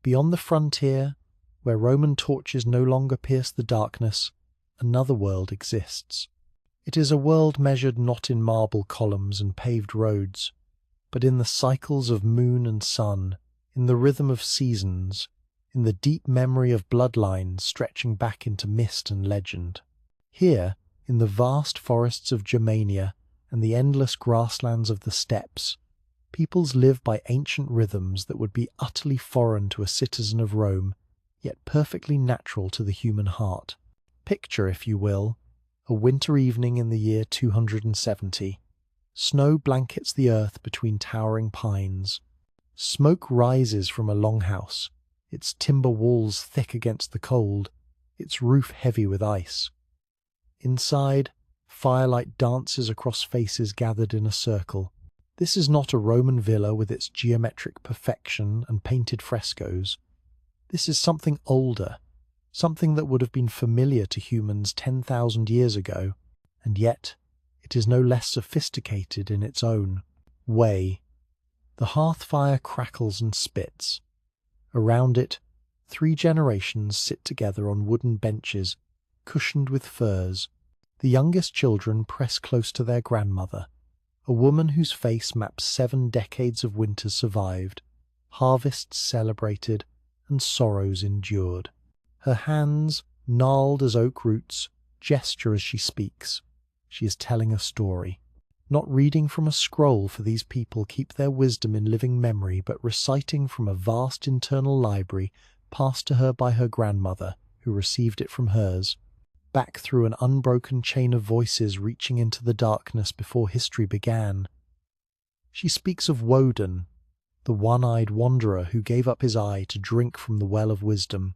Beyond the frontier, where Roman torches no longer pierce the darkness, another world exists. It is a world measured not in marble columns and paved roads, but in the cycles of moon and sun, in the rhythm of seasons, in the deep memory of bloodlines stretching back into mist and legend. Here, in the vast forests of Germania and the endless grasslands of the steppes, peoples live by ancient rhythms that would be utterly foreign to a citizen of Rome, yet perfectly natural to the human heart. Picture, if you will, a winter evening in the year 270. Snow blankets the earth between towering pines. Smoke rises from a longhouse, its timber walls thick against the cold, its roof heavy with ice. Inside, firelight dances across faces gathered in a circle. This is not a Roman villa with its geometric perfection and painted frescoes. This is something older, something that would have been familiar to humans 10,000 years ago, and yet it is no less sophisticated in its own way. The hearth fire crackles and spits. Around it, 3 generations sit together on wooden benches, cushioned with furs. The youngest children press close to their grandmother, a woman whose face maps 7 decades of winters survived, harvests celebrated, and sorrows endured. Her hands, gnarled as oak roots, gesture as she speaks. She is telling a story. Not reading from a scroll, for these people keep their wisdom in living memory, but reciting from a vast internal library passed to her by her grandmother, who received it from hers, back through an unbroken chain of voices reaching into the darkness before history began. She speaks of Woden, the one-eyed wanderer who gave up his eye to drink from the well of wisdom.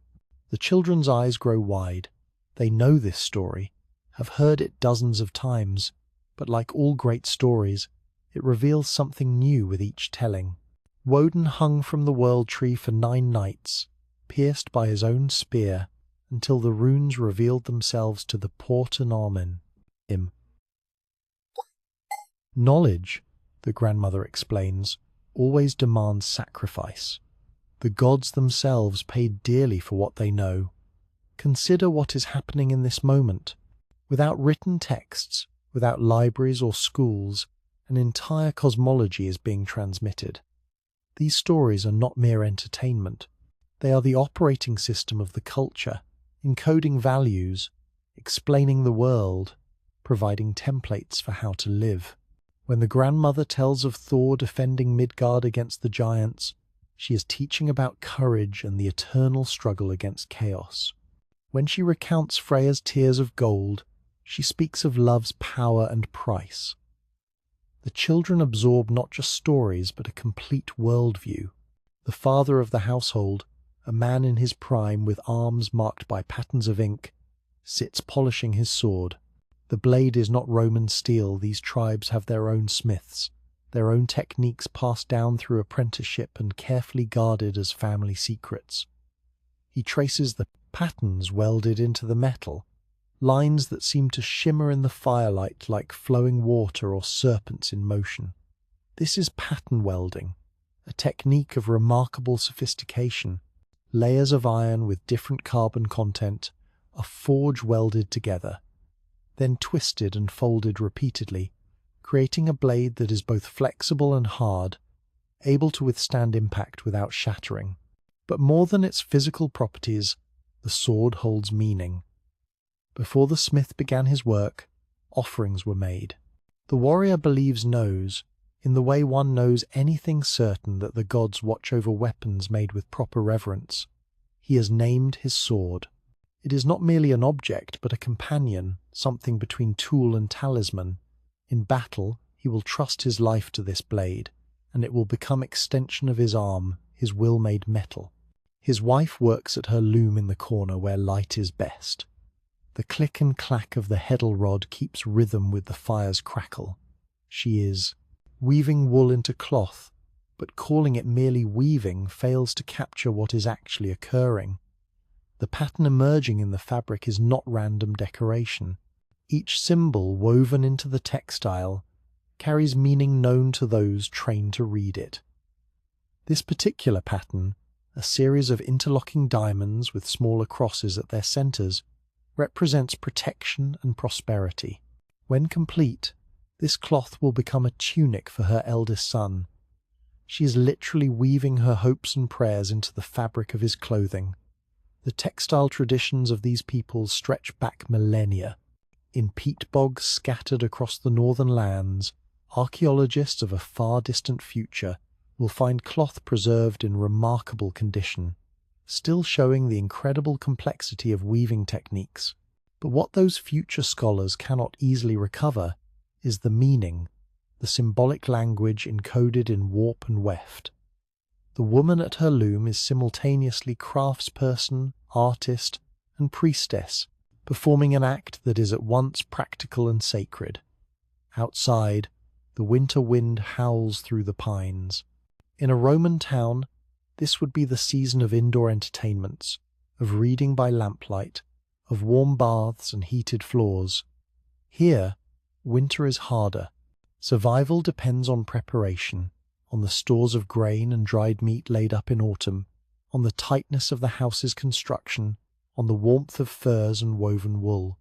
The children's eyes grow wide. They know this story, have heard it dozens of times, but like all great stories, it reveals something new with each telling. Woden hung from the world tree for 9 nights, pierced by his own spear, until the runes revealed themselves to the Porten Omen. Knowledge, the grandmother explains, always demands sacrifice. The gods themselves paid dearly for what they know. Consider what is happening in this moment. Without written texts, without libraries or schools, an entire cosmology is being transmitted. These stories are not mere entertainment. They are the operating system of the culture, encoding values, explaining the world, providing templates for how to live. When the grandmother tells of Thor defending Midgard against the giants, she is teaching about courage and the eternal struggle against chaos. When she recounts Freya's tears of gold, she speaks of love's power and price. The children absorb not just stories, but a complete worldview. The father of the household, a man in his prime with arms marked by patterns of ink, sits polishing his sword. The blade is not Roman steel. These tribes have their own smiths, their own techniques passed down through apprenticeship and carefully guarded as family secrets. He traces the patterns welded into the metal, lines that seem to shimmer in the firelight like flowing water or serpents in motion. This is pattern welding, a technique of remarkable sophistication. Layers of iron with different carbon content are forge welded together, then twisted and folded repeatedly, creating a blade that is both flexible and hard, able to withstand impact without shattering. But more than its physical properties, the sword holds meaning. Before the smith began his work, offerings were made. The warrior knows, in the way one knows anything certain, that the gods watch over weapons made with proper reverence. He has named his sword. It is not merely an object, but a companion, something between tool and talisman. In battle, he will trust his life to this blade, and it will become extension of his arm, his will made metal. His wife works at her loom in the corner where light is best. The click and clack of the heddle rod keeps rhythm with the fire's crackle. She is weaving wool into cloth, but calling it merely weaving fails to capture what is actually occurring. The pattern emerging in the fabric is not random decoration. Each symbol woven into the textile carries meaning known to those trained to read it. This particular pattern, a series of interlocking diamonds with smaller crosses at their centers, represents protection and prosperity. When complete, this cloth will become a tunic for her eldest son. She is literally weaving her hopes and prayers into the fabric of his clothing. The textile traditions of these peoples stretch back millennia. In peat bogs scattered across the northern lands, archaeologists of a far distant future will find cloth preserved in remarkable condition, still showing the incredible complexity of weaving techniques. But what those future scholars cannot easily recover is the meaning, the symbolic language encoded in warp and weft. The woman at her loom is simultaneously craftsperson, artist, and priestess, performing an act that is at once practical and sacred. Outside, the winter wind howls through the pines. In a Roman town, this would be the season of indoor entertainments, of reading by lamplight, of warm baths and heated floors. Here, winter is harder. Survival depends on preparation, on the stores of grain and dried meat laid up in autumn, on the tightness of the house's construction, on the warmth of furs and woven wool.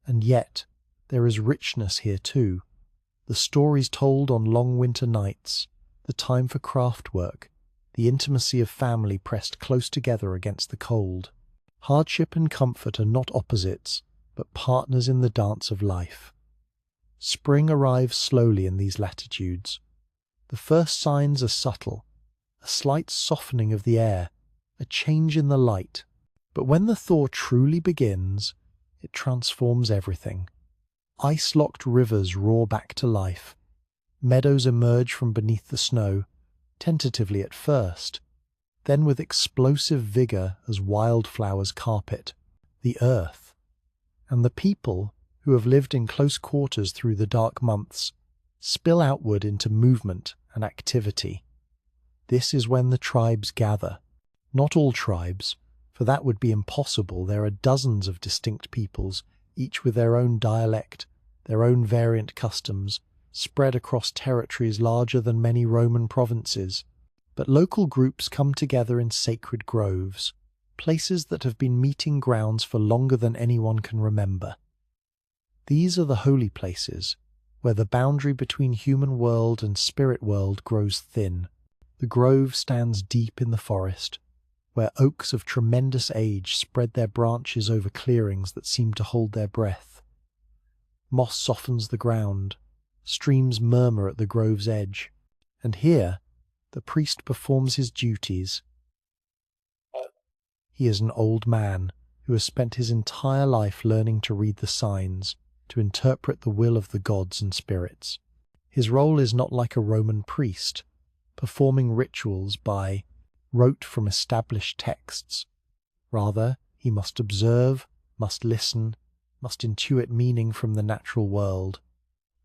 And yet, there is richness here too. The stories told on long winter nights, the time for craft work, the intimacy of family pressed close together against the cold. Hardship and comfort are not opposites, but partners in the dance of life. Spring arrives slowly in these latitudes. The first signs are subtle, a slight softening of the air, a change in the light. But when the thaw truly begins, it transforms everything. Ice-locked rivers roar back to life. Meadows emerge from beneath the snow, tentatively at first, then with explosive vigor as wildflowers carpet the earth. And the people, who have lived in close quarters through the dark months, spill outward into movement and activity. This is when the tribes gather. Not all tribes, for that would be impossible. There are dozens of distinct peoples, each with their own dialect, their own variant customs, spread across territories larger than many Roman provinces. But local groups come together in sacred groves, places that have been meeting grounds for longer than anyone can remember. These are the holy places, where the boundary between human world and spirit world grows thin. The grove stands deep in the forest, where oaks of tremendous age spread their branches over clearings that seem to hold their breath. Moss softens the ground, streams murmur at the grove's edge, and here the priest performs his duties. He is an old man who has spent his entire life learning to read the signs, to interpret the will of the gods and spirits. His role is not like a Roman priest, performing rituals by rote from established texts. Rather, he must observe, must listen, must intuit meaning from the natural world.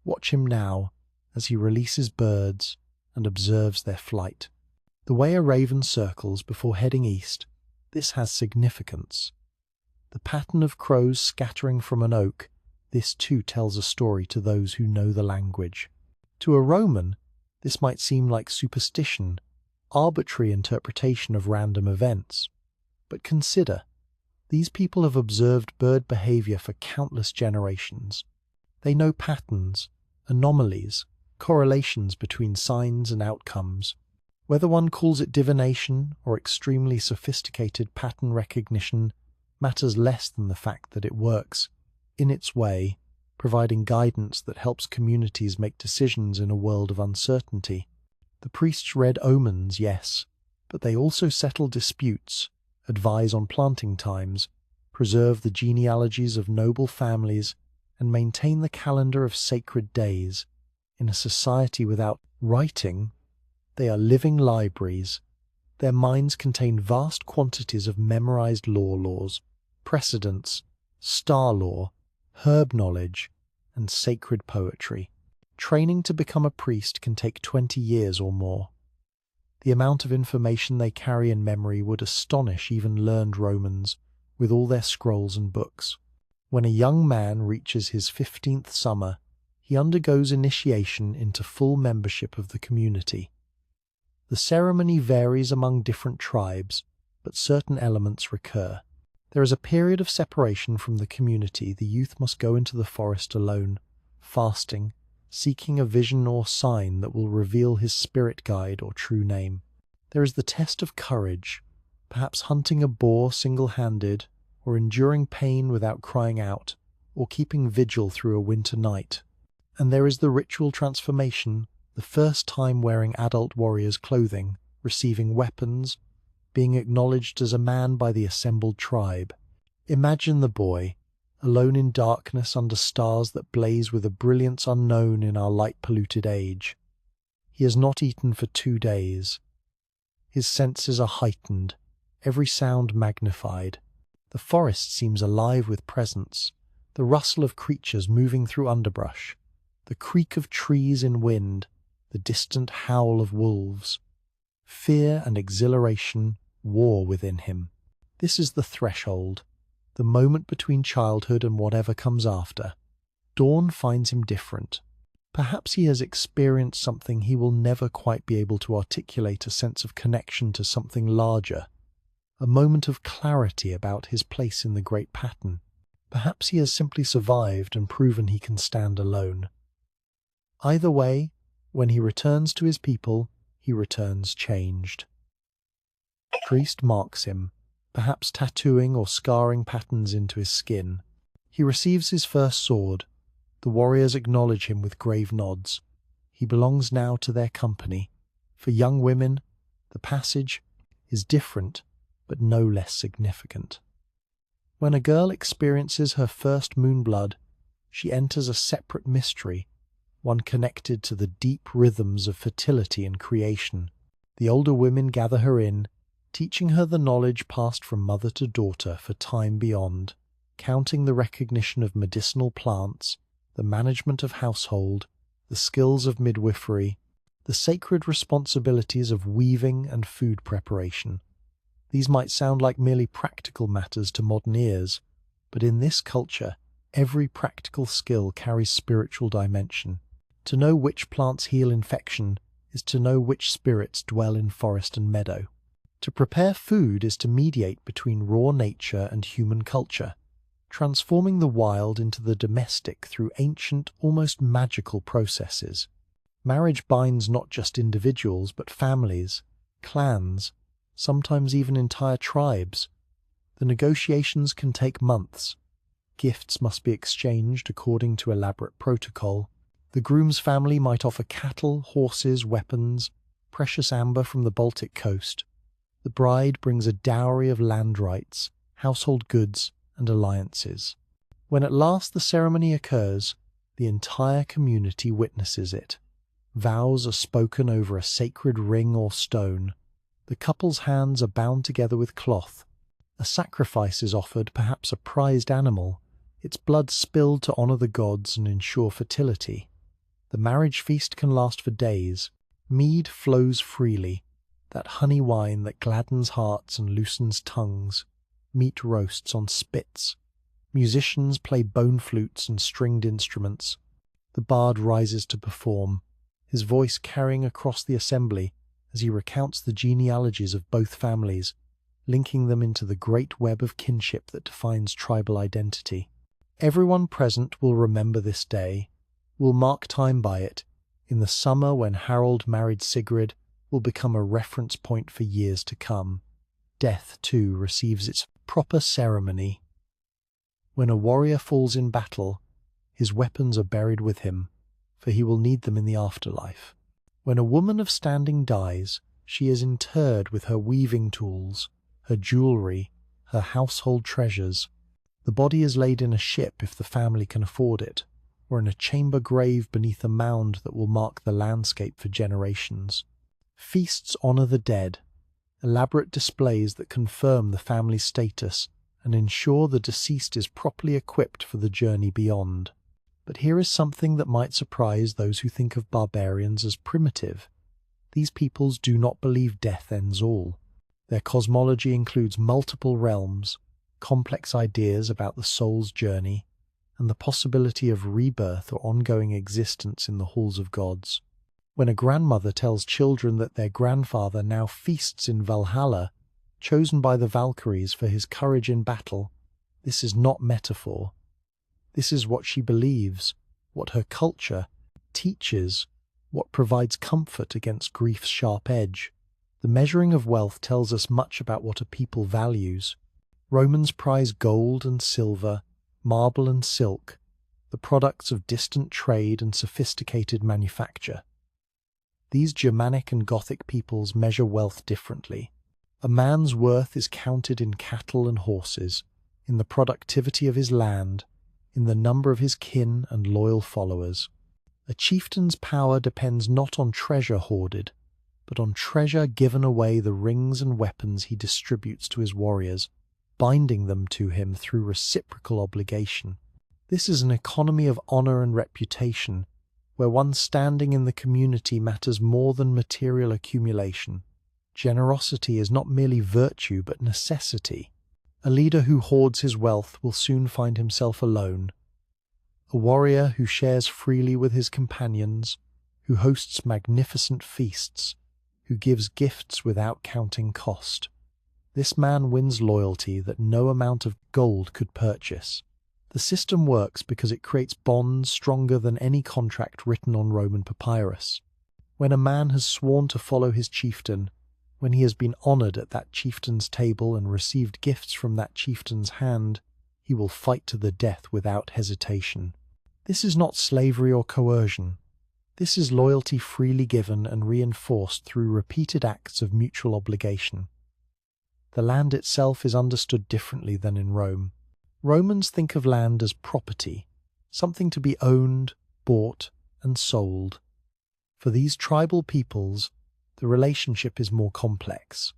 Watch him now as he releases birds and observes their flight. The way a raven circles before heading east, this has significance. The pattern of crows scattering from an oak, this too tells a story to those who know the language. To a Roman, this might seem like superstition, arbitrary interpretation of random events. But consider, these people have observed bird behavior for countless generations. They know patterns, anomalies, correlations between signs and outcomes. Whether one calls it divination or extremely sophisticated pattern recognition matters less than the fact that it works, in its way, providing guidance that helps communities make decisions in a world of uncertainty. The priests read omens, yes, but they also settle disputes, advise on planting times, preserve the genealogies of noble families, and maintain the calendar of sacred days. In a society without writing, they are living libraries. Their minds contain vast quantities of memorized laws, precedents, star lore, herb knowledge, and sacred poetry. Training to become a priest can take 20 years or more. The amount of information they carry in memory would astonish even learned Romans, with all their scrolls and books. When a young man reaches his 15th summer, he undergoes initiation into full membership of the community. The ceremony varies among different tribes, but certain elements recur. There is a period of separation from the community. The youth must go into the forest alone, fasting, seeking a vision or sign that will reveal his spirit guide or true name. There is the test of courage, perhaps hunting a boar single-handed, or enduring pain without crying out, or keeping vigil through a winter night. And there is the ritual transformation, the first time wearing adult warrior's clothing, receiving weapons, being acknowledged as a man by the assembled tribe. Imagine the boy, alone in darkness under stars that blaze with a brilliance unknown in our light-polluted age. He has not eaten for 2 days. His senses are heightened, every sound magnified. The forest seems alive with presence, the rustle of creatures moving through underbrush, the creak of trees in wind, the distant howl of wolves. Fear and exhilaration war within him. This is the threshold, the moment between childhood and whatever comes after. Dawn finds him different. Perhaps he has experienced something he will never quite be able to articulate, a sense of connection to something larger, a moment of clarity about his place in the great pattern. Perhaps he has simply survived and proven he can stand alone. Either way, when he returns to his people, he returns changed. The priest marks him, perhaps tattooing or scarring patterns into his skin. He receives his first sword. The warriors acknowledge him with grave nods. He belongs now to their company. For young women, the passage is different, but no less significant. When a girl experiences her first moonblood, she enters a separate mystery, one connected to the deep rhythms of fertility and creation. The older women gather her in, teaching her the knowledge passed from mother to daughter for time beyond, counting the recognition of medicinal plants, the management of household, the skills of midwifery, the sacred responsibilities of weaving and food preparation. These might sound like merely practical matters to modern ears, but in this culture, every practical skill carries spiritual dimension. To know which plants heal infection is to know which spirits dwell in forest and meadow. To prepare food is to mediate between raw nature and human culture, transforming the wild into the domestic through ancient, almost magical processes. Marriage binds not just individuals, but families, clans, sometimes even entire tribes. The negotiations can take months. Gifts must be exchanged according to elaborate protocol. The groom's family might offer cattle, horses, weapons, precious amber from the Baltic coast. The bride brings a dowry of land rights, household goods, and alliances. When at last the ceremony occurs, the entire community witnesses it. Vows are spoken over a sacred ring or stone. The couple's hands are bound together with cloth. A sacrifice is offered, perhaps a prized animal, its blood spilled to honor the gods and ensure fertility. The marriage feast can last for days. Mead flows freely, that honey wine that gladdens hearts and loosens tongues. Meat roasts on spits. Musicians play bone flutes and stringed instruments. The bard rises to perform, his voice carrying across the assembly as he recounts the genealogies of both families, linking them into the great web of kinship that defines tribal identity. Everyone present will remember this day, will mark time by it. In the summer when Harold married Sigrid, will become a reference point for years to come. Death, too, receives its proper ceremony. When a warrior falls in battle, his weapons are buried with him, for he will need them in the afterlife. When a woman of standing dies, she is interred with her weaving tools, her jewellery, her household treasures. The body is laid in a ship if the family can afford it, or in a chamber grave beneath a mound that will mark the landscape for generations. Feasts honour the dead, elaborate displays that confirm the family's status and ensure the deceased is properly equipped for the journey beyond. But here is something that might surprise those who think of barbarians as primitive. These peoples do not believe death ends all. Their cosmology includes multiple realms, complex ideas about the soul's journey, and the possibility of rebirth or ongoing existence in the halls of gods. When a grandmother tells children that their grandfather now feasts in Valhalla, chosen by the Valkyries for his courage in battle. This is not metaphor. This is what she believes, what her culture teaches, what provides comfort against grief's sharp edge. The measuring of wealth tells us much about what a people values. Romans prize gold and silver, marble and silk, the products of distant trade and sophisticated manufacture. These Germanic and Gothic peoples measure wealth differently. A man's worth is counted in cattle and horses, in the productivity of his land, in the number of his kin and loyal followers. A chieftain's power depends not on treasure hoarded, but on treasure given away, the rings and weapons he distributes to his warriors, binding them to him through reciprocal obligation. This is an economy of honor and reputation, where one's standing in the community matters more than material accumulation. Generosity is not merely virtue but necessity. A leader who hoards his wealth will soon find himself alone. A warrior who shares freely with his companions, who hosts magnificent feasts, who gives gifts without counting cost. This man wins loyalty that no amount of gold could purchase. The system works because it creates bonds stronger than any contract written on Roman papyrus. When a man has sworn to follow his chieftain, when he has been honored at that chieftain's table and received gifts from that chieftain's hand, he will fight to the death without hesitation. This is not slavery or coercion. This is loyalty freely given and reinforced through repeated acts of mutual obligation. The land itself is understood differently than in Rome. Romans think of land as property, something to be owned, bought, and sold. For these tribal peoples, the relationship is more complex.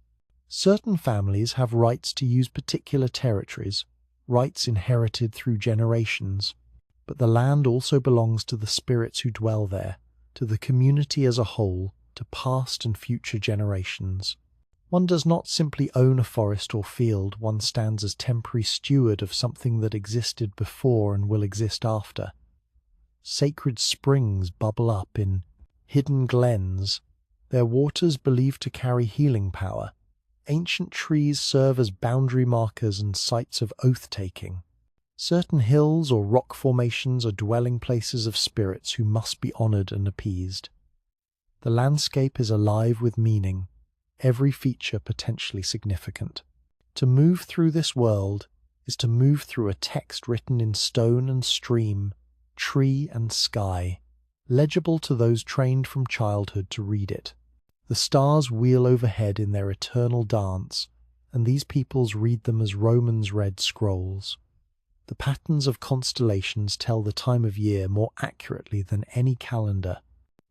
Certain families have rights to use particular territories, rights inherited through generations. But the land also belongs to the spirits who dwell there, to the community as a whole, to past and future generations. One does not simply own a forest or field, one stands as temporary steward of something that existed before and will exist after. Sacred springs bubble up in hidden glens, their waters believed to carry healing power. Ancient trees serve as boundary markers and sites of oath-taking. Certain hills or rock formations are dwelling places of spirits who must be honored and appeased. The landscape is alive with meaning, every feature potentially significant. To move through this world is to move through a text written in stone and stream, tree and sky, legible to those trained from childhood to read it. The stars wheel overhead in their eternal dance, and these peoples read them as Romans read scrolls. The patterns of constellations tell the time of year more accurately than any calendar.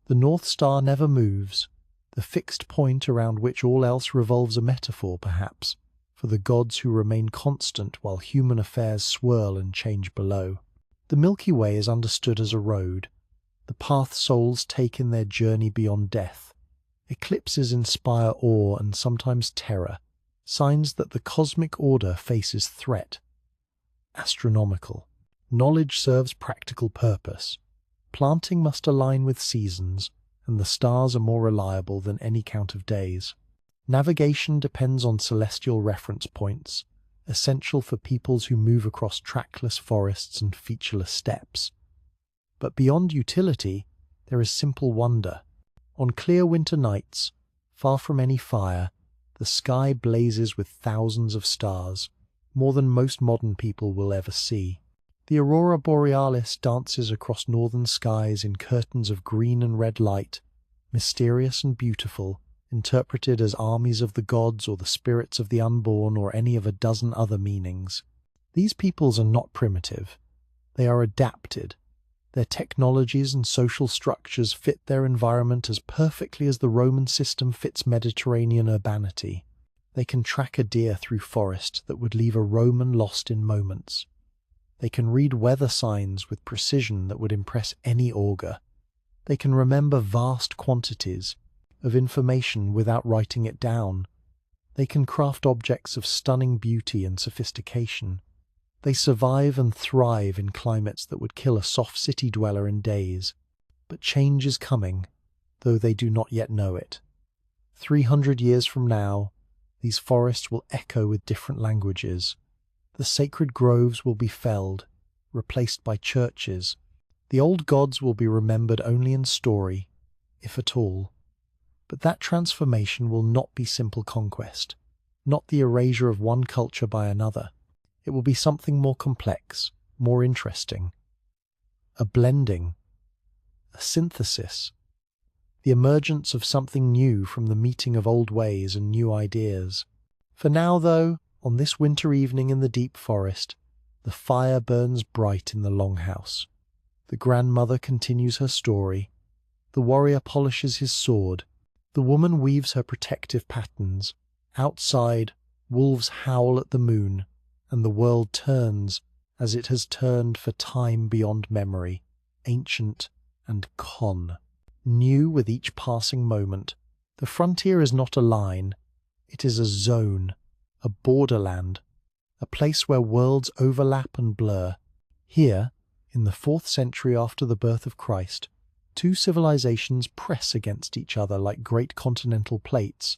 The North Star never moves, the fixed point around which all else revolves, a metaphor, perhaps, for the gods who remain constant while human affairs swirl and change below. The Milky Way is understood as a road, the path souls take in their journey beyond death. Eclipses inspire awe and sometimes terror, signs that the cosmic order faces threat. Astronomical. Knowledge serves practical purpose. Planting must align with seasons, and the stars are more reliable than any count of days. Navigation depends on celestial reference points, essential for peoples who move across trackless forests and featureless steppes. But beyond utility, there is simple wonder. On clear winter nights, far from any fire, the sky blazes with thousands of stars, more than most modern people will ever see. The aurora borealis dances across northern skies in curtains of green and red light, mysterious and beautiful, interpreted as armies of the gods or the spirits of the unborn or any of a dozen other meanings. These peoples are not primitive. They are adapted. Their technologies and social structures fit their environment as perfectly as the Roman system fits Mediterranean urbanity. They can track a deer through forest that would leave a Roman lost in moments. They can read weather signs with precision that would impress any augur. They can remember vast quantities of information without writing it down. They can craft objects of stunning beauty and sophistication. They survive and thrive in climates that would kill a soft city dweller in days. But change is coming, though they do not yet know it. 300 years from now, these forests will echo with different languages. The sacred groves will be felled, replaced by churches. The old gods will be remembered only in story, if at all. But that transformation will not be simple conquest, not the erasure of one culture by another. It will be something more complex, more interesting. A blending, a synthesis, the emergence of something new from the meeting of old ways and new ideas. For now, though, on this winter evening in the deep forest, the fire burns bright in the longhouse. The grandmother continues her story. The warrior polishes his sword. The woman weaves her protective patterns. Outside, wolves howl at the moon, and the world turns as it has turned for time beyond memory, ancient and con. New with each passing moment. The frontier is not a line. It is a zone, a borderland, a place where worlds overlap and blur. Here, in the 4th century after the birth of Christ, two civilizations press against each other like great continental plates,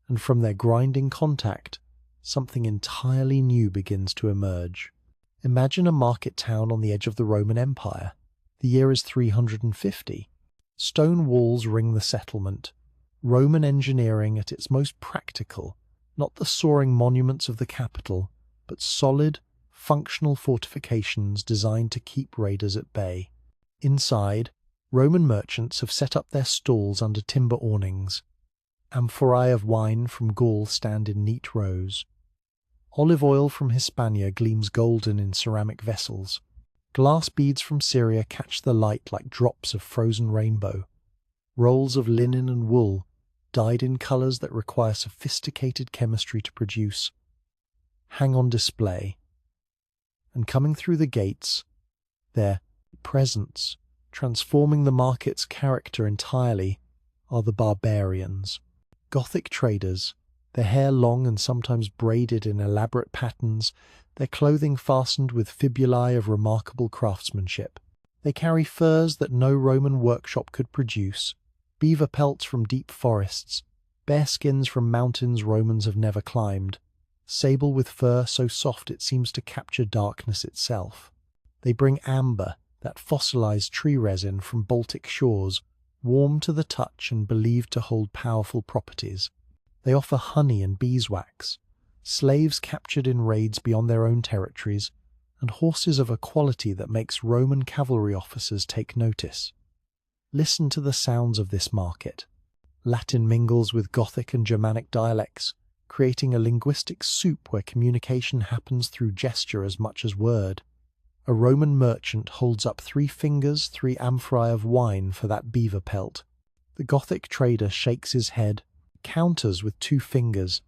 and from their grinding contact, something entirely new begins to emerge. Imagine a market town on the edge of the Roman Empire. The year is 350. Stone walls ring the settlement, Roman engineering at its most practical, not the soaring monuments of the capital, but solid, functional fortifications designed to keep raiders at bay. Inside, Roman merchants have set up their stalls under timber awnings. Amphorae of wine from Gaul stand in neat rows. Olive oil from Hispania gleams golden in ceramic vessels. Glass beads from Syria catch the light like drops of frozen rainbow. Rolls of linen and wool, dyed in colours that require sophisticated chemistry to produce, hang on display. And coming through the gates, their presence, transforming the market's character entirely, are the barbarians. Gothic traders, their hair long and sometimes braided in elaborate patterns, their clothing fastened with fibulae of remarkable craftsmanship. They carry furs that no Roman workshop could produce, beaver pelts from deep forests, bearskins from mountains Romans have never climbed, sable with fur so soft it seems to capture darkness itself. They bring amber, that fossilized tree resin from Baltic shores, warm to the touch and believed to hold powerful properties. They offer honey and beeswax, slaves captured in raids beyond their own territories, and horses of a quality that makes Roman cavalry officers take notice. Listen to the sounds of this market. Latin mingles with Gothic and Germanic dialects, creating a linguistic soup where communication happens through gesture as much as word. A Roman merchant holds up 3 fingers, 3 amphorae of wine for that beaver pelt. The Gothic trader shakes his head, counters with 2 fingers.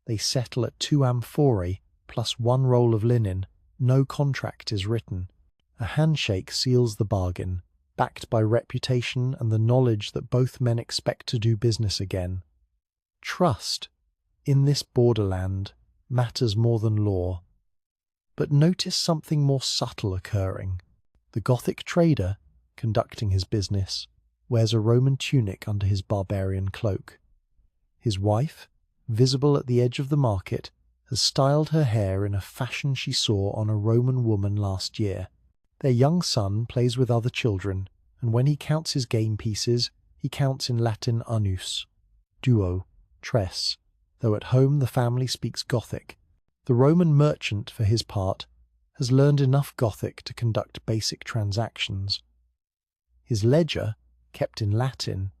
They settle at 2 amphorae plus 1 roll of linen. No contract is written. A handshake seals the bargain, backed by reputation and the knowledge that both men expect to do business again. Trust, in this borderland, matters more than law. But notice something more subtle occurring. The Gothic trader, conducting his business, wears a Roman tunic under his barbarian cloak. His wife, visible at the edge of the market, has styled her hair in a fashion she saw on a Roman woman last year. Their young son plays with other children, and when he counts his game pieces, he counts in Latin unus, duo, tres, though at home the family speaks Gothic. The Roman merchant, for his part, has learned enough Gothic to conduct basic transactions. His ledger, kept in Latin,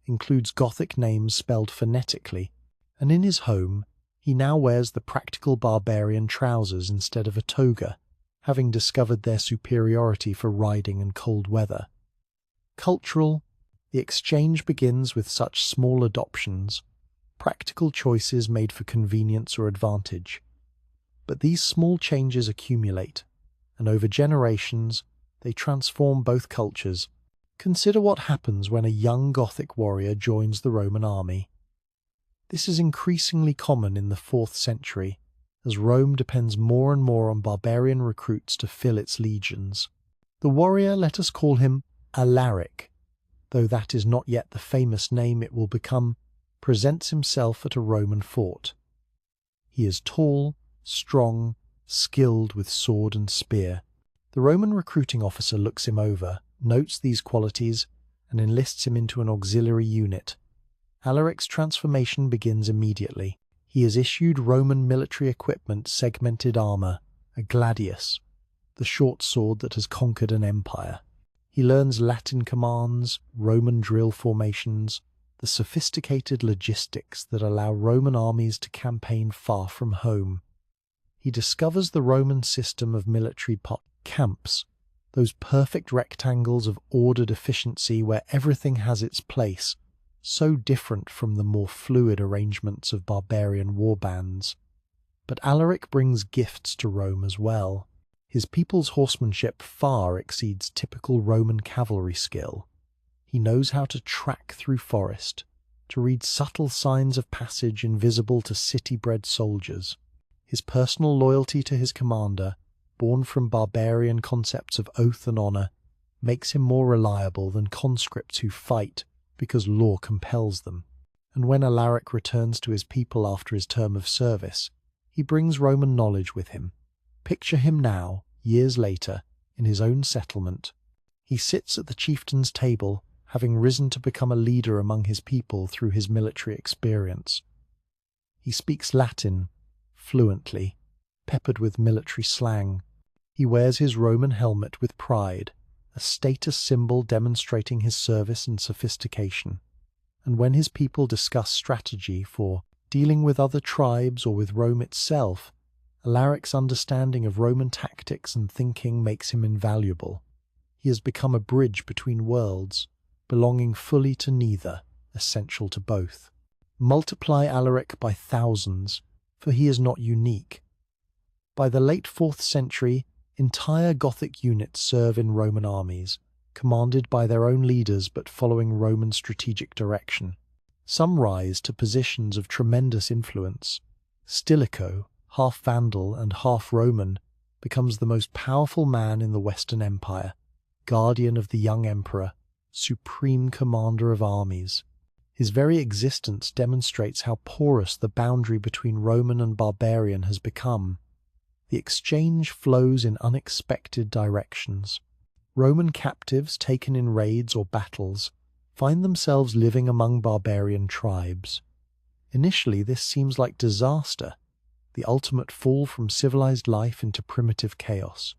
includes Gothic names spelled phonetically, and in his home he now wears the practical barbarian trousers instead of a toga, having discovered their superiority for riding in cold weather. Cultural, the exchange begins with such small adoptions, practical choices made for convenience or advantage. But these small changes accumulate, and over generations they transform both cultures. Consider what happens when a young Gothic warrior joins the Roman army. This is increasingly common in the 4th century, as Rome depends more and more on barbarian recruits to fill its legions. The warrior, let us call him Alaric, though that is not yet the famous name it will become, presents himself at a Roman fort. He is tall, strong, skilled with sword and spear. The Roman recruiting officer looks him over, notes these qualities, and enlists him into an auxiliary unit. Alaric's transformation begins immediately. He is issued Roman military equipment, segmented armor, a gladius, the short sword that has conquered an empire. He learns Latin commands, Roman drill formations, the sophisticated logistics that allow Roman armies to campaign far from home. He discovers the Roman system of military camps, those perfect rectangles of ordered efficiency where everything has its place, so different from the more fluid arrangements of barbarian warbands. But Alaric brings gifts to Rome as well. His people's horsemanship far exceeds typical Roman cavalry skill. He knows how to track through forest, to read subtle signs of passage invisible to city-bred soldiers. His personal loyalty to his commander, born from barbarian concepts of oath and honor, makes him more reliable than conscripts who fight because law compels them. And when Alaric returns to his people after his term of service, he brings Roman knowledge with him. Picture him now, years later, in his own settlement. He sits at the chieftain's table, having risen to become a leader among his people through his military experience. He speaks Latin fluently, peppered with military slang. He wears his Roman helmet with pride, a status symbol demonstrating his service and sophistication. And when his people discuss strategy for dealing with other tribes or with Rome itself, Alaric's understanding of Roman tactics and thinking makes him invaluable. He has become a bridge between worlds, belonging fully to neither, essential to both. Multiply Alaric by thousands, for he is not unique. By the late 4th century, entire Gothic units serve in Roman armies, commanded by their own leaders but following Roman strategic direction. Some rise to positions of tremendous influence. Stilicho, half Vandal and half Roman, becomes the most powerful man in the Western Empire, guardian of the young emperor, supreme commander of armies. His very existence demonstrates how porous the boundary between Roman and barbarian has become. The exchange flows in unexpected directions. Roman captives taken in raids or battles find themselves living among barbarian tribes. Initially, this seems like disaster, the ultimate fall from civilized life into primitive chaos.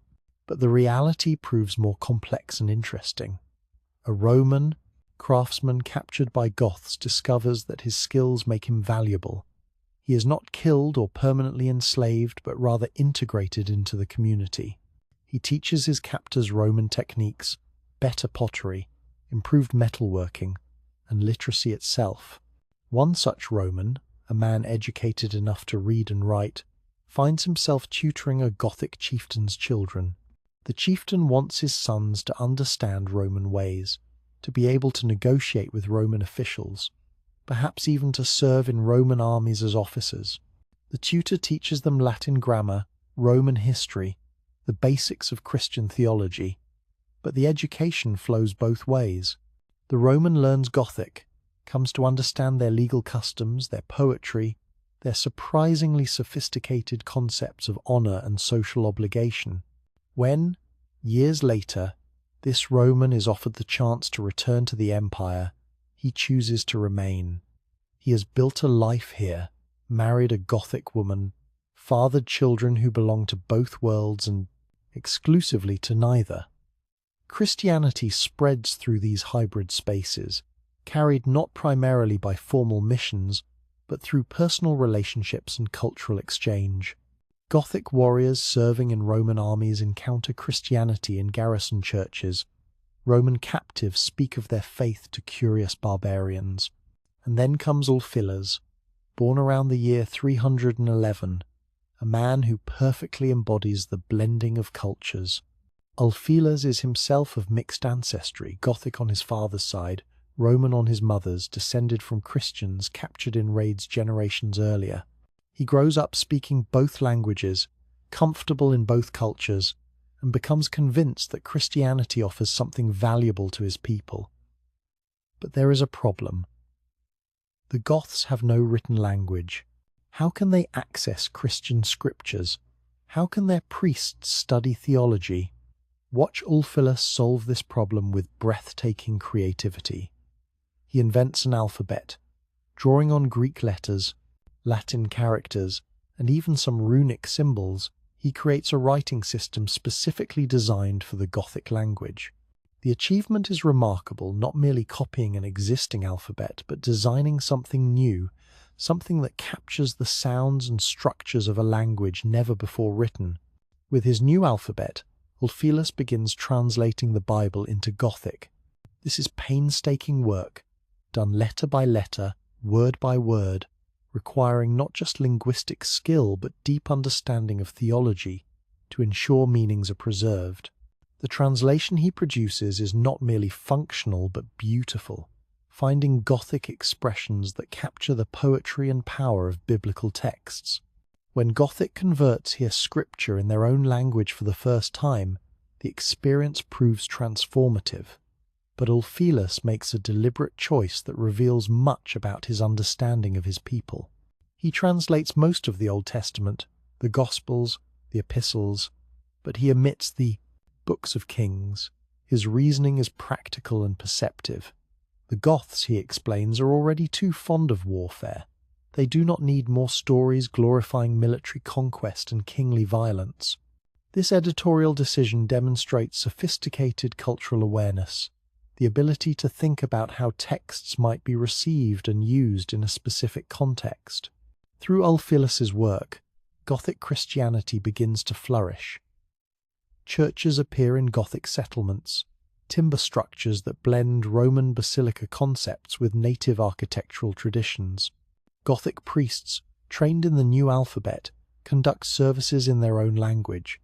But the reality proves more complex and interesting. A Roman craftsman captured by Goths discovers that his skills make him valuable. He is not killed or permanently enslaved, but rather integrated into the community. He teaches his captors Roman techniques, better pottery, improved metalworking, and literacy itself. One such Roman, a man educated enough to read and write, finds himself tutoring a Gothic chieftain's children. The chieftain wants his sons to understand Roman ways, to be able to negotiate with Roman officials, perhaps even to serve in Roman armies as officers. The tutor teaches them Latin grammar, Roman history, the basics of Christian theology, but the education flows both ways. The Roman learns Gothic, comes to understand their legal customs, their poetry, their surprisingly sophisticated concepts of honor and social obligation. When, years later, this Roman is offered the chance to return to the empire, he chooses to remain. He has built a life here, married a Gothic woman, fathered children who belong to both worlds and exclusively to neither. Christianity spreads through these hybrid spaces, carried not primarily by formal missions, but through personal relationships and cultural exchange. Gothic warriors serving in Roman armies encounter Christianity in garrison churches. Roman captives speak of their faith to curious barbarians. And then comes Ulfilas, born around the year 311, a man who perfectly embodies the blending of cultures. Ulfilas is himself of mixed ancestry, Gothic on his father's side, Roman on his mother's, descended from Christians captured in raids generations earlier. He grows up speaking both languages, comfortable in both cultures, and becomes convinced that Christianity offers something valuable to his people. But there is a problem. The Goths have no written language. How can they access Christian scriptures? How can their priests study theology? Watch Ulfilas solve this problem with breathtaking creativity. He invents an alphabet, drawing on Greek letters, Latin characters, and even some runic symbols. He creates a writing system specifically designed for the Gothic language. The achievement is remarkable, not merely copying an existing alphabet, but designing something new, something that captures the sounds and structures of a language never before written. With his new alphabet, Ulfilas begins translating the Bible into Gothic. This is painstaking work, done letter by letter, word by word, requiring not just linguistic skill but deep understanding of theology to ensure meanings are preserved. The translation he produces is not merely functional but beautiful, finding Gothic expressions that capture the poetry and power of biblical texts. When Gothic converts hear scripture in their own language for the first time, the experience proves transformative. But Ulfilas makes a deliberate choice that reveals much about his understanding of his people. He translates most of the Old Testament, the Gospels, the Epistles, but he omits the books of Kings. His reasoning is practical and perceptive. The Goths, he explains, are already too fond of warfare. They do not need more stories glorifying military conquest and kingly violence. This editorial decision demonstrates sophisticated cultural awareness, the ability to think about how texts might be received and used in a specific context. Through Ulfilas's work, Gothic Christianity begins to flourish. Churches appear in Gothic settlements, timber structures that blend Roman basilica concepts with native architectural traditions. Gothic priests, trained in the new alphabet, conduct services in their own language.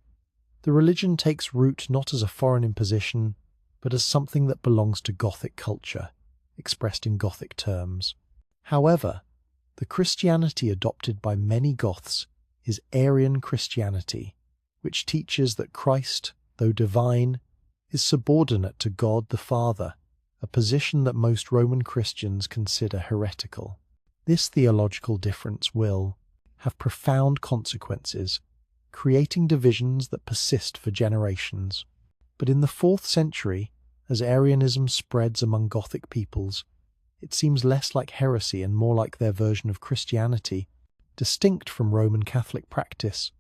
The religion takes root not as a foreign imposition, but as something that belongs to Gothic culture, expressed in Gothic terms. However, the Christianity adopted by many Goths is Arian Christianity, which teaches that Christ, though divine, is subordinate to God the Father, a position that most Roman Christians consider heretical. This theological difference will have profound consequences, creating divisions that persist for generations. But in the 4th century, as Arianism spreads among Gothic peoples, it seems less like heresy and more like their version of Christianity, distinct from Roman Catholic practice,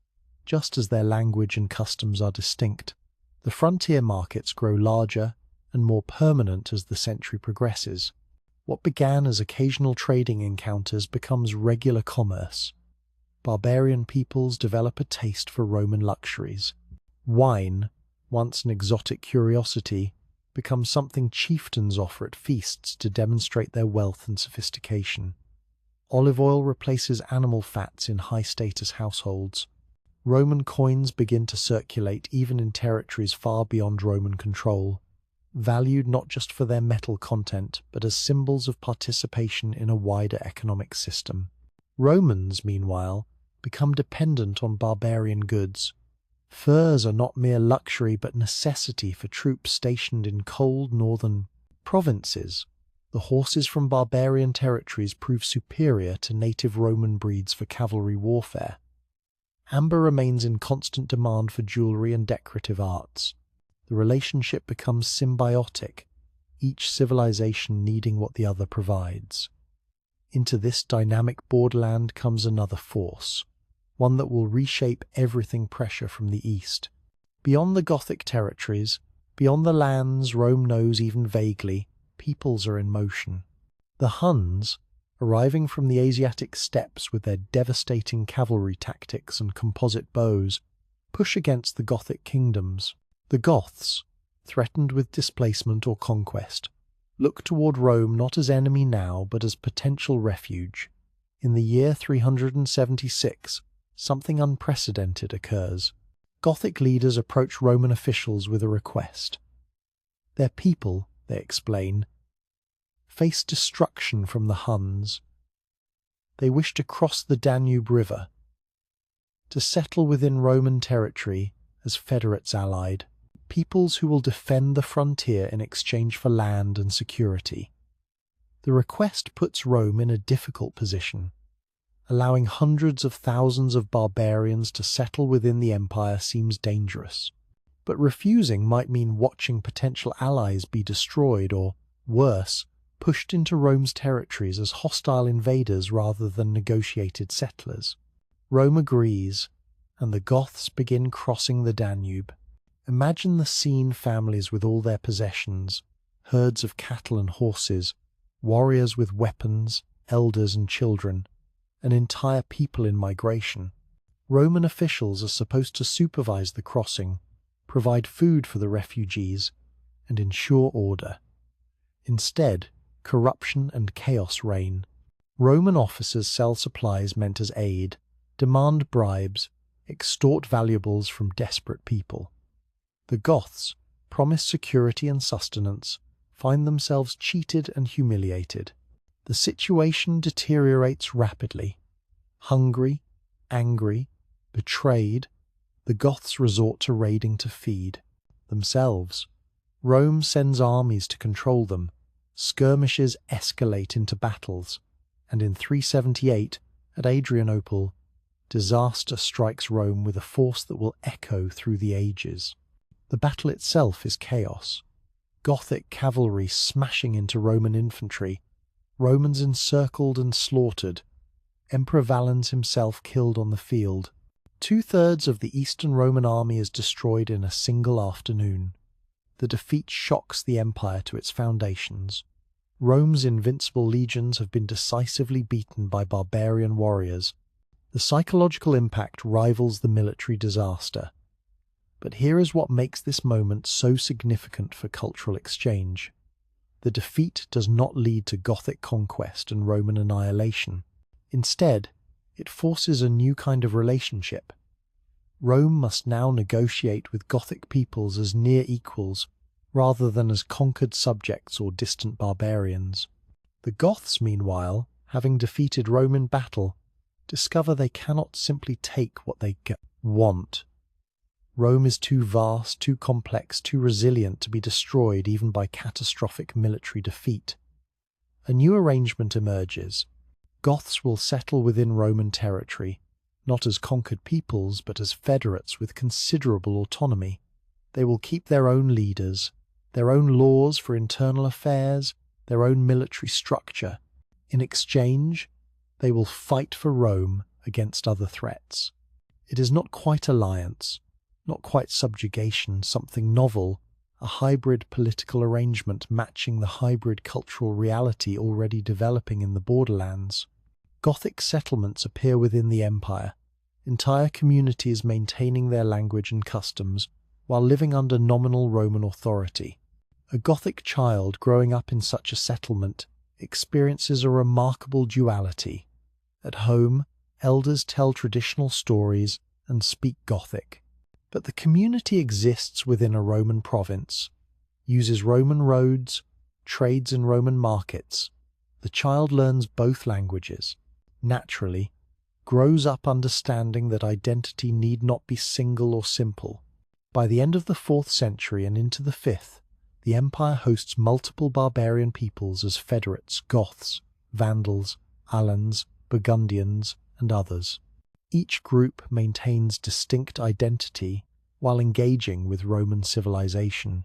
just as their language and customs are distinct. The frontier markets grow larger and more permanent as the century progresses. What began as occasional trading encounters becomes regular commerce. Barbarian peoples develop a taste for Roman luxuries. Wine, once an exotic curiosity, becomes something chieftains offer at feasts to demonstrate their wealth and sophistication. Olive oil replaces animal fats in high-status households. Roman coins begin to circulate even in territories far beyond Roman control, valued not just for their metal content, but as symbols of participation in a wider economic system. Romans, meanwhile, become dependent on barbarian goods. Furs are not mere luxury but necessity for troops stationed in cold northern provinces. The horses from barbarian territories prove superior to native Roman breeds for cavalry warfare. Amber remains in constant demand for jewelry and decorative arts. The relationship becomes symbiotic, each civilization needing what the other provides. Into this dynamic borderland comes another force, one that will reshape everything pressure from the east. Beyond the Gothic territories, beyond the lands Rome knows even vaguely, peoples are in motion. The Huns, arriving from the Asiatic steppes with their devastating cavalry tactics and composite bows, push against the Gothic kingdoms. The Goths, threatened with displacement or conquest, look toward Rome not as enemy now but as potential refuge. In the year 376, something unprecedented occurs. Gothic leaders approach Roman officials with a request. Their people, they explain, face destruction from the Huns. They wish to cross the Danube River, to settle within Roman territory as federates allied, peoples who will defend the frontier in exchange for land and security. The request puts Rome in a difficult position. Allowing hundreds of thousands of barbarians to settle within the empire seems dangerous. But refusing might mean watching potential allies be destroyed or, worse, pushed into Rome's territories as hostile invaders rather than negotiated settlers. Rome agrees, and the Goths begin crossing the Danube. Imagine the scene: families with all their possessions, herds of cattle and horses, warriors with weapons, elders and children, an entire people in migration. Roman officials are supposed to supervise the crossing, provide food for the refugees, and ensure order. Instead, corruption and chaos reign. Roman officers sell supplies meant as aid, demand bribes, extort valuables from desperate people. The Goths, promised security and sustenance, find themselves cheated and humiliated. The situation deteriorates rapidly. Hungry, angry, betrayed, the Goths resort to raiding to feed themselves. Rome sends armies to control them. Skirmishes escalate into battles, and in 378, at Adrianople, disaster strikes Rome with a force that will echo through the ages. The battle itself is chaos. Gothic cavalry smashing into Roman infantry, Romans encircled and slaughtered, Emperor Valens himself killed on the field. 2/3 of the Eastern Roman army is destroyed in a single afternoon. The defeat shocks the empire to its foundations. Rome's invincible legions have been decisively beaten by barbarian warriors. The psychological impact rivals the military disaster. But here is what makes this moment so significant for cultural exchange. The defeat does not lead to Gothic conquest and Roman annihilation. Instead, it forces a new kind of relationship. Rome must now negotiate with Gothic peoples as near equals, rather than as conquered subjects or distant barbarians. The Goths, meanwhile, having defeated Rome in battle, discover they cannot simply take what they want. Rome is too vast, too complex, too resilient to be destroyed even by catastrophic military defeat. A new arrangement emerges. Goths will settle within Roman territory, not as conquered peoples, but as federates with considerable autonomy. They will keep their own leaders, their own laws for internal affairs, their own military structure. In exchange, they will fight for Rome against other threats. It is not quite alliance, not quite subjugation, something novel, a hybrid political arrangement matching the hybrid cultural reality already developing in the borderlands. Gothic settlements appear within the empire, entire communities maintaining their language and customs while living under nominal Roman authority. A Gothic child growing up in such a settlement experiences a remarkable duality. At home, elders tell traditional stories and speak Gothic, but the community exists within a Roman province, uses Roman roads, trades in Roman markets. The child learns both languages, naturally, grows up understanding that identity need not be single or simple. By the end of the 4th century and into the 5th, the empire hosts multiple barbarian peoples as federates: Goths, Vandals, Alans, Burgundians, and others. Each group maintains distinct identity while engaging with Roman civilization.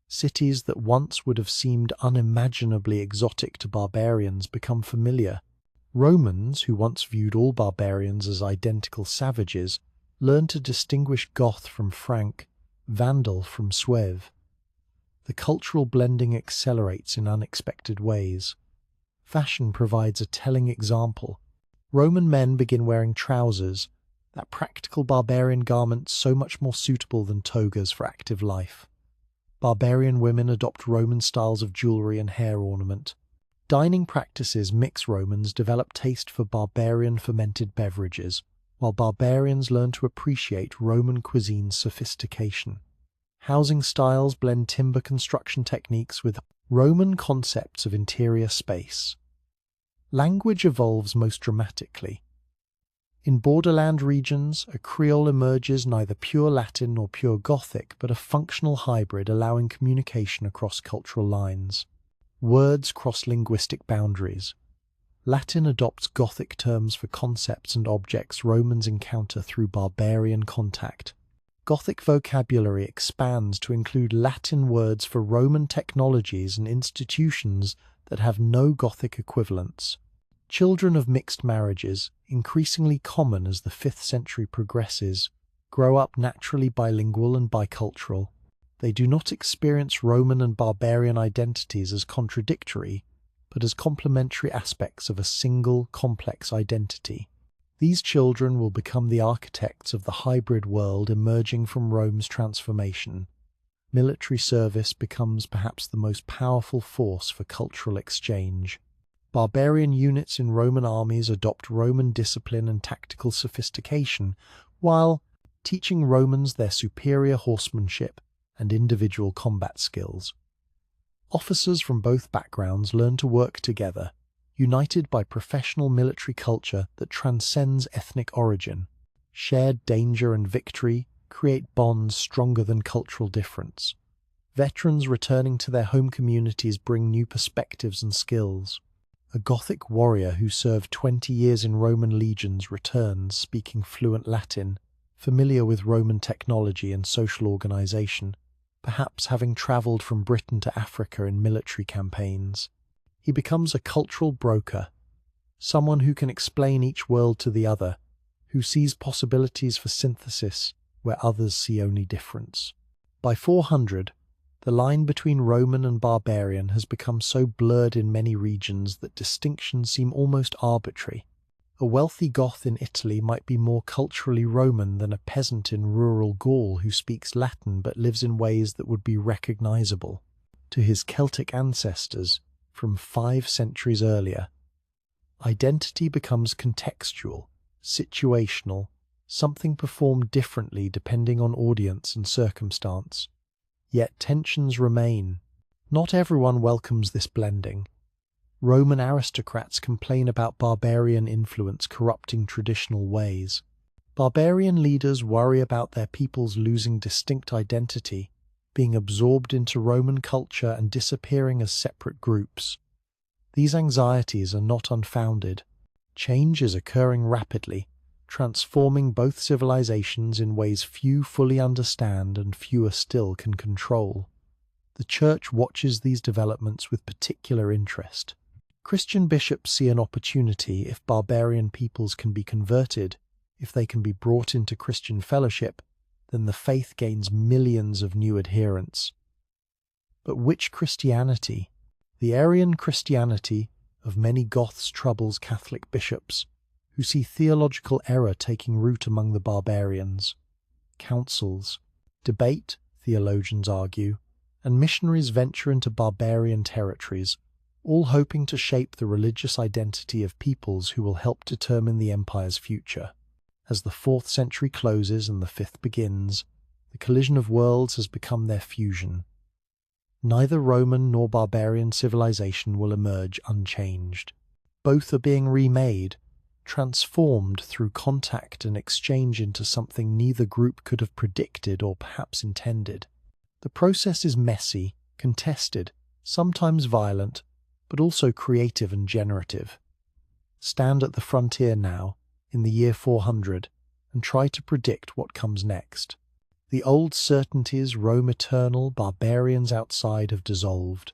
Cities that once would have seemed unimaginably exotic to barbarians become familiar. Romans, who once viewed all barbarians as identical savages, learn to distinguish Goth from Frank, Vandal from Suev. The cultural blending accelerates in unexpected ways. Fashion provides a telling example. Roman men begin wearing trousers, that practical barbarian garment so much more suitable than togas for active life. Barbarian women adopt Roman styles of jewelry and hair ornament. Dining practices mix Romans develop taste for barbarian fermented beverages, while barbarians learn to appreciate Roman cuisine's sophistication. Housing styles blend timber construction techniques with Roman concepts of interior space. Language evolves most dramatically. In borderland regions, a Creole emerges, neither pure Latin nor pure Gothic, but a functional hybrid allowing communication across cultural lines. Words cross linguistic boundaries. Latin adopts Gothic terms for concepts and objects Romans encounter through barbarian contact. Gothic vocabulary expands to include Latin words for Roman technologies and institutions that have no Gothic equivalents. Children of mixed marriages, increasingly common as the 5th century progresses, grow up naturally bilingual and bicultural. They do not experience Roman and barbarian identities as contradictory, but as complementary aspects of a single, complex identity. These children will become the architects of the hybrid world emerging from Rome's transformation. Military service becomes perhaps the most powerful force for cultural exchange. Barbarian units in Roman armies adopt Roman discipline and tactical sophistication, while teaching Romans their superior horsemanship and individual combat skills. Officers from both backgrounds learn to work together, united by professional military culture that transcends ethnic origin. Shared danger and victory create bonds stronger than cultural difference. Veterans returning to their home communities bring new perspectives and skills. A Gothic warrior who served 20 years in Roman legions returns speaking fluent Latin, familiar with Roman technology and social organization, perhaps having traveled from Britain to Africa in military campaigns. He becomes a cultural broker, someone who can explain each world to the other, who sees possibilities for synthesis where others see only difference. By 400, the line between Roman and barbarian has become so blurred in many regions that distinctions seem almost arbitrary. A wealthy Goth in Italy might be more culturally Roman than a peasant in rural Gaul who speaks Latin but lives in ways that would be recognizable to his Celtic ancestors from 5 centuries earlier. Identity becomes contextual, situational, something performed differently depending on audience and circumstance. Yet tensions remain. Not everyone welcomes this blending. Roman aristocrats complain about barbarian influence corrupting traditional ways. Barbarian leaders worry about their peoples losing distinct identity, being absorbed into Roman culture and disappearing as separate groups. These anxieties are not unfounded. Change is occurring rapidly, transforming both civilizations in ways few fully understand and fewer still can control. The Church watches these developments with particular interest. Christian bishops see an opportunity if barbarian peoples can be converted, if they can be brought into Christian fellowship, then the faith gains millions of new adherents. But which Christianity? The Arian Christianity of many Goths troubles Catholic bishops, who see theological error taking root among the barbarians. Councils, debate, theologians argue, and missionaries venture into barbarian territories, all hoping to shape the religious identity of peoples who will help determine the empire's future. As the 4th century closes and the 5th begins, the collision of worlds has become their fusion. Neither Roman nor barbarian civilization will emerge unchanged. Both are being remade, transformed through contact and exchange into something neither group could have predicted or perhaps intended. The process is messy, contested, sometimes violent, but also creative and generative. Stand at the frontier now, in the year 400, and try to predict what comes next. The old certainties, Rome eternal, barbarians outside, have dissolved.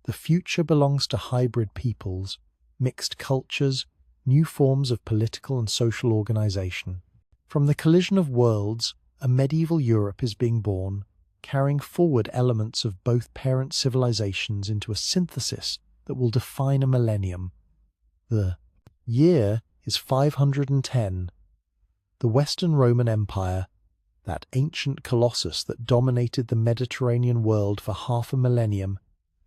The future belongs to hybrid peoples, mixed cultures, new forms of political and social organization. From the collision of worlds, a medieval Europe is being born, carrying forward elements of both parent civilizations into a synthesis that will define a millennium. The year is 510. The Western Roman Empire, that ancient colossus that dominated the Mediterranean world for half a millennium,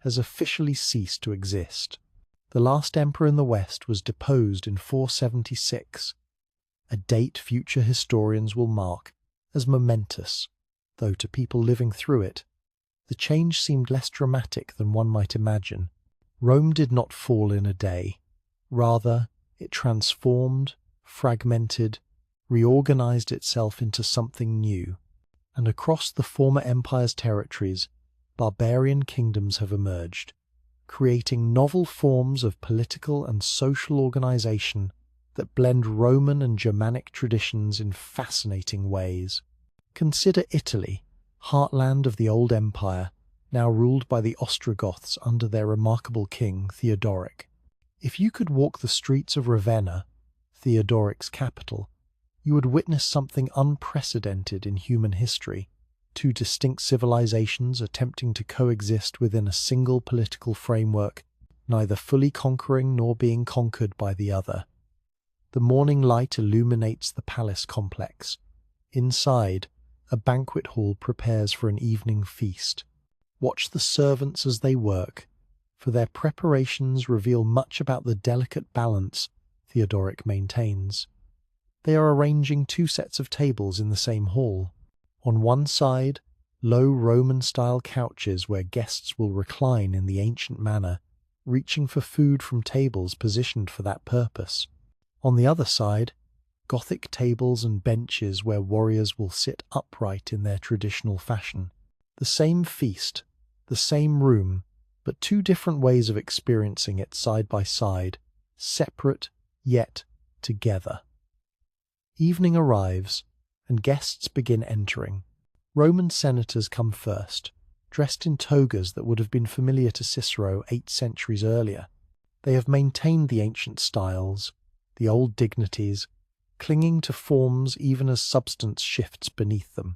has officially ceased to exist. The last emperor in the West was deposed in 476, a date future historians will mark as momentous, though to people living through it, the change seemed less dramatic than one might imagine. Rome did not fall in a day. Rather, it transformed, fragmented, reorganized itself into something new, and across the former empire's territories, barbarian kingdoms have emerged, creating novel forms of political and social organization that blend Roman and Germanic traditions in fascinating ways. Consider Italy, heartland of the old empire, now ruled by the Ostrogoths under their remarkable king Theodoric. If you could walk the streets of Ravenna, Theodoric's capital, you would witness something unprecedented in human history: two distinct civilizations attempting to coexist within a single political framework, neither fully conquering nor being conquered by the other. The morning light illuminates the palace complex. Inside, a banquet hall prepares for an evening feast. Watch the servants as they work, for their preparations reveal much about the delicate balance Theodoric maintains. They are arranging two sets of tables in the same hall. On one side, low Roman-style couches where guests will recline in the ancient manner, reaching for food from tables positioned for that purpose. On the other side, Gothic tables and benches where warriors will sit upright in their traditional fashion. The same feast, the same room, but two different ways of experiencing it side by side, separate yet together. Evening arrives, and guests begin entering. Roman senators come first, dressed in togas that would have been familiar to Cicero 8 centuries earlier. They have maintained the ancient styles, the old dignities, clinging to forms even as substance shifts beneath them.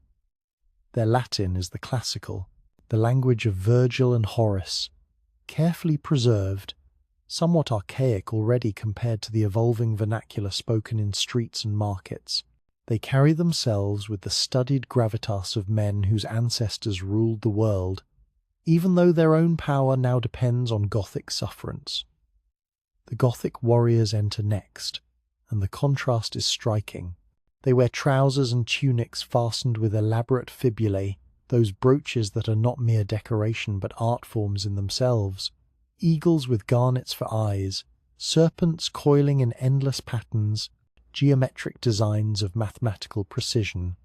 Their Latin is the classical, the language of Virgil and Horace, carefully preserved, somewhat archaic already compared to the evolving vernacular spoken in streets and markets. They carry themselves with the studied gravitas of men whose ancestors ruled the world, even though their own power now depends on Gothic sufferance. The Gothic warriors enter next, and the contrast is striking. They wear trousers and tunics fastened with elaborate fibulae, those brooches that are not mere decoration but art forms in themselves, eagles with garnets for eyes, serpents coiling in endless patterns, geometric designs of mathematical precision.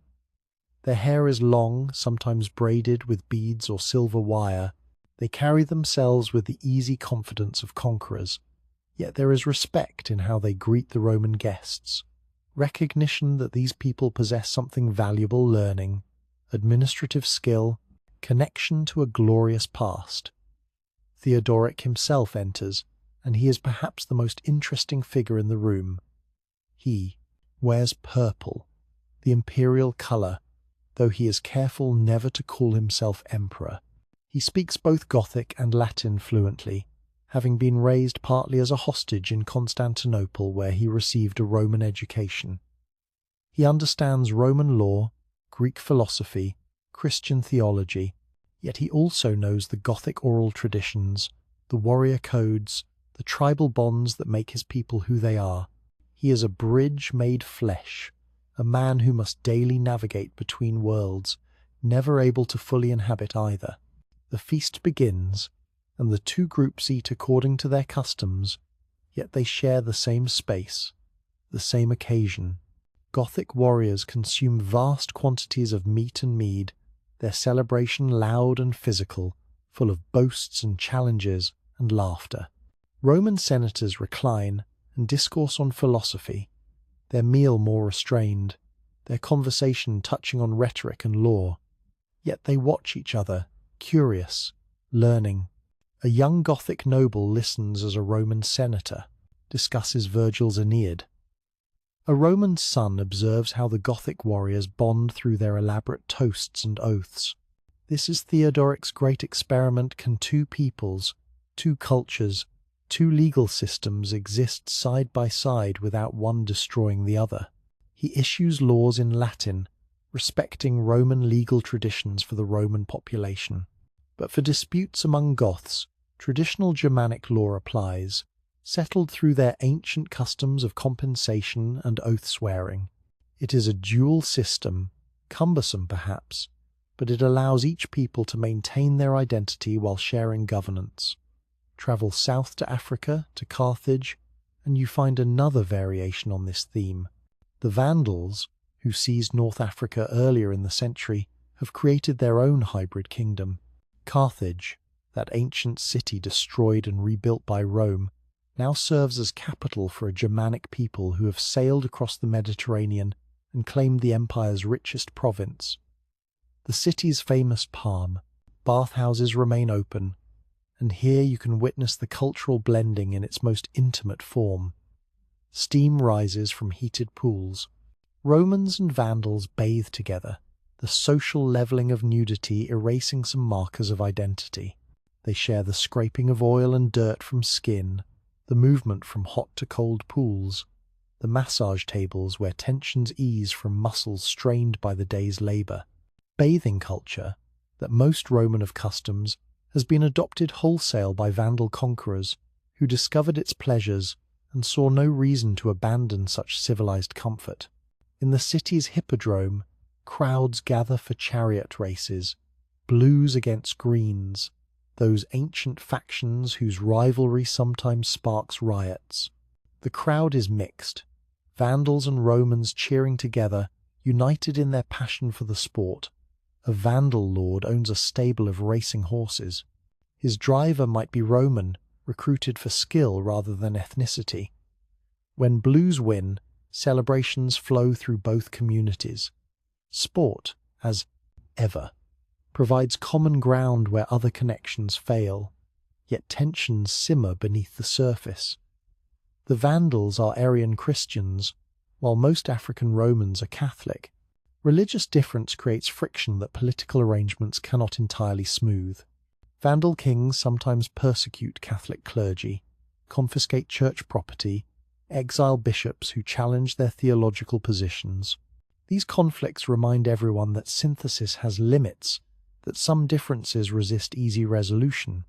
Their hair is long, sometimes braided with beads or silver wire. They carry themselves with the easy confidence of conquerors, yet there is respect in how they greet the Roman guests, recognition that these people possess something valuable: learning, administrative skill, connection to a glorious past. Theodoric himself enters, and he is perhaps the most interesting figure in the room. He wears purple, the imperial colour, though he is careful never to call himself emperor. He speaks both Gothic and Latin fluently, having been raised partly as a hostage in Constantinople where he received a Roman education. He understands Roman law, Greek philosophy, Christian theology, yet he also knows the Gothic oral traditions, the warrior codes, the tribal bonds that make his people who they are. He is a bridge made flesh, a man who must daily navigate between worlds, never able to fully inhabit either. The feast begins, and the two groups eat according to their customs, yet they share the same space, the same occasion. Gothic warriors consume vast quantities of meat and mead, their celebration loud and physical, full of boasts and challenges and laughter. Roman senators recline and discourse on philosophy, their meal more restrained, their conversation touching on rhetoric and law. Yet they watch each other, curious, learning. A young Gothic noble listens as a Roman senator discusses Virgil's Aeneid. A Roman son observes how the Gothic warriors bond through their elaborate toasts and oaths. This is Theodoric's great experiment: can two peoples, two cultures, two legal systems exist side by side without one destroying the other? He issues laws in Latin, respecting Roman legal traditions for the Roman population. But for disputes among Goths, traditional Germanic law applies, settled through their ancient customs of compensation and oath-swearing. It is a dual system, cumbersome perhaps, but it allows each people to maintain their identity while sharing governance. Travel south to Africa, to Carthage, and you find another variation on this theme. The Vandals, who seized North Africa earlier in the century, have created their own hybrid kingdom. Carthage, that ancient city destroyed and rebuilt by Rome, now serves as capital for a Germanic people who have sailed across the Mediterranean and claimed the empire's richest province. The city's famous palm, bathhouses remain open, and here you can witness the cultural blending in its most intimate form. Steam rises from heated pools. Romans and Vandals bathe together, the social levelling of nudity erasing some markers of identity. They share the scraping of oil and dirt from skin, the movement from hot to cold pools, the massage tables where tensions ease from muscles strained by the day's labour. Bathing culture, that most Roman of customs, has been adopted wholesale by Vandal conquerors who discovered its pleasures and saw no reason to abandon such civilized comfort. In the city's hippodrome, crowds gather for chariot races, blues against greens, those ancient factions whose rivalry sometimes sparks riots. The crowd is mixed, Vandals and Romans cheering together, united in their passion for the sport. A Vandal lord owns a stable of racing horses. His driver might be Roman, recruited for skill rather than ethnicity. When blues win, celebrations flow through both communities. Sport, as ever, provides common ground where other connections fail, yet tensions simmer beneath the surface. The Vandals are Arian Christians, while most African Romans are Catholic. Religious difference creates friction that political arrangements cannot entirely smooth. Vandal kings sometimes persecute Catholic clergy, confiscate church property, exile bishops who challenge their theological positions. These conflicts remind everyone that synthesis has limits, that some differences resist easy resolution.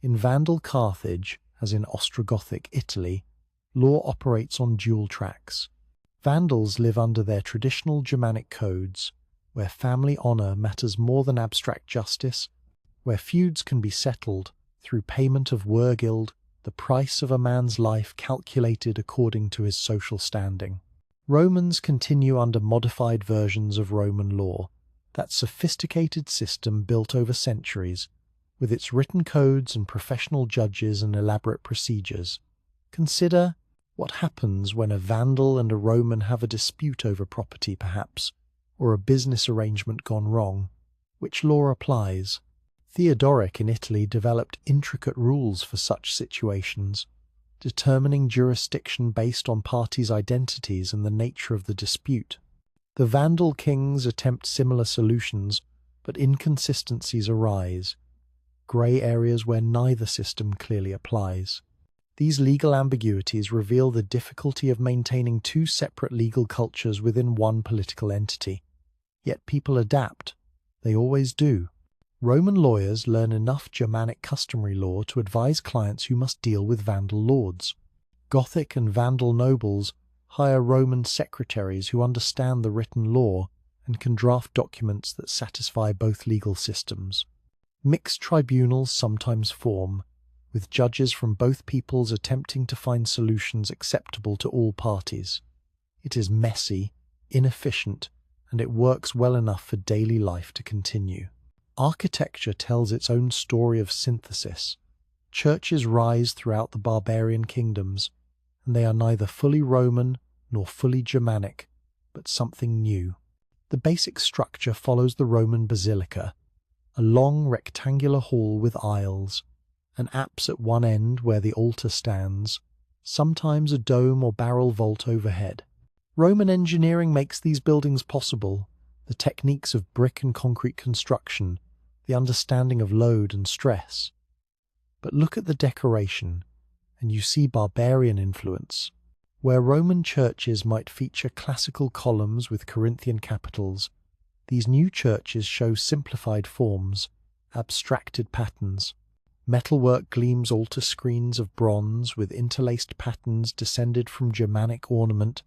In Vandal Carthage, as in Ostrogothic Italy, law operates on dual tracks. Vandals live under their traditional Germanic codes, where family honour matters more than abstract justice, where feuds can be settled through payment of wergild, the price of a man's life calculated according to his social standing. Romans continue under modified versions of Roman law, that sophisticated system built over centuries, with its written codes and professional judges and elaborate procedures. Consider what happens when a Vandal and a Roman have a dispute over property, perhaps, or a business arrangement gone wrong. Which law applies? Theodoric in Italy developed intricate rules for such situations, determining jurisdiction based on parties' identities and the nature of the dispute. The Vandal kings attempt similar solutions, but inconsistencies arise, grey areas where neither system clearly applies. These legal ambiguities reveal the difficulty of maintaining two separate legal cultures within one political entity. Yet people adapt. They always do. Roman lawyers learn enough Germanic customary law to advise clients who must deal with Vandal lords. Gothic and Vandal nobles hire Roman secretaries who understand the written law and can draft documents that satisfy both legal systems. Mixed tribunals sometimes form, with judges from both peoples attempting to find solutions acceptable to all parties. It is messy, inefficient, and it works well enough for daily life to continue. Architecture tells its own story of synthesis. Churches rise throughout the barbarian kingdoms, and they are neither fully Roman nor fully Germanic, but something new. The basic structure follows the Roman basilica, a long rectangular hall with aisles, an apse at one end where the altar stands, sometimes a dome or barrel vault overhead. Roman engineering makes these buildings possible, the techniques of brick and concrete construction, the understanding of load and stress. But look at the decoration, and you see barbarian influence. Where Roman churches might feature classical columns with Corinthian capitals, these new churches show simplified forms, abstracted patterns. Metalwork gleams altar screens of bronze with interlaced patterns descended from Germanic ornament,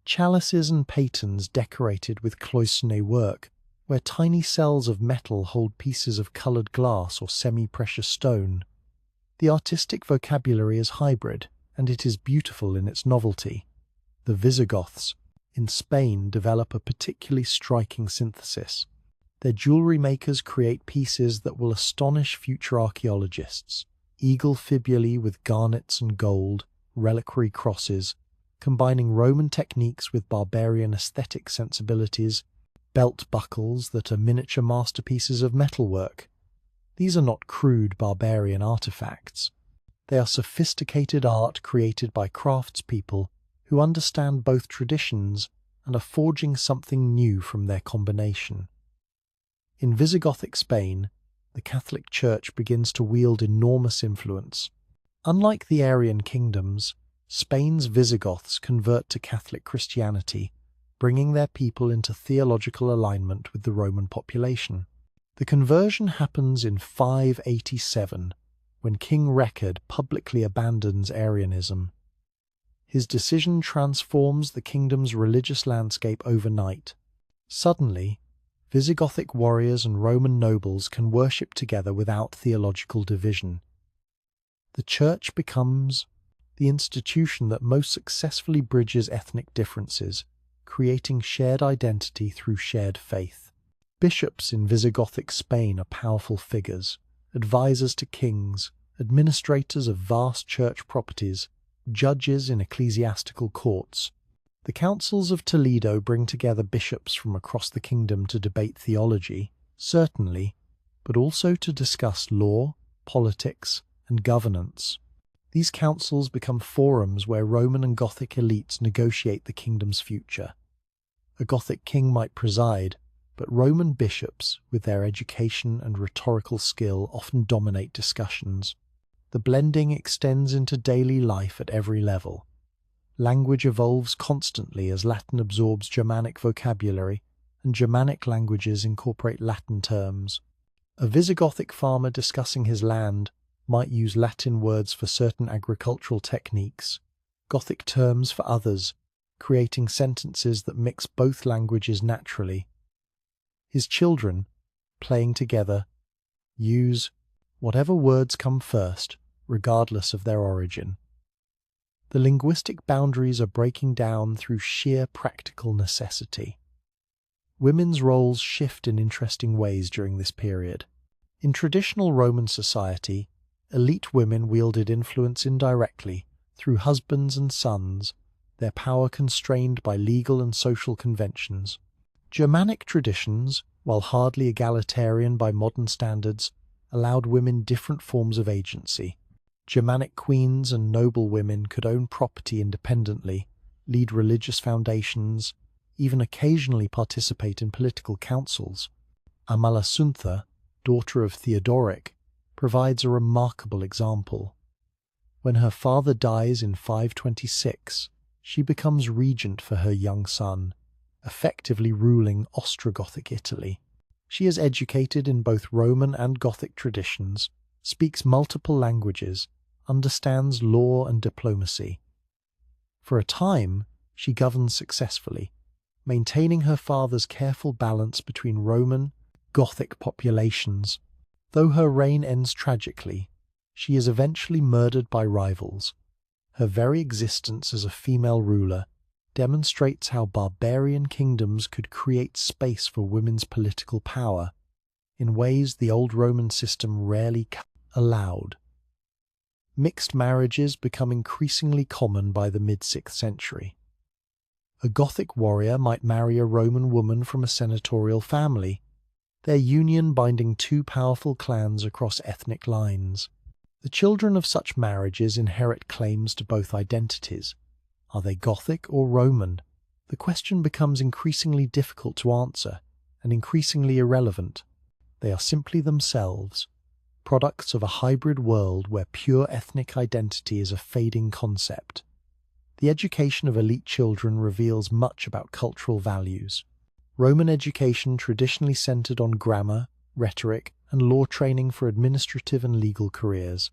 chalices and paterns decorated with cloisonné work, where tiny cells of metal hold pieces of coloured glass or semi-precious stone. The artistic vocabulary is hybrid, and it is beautiful in its novelty. The Visigoths in Spain develop a particularly striking synthesis. Their jewelry makers create pieces that will astonish future archaeologists. Eagle fibulae with garnets and gold, reliquary crosses, combining Roman techniques with barbarian aesthetic sensibilities, belt buckles that are miniature masterpieces of metalwork. These are not crude barbarian artifacts. They are sophisticated art created by craftspeople who understand both traditions and are forging something new from their combination. In Visigothic Spain, the Catholic Church begins to wield enormous influence. Unlike the Arian kingdoms, Spain's Visigoths convert to Catholic Christianity, bringing their people into theological alignment with the Roman population. The conversion happens in 587, when King Rechard publicly abandons Arianism. His decision transforms the kingdom's religious landscape overnight. Suddenly, Visigothic warriors and Roman nobles can worship together without theological division. The Church becomes the institution that most successfully bridges ethnic differences, creating shared identity through shared faith. Bishops in Visigothic Spain are powerful figures, advisors to kings, administrators of vast church properties, judges in ecclesiastical courts. The councils of Toledo bring together bishops from across the kingdom to debate theology, certainly, but also to discuss law, politics, and governance. These councils become forums where Roman and Gothic elites negotiate the kingdom's future. A Gothic king might preside, but Roman bishops, with their education and rhetorical skill, often dominate discussions. The blending extends into daily life at every level. Language evolves constantly as Latin absorbs Germanic vocabulary, and Germanic languages incorporate Latin terms. A Visigothic farmer discussing his land might use Latin words for certain agricultural techniques, Gothic terms for others, creating sentences that mix both languages naturally. His children, playing together, use whatever words come first, regardless of their origin. The linguistic boundaries are breaking down through sheer practical necessity. Women's roles shift in interesting ways during this period. In traditional Roman society, elite women wielded influence indirectly through husbands and sons, their power constrained by legal and social conventions. Germanic traditions, while hardly egalitarian by modern standards, allowed women different forms of agency. Germanic queens and noble women could own property independently, lead religious foundations, even occasionally participate in political councils. Amalasuntha, daughter of Theodoric, provides a remarkable example. When her father dies in 526, she becomes regent for her young son, effectively ruling Ostrogothic Italy. She is educated in both Roman and Gothic traditions, speaks multiple languages, understands law and diplomacy. For a time, she governs successfully, maintaining her father's careful balance between Roman, Gothic populations. Though her reign ends tragically, she is eventually murdered by rivals. Her very existence as a female ruler demonstrates how barbarian kingdoms could create space for women's political power in ways the old Roman system rarely allowed. Mixed marriages become increasingly common by the mid-6th century. A Gothic warrior might marry a Roman woman from a senatorial family, their union binding two powerful clans across ethnic lines. The children of such marriages inherit claims to both identities. Are they Gothic or Roman? The question becomes increasingly difficult to answer and increasingly irrelevant. They are simply themselves, products of a hybrid world where pure ethnic identity is a fading concept. The education of elite children reveals much about cultural values. Roman education traditionally centered on grammar, rhetoric, and law training for administrative and legal careers.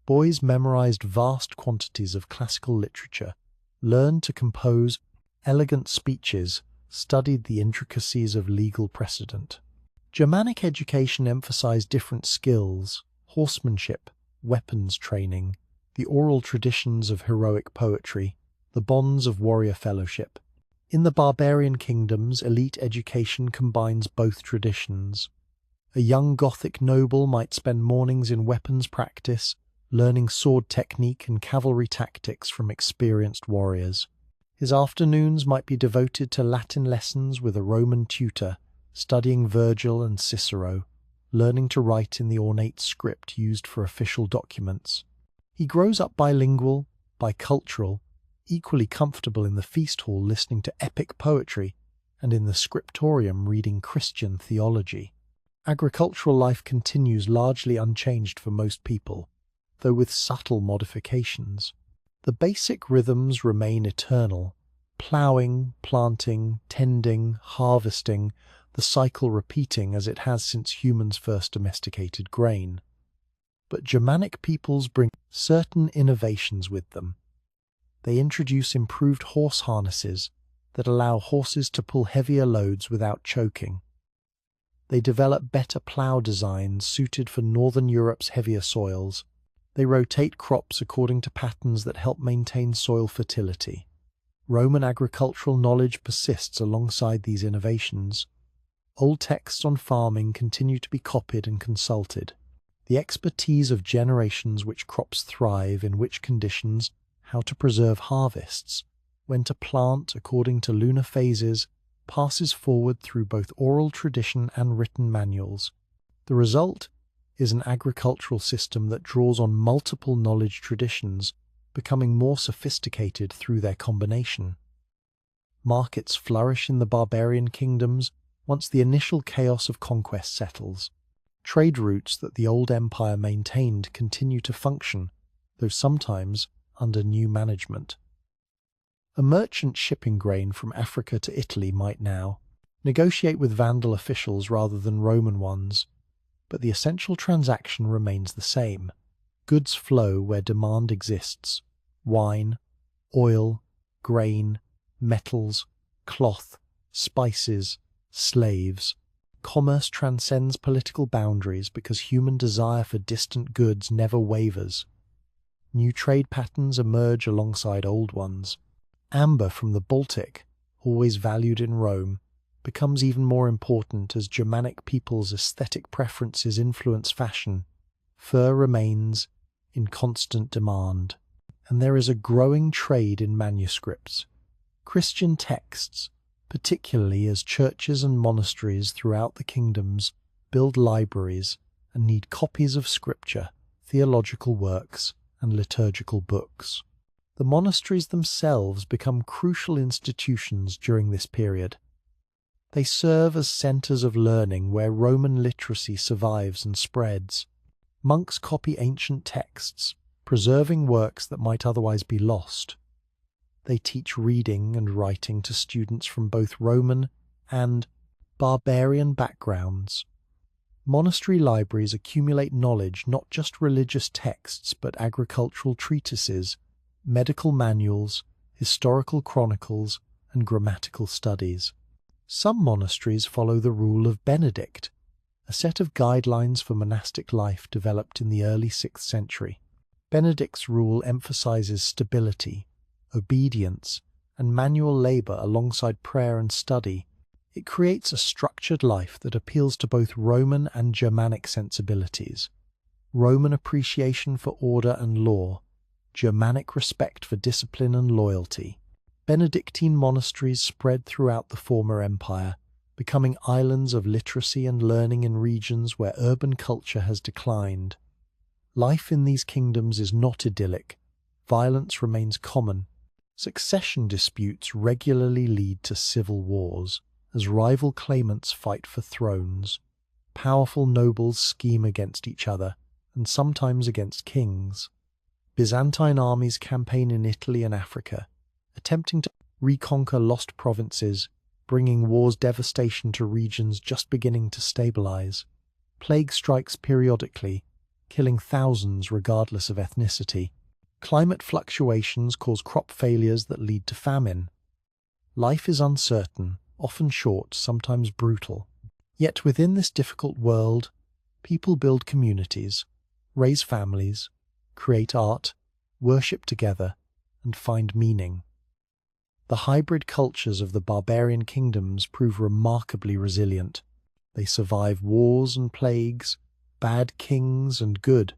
Boys memorized vast quantities of classical literature, learned to compose elegant speeches, studied the intricacies of legal precedent. Germanic education emphasized different skills, horsemanship, weapons training, the oral traditions of heroic poetry, the bonds of warrior fellowship. In the barbarian kingdoms, elite education combines both traditions. A young Gothic noble might spend mornings in weapons practice, learning sword technique and cavalry tactics from experienced warriors. His afternoons might be devoted to Latin lessons with a Roman tutor, studying Virgil and Cicero, learning to write in the ornate script used for official documents. He grows up bilingual, bicultural, equally comfortable in the feast hall listening to epic poetry and in the scriptorium reading Christian theology. Agricultural life continues largely unchanged for most people, though with subtle modifications. The basic rhythms remain eternal: ploughing, planting, tending, harvesting, the cycle repeating as it has since humans first domesticated grain. But Germanic peoples bring certain innovations with them. They introduce improved horse harnesses that allow horses to pull heavier loads without choking. They develop better plough designs suited for Northern Europe's heavier soils. They rotate crops according to patterns that help maintain soil fertility. Roman agricultural knowledge persists alongside these innovations. Old texts on farming continue to be copied and consulted. The expertise of generations which crops thrive in which conditions, how to preserve harvests, when to plant according to lunar phases, passes forward through both oral tradition and written manuals. The result is an agricultural system that draws on multiple knowledge traditions, becoming more sophisticated through their combination. Markets flourish in the barbarian kingdoms once the initial chaos of conquest settles. Trade routes that the old empire maintained continue to function, though sometimes under new management. A merchant shipping grain from Africa to Italy might now negotiate with Vandal officials rather than Roman ones, but the essential transaction remains the same. Goods flow where demand exists: wine, oil, grain, metals, cloth, spices, slaves. Commerce transcends political boundaries because human desire for distant goods never wavers. New trade patterns emerge alongside old ones. Amber from the Baltic, always valued in Rome, becomes even more important as Germanic peoples' aesthetic preferences influence fashion. Fur remains in constant demand, and there is a growing trade in manuscripts. Christian texts, particularly as churches and monasteries throughout the kingdoms build libraries and need copies of scripture, theological works, and liturgical books. The monasteries themselves become crucial institutions during this period. They serve as centers of learning where Roman literacy survives and spreads. Monks copy ancient texts, preserving works that might otherwise be lost. They teach reading and writing to students from both Roman and barbarian backgrounds. Monastery libraries accumulate knowledge, not just religious texts, but agricultural treatises, medical manuals, historical chronicles, and grammatical studies. Some monasteries follow the rule of Benedict, a set of guidelines for monastic life developed in the early 6th century. Benedict's rule emphasizes stability, obedience, and manual labor alongside prayer and study. It creates a structured life that appeals to both Roman and Germanic sensibilities. Roman appreciation for order and law, Germanic respect for discipline and loyalty. Benedictine monasteries spread throughout the former empire, becoming islands of literacy and learning in regions where urban culture has declined. Life in these kingdoms is not idyllic. Violence remains common. Succession disputes regularly lead to civil wars, as rival claimants fight for thrones. Powerful nobles scheme against each other, and sometimes against kings. Byzantine armies campaign in Italy and Africa, attempting to reconquer lost provinces, bringing war's devastation to regions just beginning to stabilize. Plague strikes periodically, killing thousands regardless of ethnicity. Climate fluctuations cause crop failures that lead to famine. Life is uncertain, often short, sometimes brutal. Yet within this difficult world, people build communities, raise families, create art, worship together, and find meaning. The hybrid cultures of the barbarian kingdoms prove remarkably resilient. They survive wars and plagues, bad kings and good,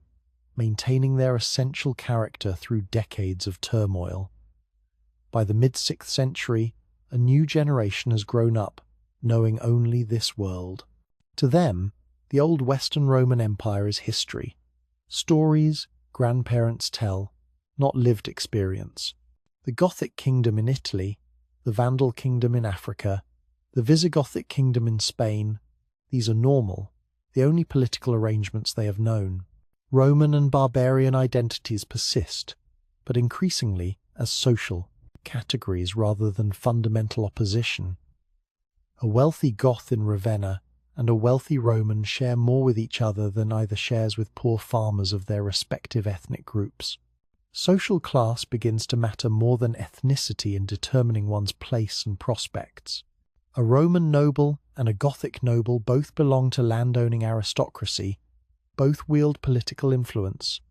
maintaining their essential character through decades of turmoil. By the mid-6th century, a new generation has grown up, knowing only this world. To them, the old Western Roman Empire is history. Stories grandparents tell, not lived experience. The Gothic kingdom in Italy, the Vandal kingdom in Africa, the Visigothic kingdom in Spain, these are normal, the only political arrangements they have known. Roman and barbarian identities persist, but increasingly as social categories rather than fundamental opposition. A wealthy Goth in Ravenna and a wealthy Roman share more with each other than either shares with poor farmers of their respective ethnic groups. Social class begins to matter more than ethnicity in determining one's place and prospects. A Roman noble and a Gothic noble both belong to landowning aristocracy, both wield political influence,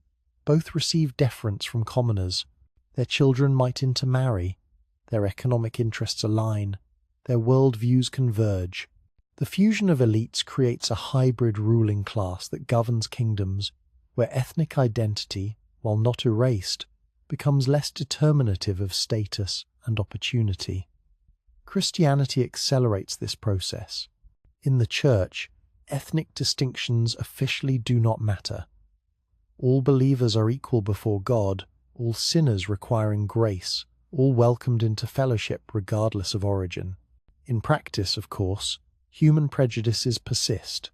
both receive deference from commoners, their children might intermarry, their economic interests align, their world views converge. The fusion of elites creates a hybrid ruling class that governs kingdoms where ethnic identity, while not erased, becomes less determinative of status and opportunity. Christianity accelerates this process. In the Church, ethnic distinctions officially do not matter. All believers are equal before God, all sinners requiring grace, all welcomed into fellowship regardless of origin. In practice, of course, human prejudices persist,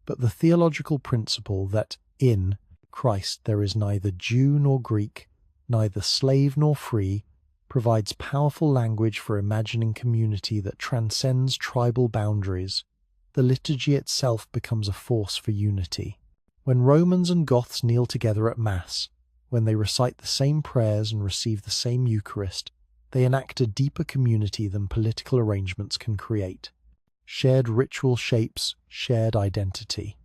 but the theological principle that in Christ there is neither Jew nor Greek, neither slave nor free, provides powerful language for imagining community that transcends tribal boundaries. The liturgy itself becomes a force for unity. When Romans and Goths kneel together at Mass, when they recite the same prayers and receive the same Eucharist, they enact a deeper community than political arrangements can create. Shared ritual shapes shared identity.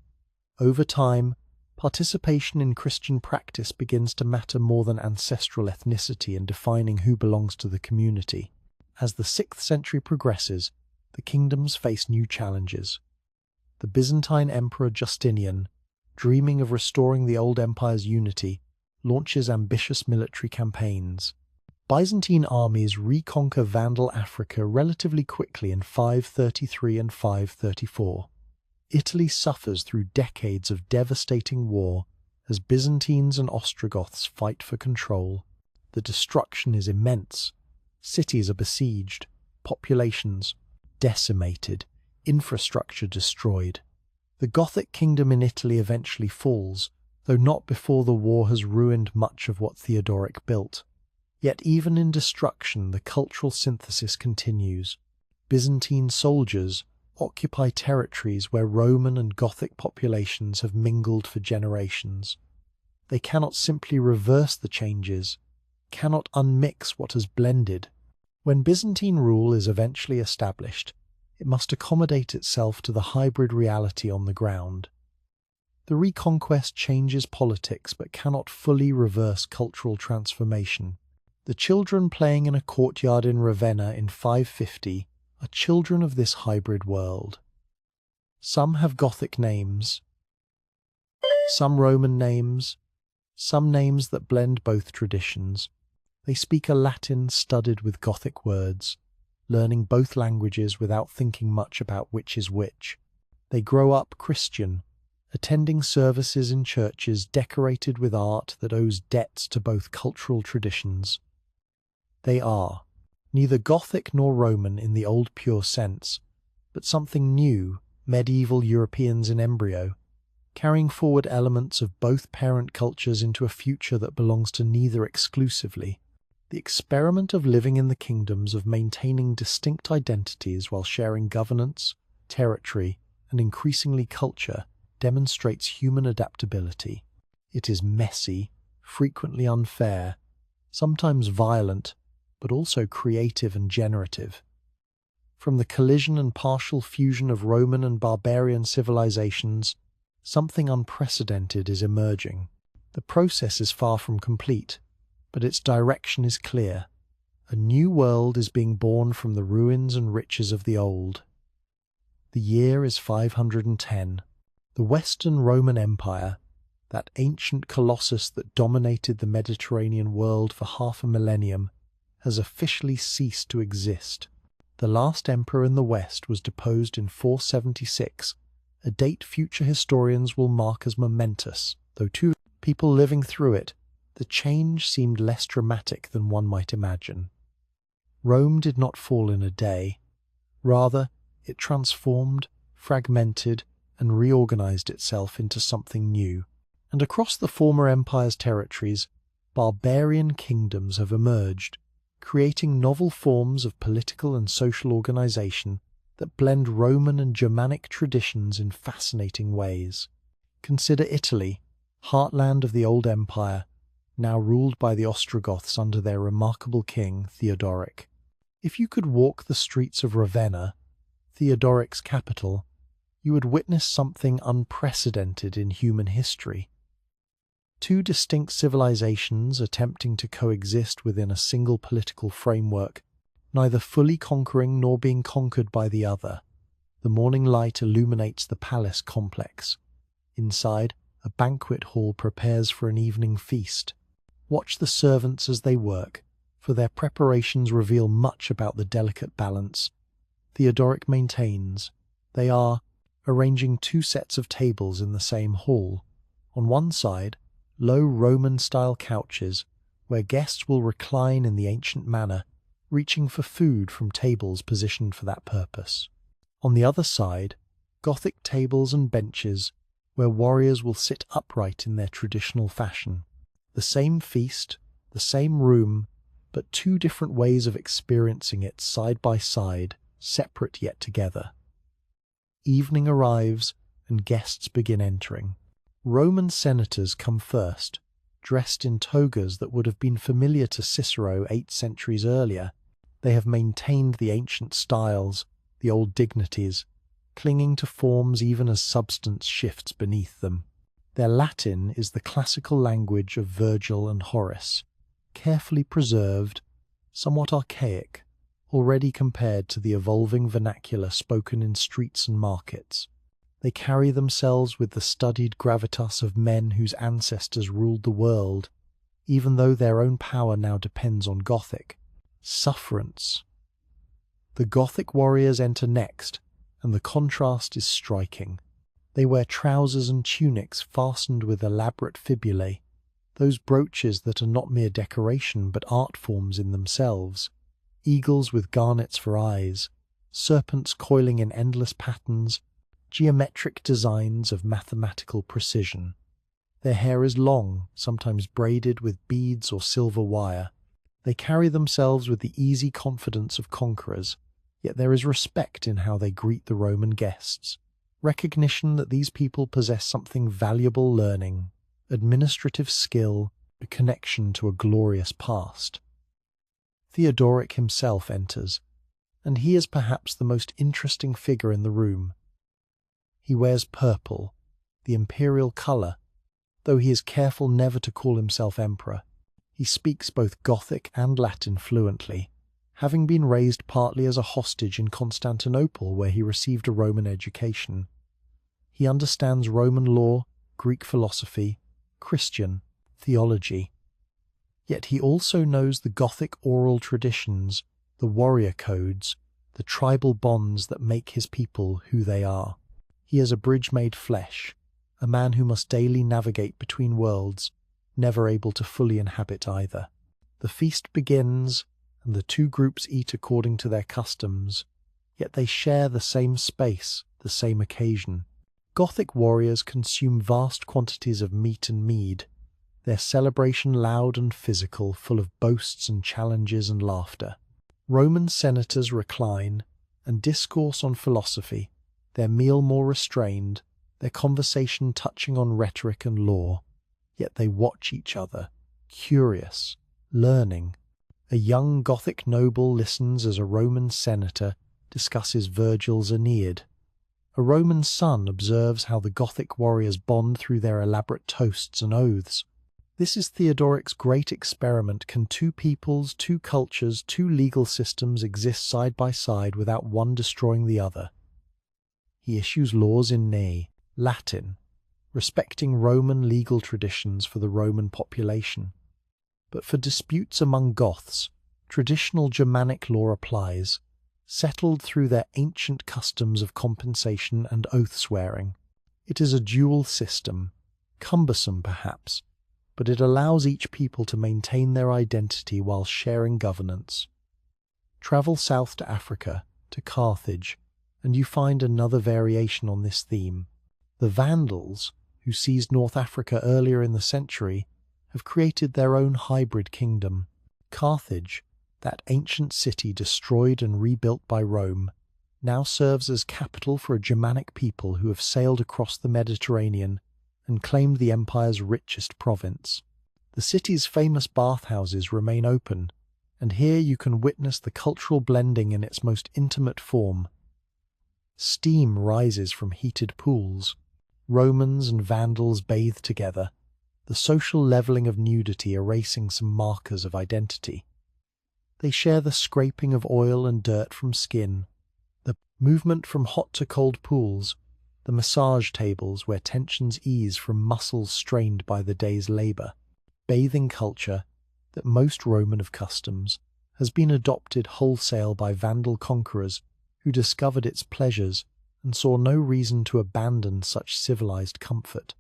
Over time, participation in Christian practice begins to matter more than ancestral ethnicity in defining who belongs to the community. As the 6th century progresses, the kingdoms face new challenges. The Byzantine Emperor Justinian, dreaming of restoring the old empire's unity, launches ambitious military campaigns. Byzantine armies reconquer Vandal Africa relatively quickly in 533 and 534. Italy suffers through decades of devastating war as Byzantines and Ostrogoths fight for control. The destruction is immense. Cities are besieged, populations decimated, infrastructure destroyed. The Gothic kingdom in Italy eventually falls, though not before the war has ruined much of what Theodoric built. Yet even in destruction, the cultural synthesis continues. Byzantine soldiers occupy territories where Roman and Gothic populations have mingled for generations. They cannot simply reverse the changes, cannot unmix what has blended. When Byzantine rule is eventually established, it must accommodate itself to the hybrid reality on the ground. The reconquest changes politics but cannot fully reverse cultural transformation. The children playing in a courtyard in Ravenna in 550 are children of this hybrid world. Some have Gothic names, some Roman names, some names that blend both traditions. They speak a Latin studded with Gothic words, learning both languages without thinking much about which is which. They grow up Christian, attending services in churches decorated with art that owes debts to both cultural traditions. They are neither Gothic nor Roman in the old pure sense, but something new, medieval Europeans in embryo, carrying forward elements of both parent cultures into a future that belongs to neither exclusively. The experiment of living in the kingdoms, of maintaining distinct identities while sharing governance, territory, and increasingly culture, demonstrates human adaptability. It is messy, frequently unfair, sometimes violent, but also creative and generative. From the collision and partial fusion of Roman and barbarian civilizations, something unprecedented is emerging. The process is far from complete, but its direction is clear. A new world is being born from the ruins and riches of the old. The year is 510. The Western Roman Empire, that ancient colossus that dominated the Mediterranean world for half a millennium, has officially ceased to exist. The last emperor in the West was deposed in 476, a date future historians will mark as momentous, though to people living through it, the change seemed less dramatic than one might imagine. Rome did not fall in a day. Rather, it transformed, fragmented, and reorganized itself into something new. And across the former empire's territories, barbarian kingdoms have emerged, creating novel forms of political and social organization that blend Roman and Germanic traditions in fascinating ways. Consider Italy, heartland of the old empire, now ruled by the Ostrogoths under their remarkable king, Theodoric. If you could walk the streets of Ravenna, Theodoric's capital, you would witness something unprecedented in human history. Two distinct civilizations attempting to coexist within a single political framework, neither fully conquering nor being conquered by the other. The morning light illuminates the palace complex. Inside, a banquet hall prepares for an evening feast. Watch the servants as they work, for their preparations reveal much about the delicate balance. Theodoric maintains they are arranging two sets of tables in the same hall. On one side, low Roman-style couches, where guests will recline in the ancient manner, reaching for food from tables positioned for that purpose. On the other side, Gothic tables and benches, where warriors will sit upright in their traditional fashion. The same feast, the same room, but two different ways of experiencing it side by side, separate yet together. Evening arrives, and guests begin entering. Roman senators come first, dressed in togas that would have been familiar to Cicero 8 centuries earlier. They have maintained the ancient styles, the old dignities, clinging to forms even as substance shifts beneath them. Their Latin is the classical language of Virgil and Horace, carefully preserved, somewhat archaic, already compared to the evolving vernacular spoken in streets and markets. They carry themselves with the studied gravitas of men whose ancestors ruled the world, even though their own power now depends on Gothic. Sufferance. The Gothic warriors enter next, and the contrast is striking. They wear trousers and tunics fastened with elaborate fibulae, those brooches that are not mere decoration but art forms in themselves, eagles with garnets for eyes, serpents coiling in endless patterns, geometric designs of mathematical precision. Their hair is long, sometimes braided with beads or silver wire. They carry themselves with the easy confidence of conquerors, yet there is respect in how they greet the Roman guests, recognition that these people possess something valuable learning, administrative skill, a connection to a glorious past. Theodoric himself enters, and he is perhaps the most interesting figure in the room. He wears purple, the imperial colour, though he is careful never to call himself emperor. He speaks both Gothic and Latin fluently, having been raised partly as a hostage in Constantinople where he received a Roman education. He understands Roman law, Greek philosophy, Christian theology. Yet he also knows the Gothic oral traditions, the warrior codes, the tribal bonds that make his people who they are. He is a bridge made flesh, a man who must daily navigate between worlds, never able to fully inhabit either. The feast begins, and the two groups eat according to their customs, yet they share the same space, the same occasion. Gothic warriors consume vast quantities of meat and mead, their celebration loud and physical, full of boasts and challenges and laughter. Roman senators recline and discourse on philosophy, their meal more restrained, their conversation touching on rhetoric and law, yet they watch each other, curious, learning. A young Gothic noble listens as a Roman senator discusses Virgil's Aeneid. A Roman son observes how the Gothic warriors bond through their elaborate toasts and oaths. This is Theodoric's great experiment. Can two peoples, two cultures, two legal systems exist side by side without one destroying the other? He issues laws in Latin, respecting Roman legal traditions for the Roman population. But for disputes among Goths, traditional Germanic law applies, settled through their ancient customs of compensation and oath-swearing. It is a dual system, cumbersome perhaps, but it allows each people to maintain their identity while sharing governance. Travel south to Africa, to Carthage, and you find another variation on this theme. The Vandals, who seized North Africa earlier in the century, have created their own hybrid kingdom. Carthage, that ancient city destroyed and rebuilt by Rome, now serves as capital for a Germanic people who have sailed across the Mediterranean and claimed the empire's richest province. The city's famous bathhouses remain open, and here you can witness the cultural blending in its most intimate form. Steam rises from heated pools. Romans and Vandals bathe together, the social levelling of nudity erasing some markers of identity. They share the scraping of oil and dirt from skin, the movement from hot to cold pools, the massage tables where tensions ease from muscles strained by the day's labour. Bathing culture, that most Roman of customs, has been adopted wholesale by Vandal conquerors who discovered its pleasures and saw no reason to abandon such civilized comfort.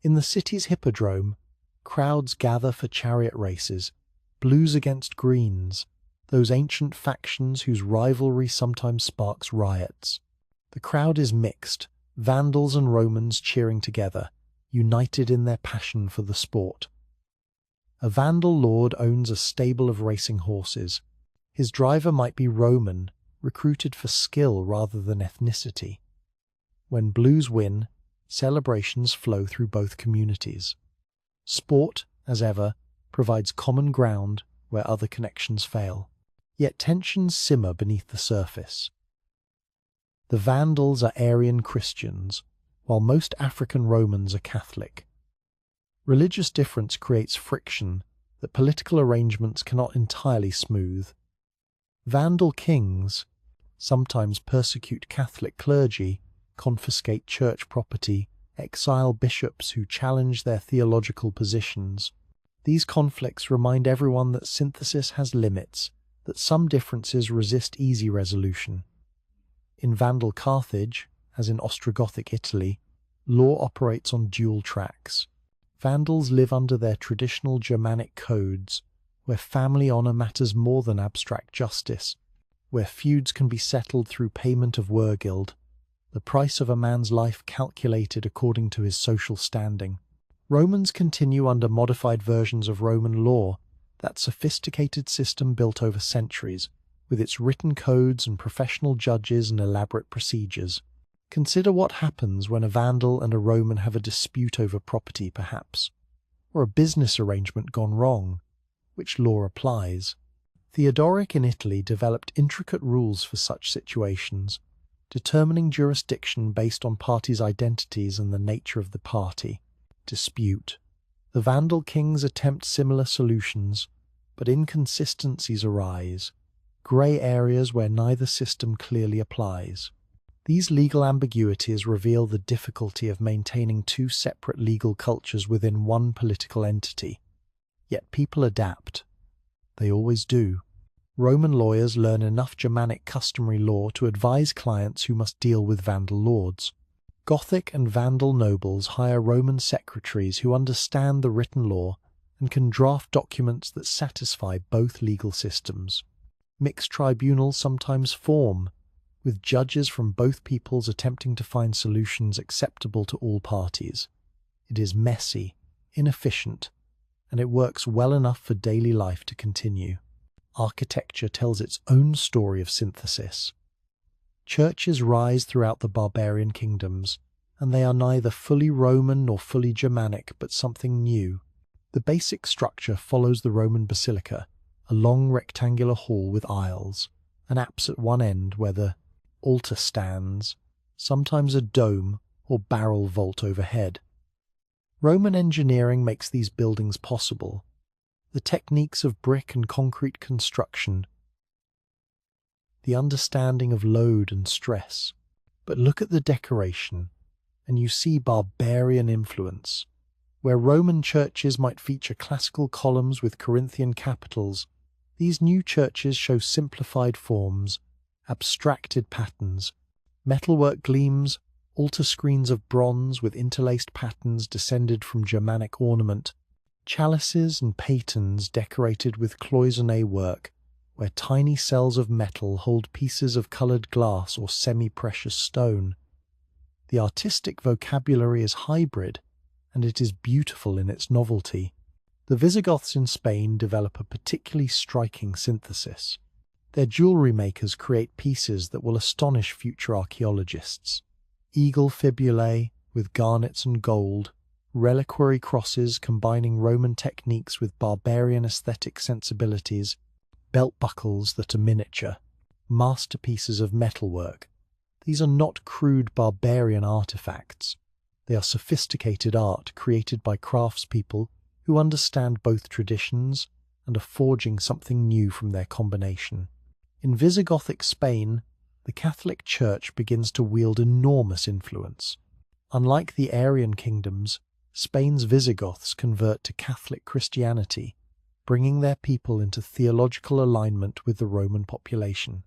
In the city's hippodrome, crowds gather for chariot races, blues against greens, those ancient factions whose rivalry sometimes sparks riots. The crowd is mixed, Vandals and Romans cheering together, united in their passion for the sport. A Vandal lord owns a stable of racing horses. His driver might be Roman, recruited for skill rather than ethnicity. When blues win, celebrations flow through both communities. Sport, as ever, provides common ground where other connections fail. Yet tensions simmer beneath the surface. The Vandals are Arian Christians, while most African Romans are Catholic. Religious difference creates friction that political arrangements cannot entirely smooth. Vandal kings sometimes persecute Catholic clergy, confiscate church property, exile bishops who challenge their theological positions. These conflicts remind everyone that synthesis has limits, that some differences resist easy resolution. In Vandal Carthage, as in Ostrogothic Italy, law operates on dual tracks. Vandals live under their traditional Germanic codes, where family honour matters more than abstract justice, where feuds can be settled through payment of wergild, the price of a man's life calculated according to his social standing. Romans continue under modified versions of Roman law, that sophisticated system built over centuries, with its written codes and professional judges and elaborate procedures. Consider what happens when a Vandal and a Roman have a dispute over property, perhaps, or a business arrangement gone wrong. Which law applies? Theodoric in Italy developed intricate rules for such situations, determining jurisdiction based on parties' identities and the nature of the party. Dispute. The Vandal kings attempt similar solutions, but inconsistencies arise, grey areas where neither system clearly applies. These legal ambiguities reveal the difficulty of maintaining two separate legal cultures within one political entity. Yet people adapt. They always do. Roman lawyers learn enough Germanic customary law to advise clients who must deal with Vandal lords. Gothic and Vandal nobles hire Roman secretaries who understand the written law and can draft documents that satisfy both legal systems. Mixed tribunals sometimes form, with judges from both peoples attempting to find solutions acceptable to all parties. It is messy, inefficient, and it works well enough for daily life to continue. Architecture tells its own story of synthesis. Churches rise throughout the barbarian kingdoms, and they are neither fully Roman nor fully Germanic, but something new. The basic structure follows the Roman basilica, a long rectangular hall with aisles, an apse at one end where the altar stands, sometimes a dome or barrel vault overhead. Roman engineering makes these buildings possible. The techniques of brick and concrete construction, the understanding of load and stress. But look at the decoration, and you see barbarian influence. Where Roman churches might feature classical columns with Corinthian capitals, these new churches show simplified forms, abstracted patterns, metalwork gleams, altar screens of bronze with interlaced patterns descended from Germanic ornament, chalices and patens decorated with cloisonné work, where tiny cells of metal hold pieces of coloured glass or semi-precious stone. The artistic vocabulary is hybrid, and it is beautiful in its novelty. The Visigoths in Spain develop a particularly striking synthesis. Their jewellery makers create pieces that will astonish future archaeologists. Eagle fibulae with garnets and gold, reliquary crosses combining Roman techniques with barbarian aesthetic sensibilities, belt buckles that are miniature, masterpieces of metalwork. These are not crude barbarian artifacts. They are sophisticated art created by craftspeople who understand both traditions and are forging something new from their combination. In Visigothic Spain, the Catholic Church begins to wield enormous influence. Unlike the Arian kingdoms, Spain's Visigoths convert to Catholic Christianity, bringing their people into theological alignment with the Roman population.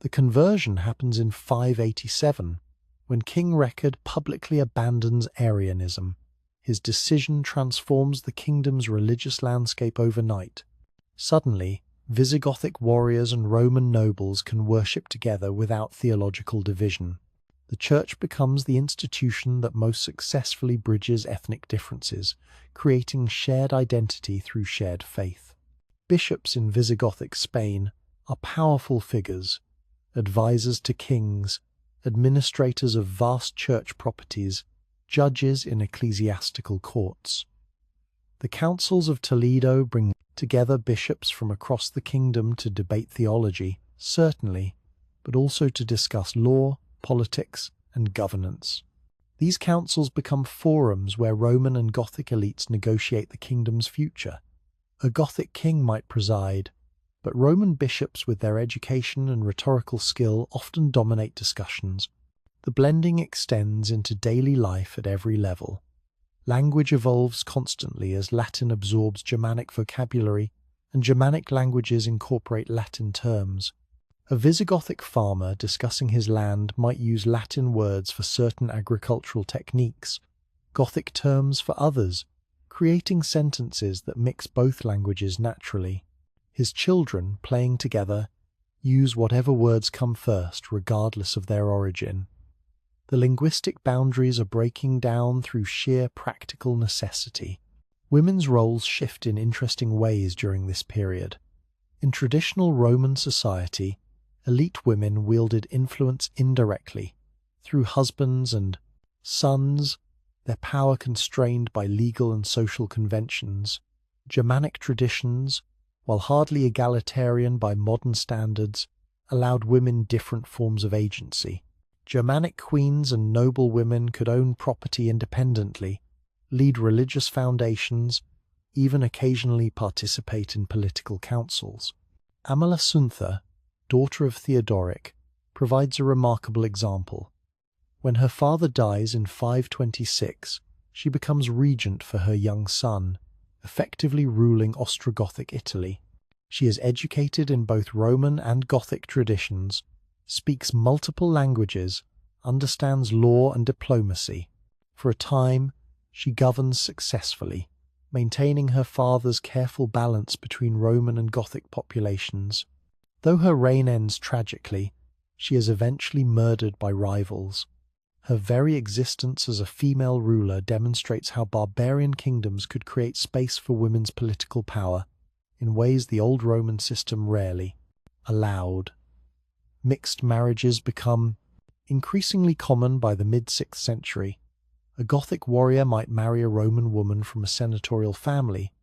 The conversion happens in 587, when King Record publicly abandons Arianism. His decision transforms the kingdom's religious landscape overnight. Suddenly, Visigothic warriors and Roman nobles can worship together without theological division. The church becomes the institution that most successfully bridges ethnic differences, creating shared identity through shared faith. Bishops in Visigothic Spain are powerful figures, advisors to kings, administrators of vast church properties, judges in ecclesiastical courts. The councils of Toledo bring together bishops from across the kingdom to debate theology, certainly, but also to discuss law, politics, and governance. These councils become forums where Roman and Gothic elites negotiate the kingdom's future. A Gothic king might preside, but Roman bishops with their education and rhetorical skill often dominate discussions. The blending extends into daily life at every level. Language evolves constantly as Latin absorbs Germanic vocabulary, and Germanic languages incorporate Latin terms. A Visigothic farmer discussing his land might use Latin words for certain agricultural techniques, Gothic terms for others, creating sentences that mix both languages naturally. His children, playing together, use whatever words come first, regardless of their origin. The linguistic boundaries are breaking down through sheer practical necessity. Women's roles shift in interesting ways during this period. In traditional Roman society, elite women wielded influence indirectly, through husbands and sons, their power constrained by legal and social conventions. Germanic traditions, while hardly egalitarian by modern standards, allowed women different forms of agency. Germanic queens and noble women could own property independently, lead religious foundations, even occasionally participate in political councils. Amalasuntha, daughter of Theodoric, provides a remarkable example. When her father dies in 526, she becomes regent for her young son, effectively ruling Ostrogothic Italy. She is educated in both Roman and Gothic traditions, speaks multiple languages, understands law and diplomacy. For a time, she governs successfully, maintaining her father's careful balance between Roman and Gothic populations. Though her reign ends tragically, she is eventually murdered by rivals. Her very existence as a female ruler demonstrates how barbarian kingdoms could create space for women's political power in ways the old Roman system rarely allowed. Mixed marriages become increasingly common by the mid-6th century. A Gothic warrior might marry a Roman woman from a senatorial family,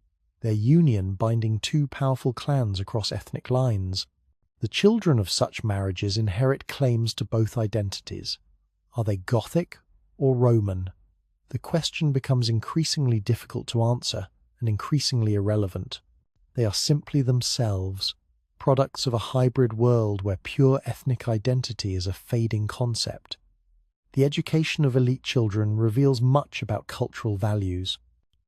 their union binding two powerful clans across ethnic lines. The children of such marriages inherit claims to both identities. Are they Gothic or Roman? the question becomes increasingly difficult to answer and increasingly irrelevant. They are simply themselves, products of a hybrid world where pure ethnic identity is a fading concept. The education of elite children reveals much about cultural values.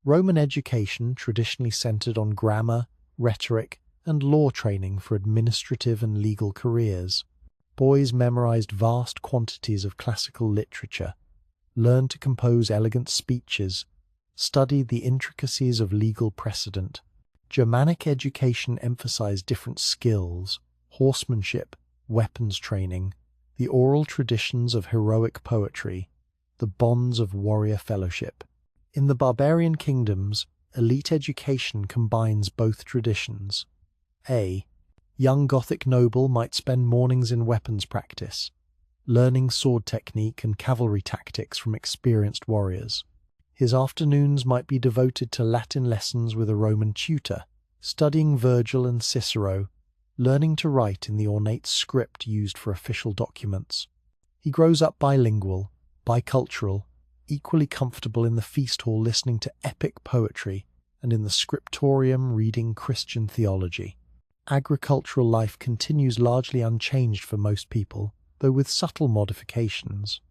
Roman education traditionally centered on grammar, rhetoric, and law training for administrative and legal careers. Boys memorized vast quantities of classical literature, learned to compose elegant speeches, studied the intricacies of legal precedent. Germanic education emphasized different skills: horsemanship, weapons training, the oral traditions of heroic poetry, the bonds of warrior fellowship. In the barbarian kingdoms, elite education combines both traditions. A young Gothic noble might spend mornings in weapons practice, learning sword technique and cavalry tactics from experienced warriors. His afternoons might be devoted to Latin lessons with a Roman tutor, studying Virgil and Cicero, learning to write in the ornate script used for official documents. He grows up bilingual, bicultural, equally comfortable in the feast hall listening to epic poetry and in the scriptorium reading Christian theology. Agricultural life continues largely unchanged for most people, though with subtle modifications.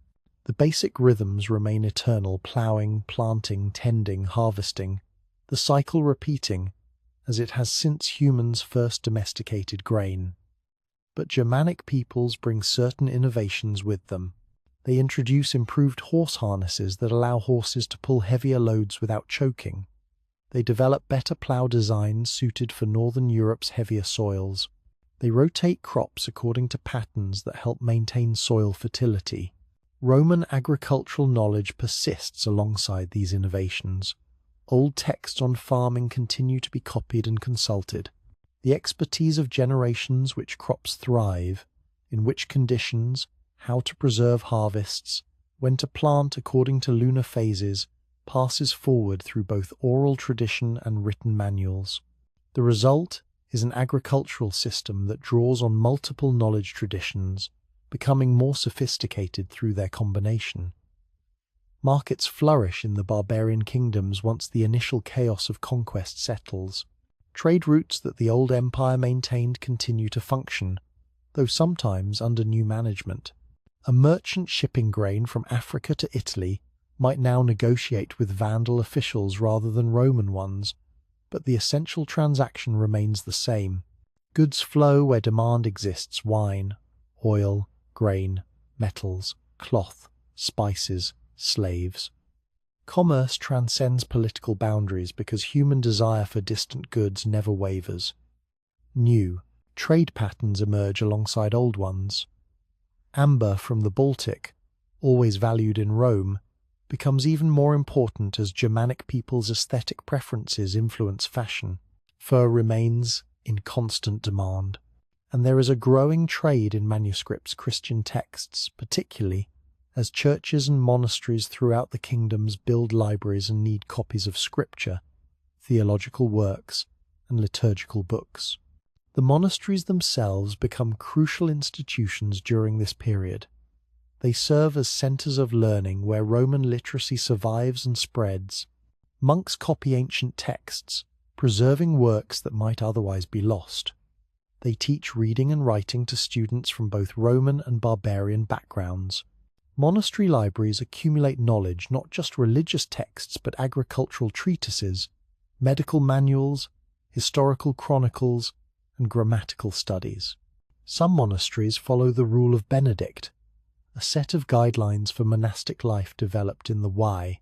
The basic rhythms remain eternal: ploughing, planting, tending, harvesting, the cycle repeating, as it has since humans first domesticated grain. But Germanic peoples bring certain innovations with them. They introduce improved horse harnesses that allow horses to pull heavier loads without choking. They develop better plough designs suited for Northern Europe's heavier soils. They rotate crops according to patterns that help maintain soil fertility. Roman agricultural knowledge persists alongside these innovations. Old texts on farming continue to be copied and consulted. The expertise of generations: which crops thrive, in which conditions, how to preserve harvests, when to plant according to lunar phases, passes forward through both oral tradition and written manuals. The result is an agricultural system that draws on multiple knowledge traditions, becoming more sophisticated through their combination. Markets flourish in the barbarian kingdoms once the initial chaos of conquest settles. Trade routes that the old empire maintained continue to function, though sometimes under new management. A merchant shipping grain from Africa to Italy might now negotiate with Vandal officials rather than Roman ones, but the essential transaction remains the same. Goods flow where demand exists: wine, oil, grain, metals, cloth, spices, slaves. Commerce transcends political boundaries because human desire for distant goods never wavers. New trade patterns emerge alongside old ones. Amber from the Baltic, always valued in Rome, becomes even more important as Germanic peoples' aesthetic preferences influence fashion. Fur remains in constant demand, and there is a growing trade in manuscripts, Christian texts, particularly as churches and monasteries throughout the kingdoms build libraries and need copies of scripture, theological works, and liturgical books. The monasteries themselves become crucial institutions during this period. They serve as centers of learning where Roman literacy survives and spreads. Monks copy ancient texts, preserving works that might otherwise be lost. They teach reading and writing to students from both Roman and barbarian backgrounds. Monastery libraries accumulate knowledge, not just religious texts, but agricultural treatises, medical manuals, historical chronicles, and grammatical studies. Some monasteries follow the rule of Benedict, a set of guidelines for monastic life developed in the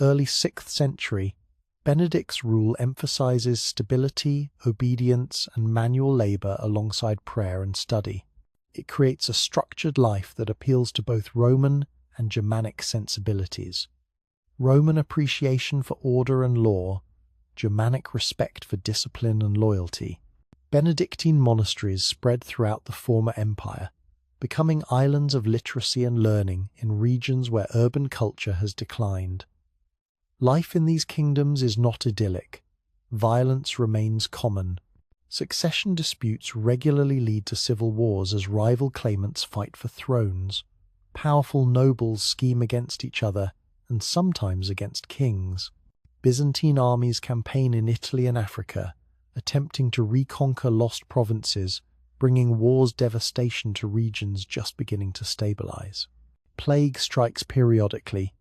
early 6th century. Benedict's rule emphasizes stability, obedience, and manual labor alongside prayer and study. It creates a structured life that appeals to both Roman and Germanic sensibilities. Roman appreciation for order and law, Germanic respect for discipline and loyalty. Benedictine monasteries spread throughout the former empire, becoming islands of literacy and learning in regions where urban culture has declined. Life in these kingdoms is not idyllic. Violence remains common. Succession disputes regularly lead to civil wars as rival claimants fight for thrones. Powerful nobles scheme against each other, and sometimes against kings. Byzantine armies campaign in Italy and Africa, attempting to reconquer lost provinces, bringing war's devastation to regions just beginning to stabilize. Plague strikes periodically,